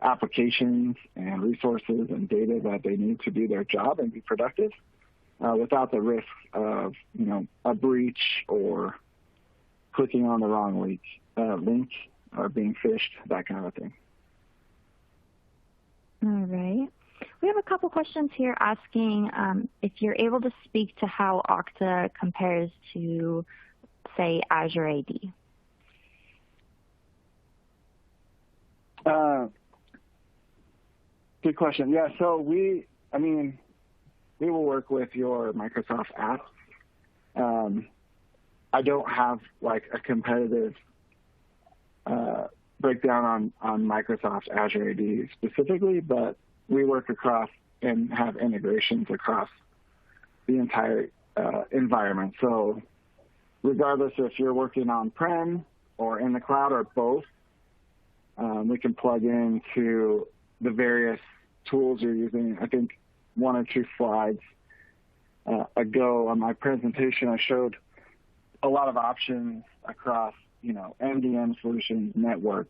applications and resources and data that they need to do their job and be productive without the risk of a breach or clicking on the wrong link or being phished, that kind of thing. All right. We have a couple questions here asking if you're able to speak to how Okta compares to, say, Azure AD. Good question. Yeah, so we will work with your Microsoft apps. I don't have like a competitive breakdown on Microsoft Azure AD specifically, but we work across and have integrations across the entire environment. So regardless if you're working on-prem or in the cloud or both, we can plug into the various tools you're using. I think one or two slides ago on my presentation, I showed a lot of options across, MDM solutions, network,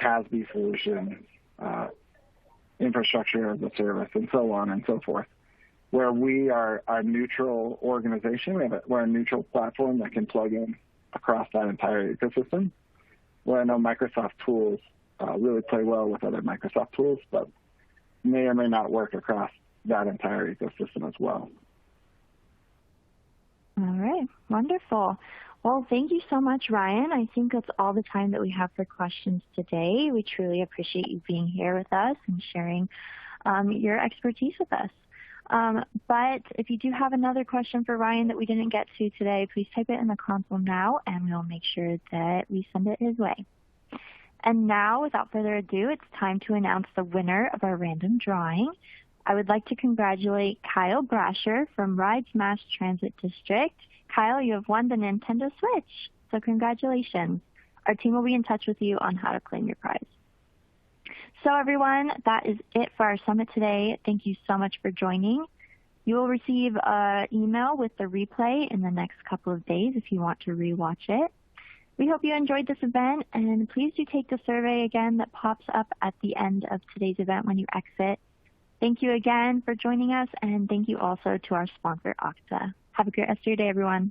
CASB solutions, infrastructure as a service, and so on and so forth, where we are a neutral organization. We're a neutral platform that can plug in across that entire ecosystem, where I know Microsoft tools really play well with other Microsoft tools, but may or may not work across that entire ecosystem as well. All right, wonderful. Well, thank you so much, Ryan. I think that's all the time that we have for questions today. We truly appreciate you being here with us and sharing your expertise with us. But if you do have another question for Ryan that we didn't get to today, please type it in the console now, and we'll make sure that we send it his way. And now, without further ado, it's time to announce the winner of our random drawing. I would like to congratulate Kyle Brasher from Rides Mass Transit District. Kyle, you have won the Nintendo Switch, so congratulations. Our team will be in touch with you on how to claim your prize. So everyone, that is it for our summit today. Thank you so much for joining. You will receive an email with the replay in the next couple of days if you want to rewatch it. We hope you enjoyed this event, and please do take the survey again that pops up at the end of today's event when you exit. Thank you again for joining us, and thank you also to our sponsor, Okta. Have a great rest of your day, everyone.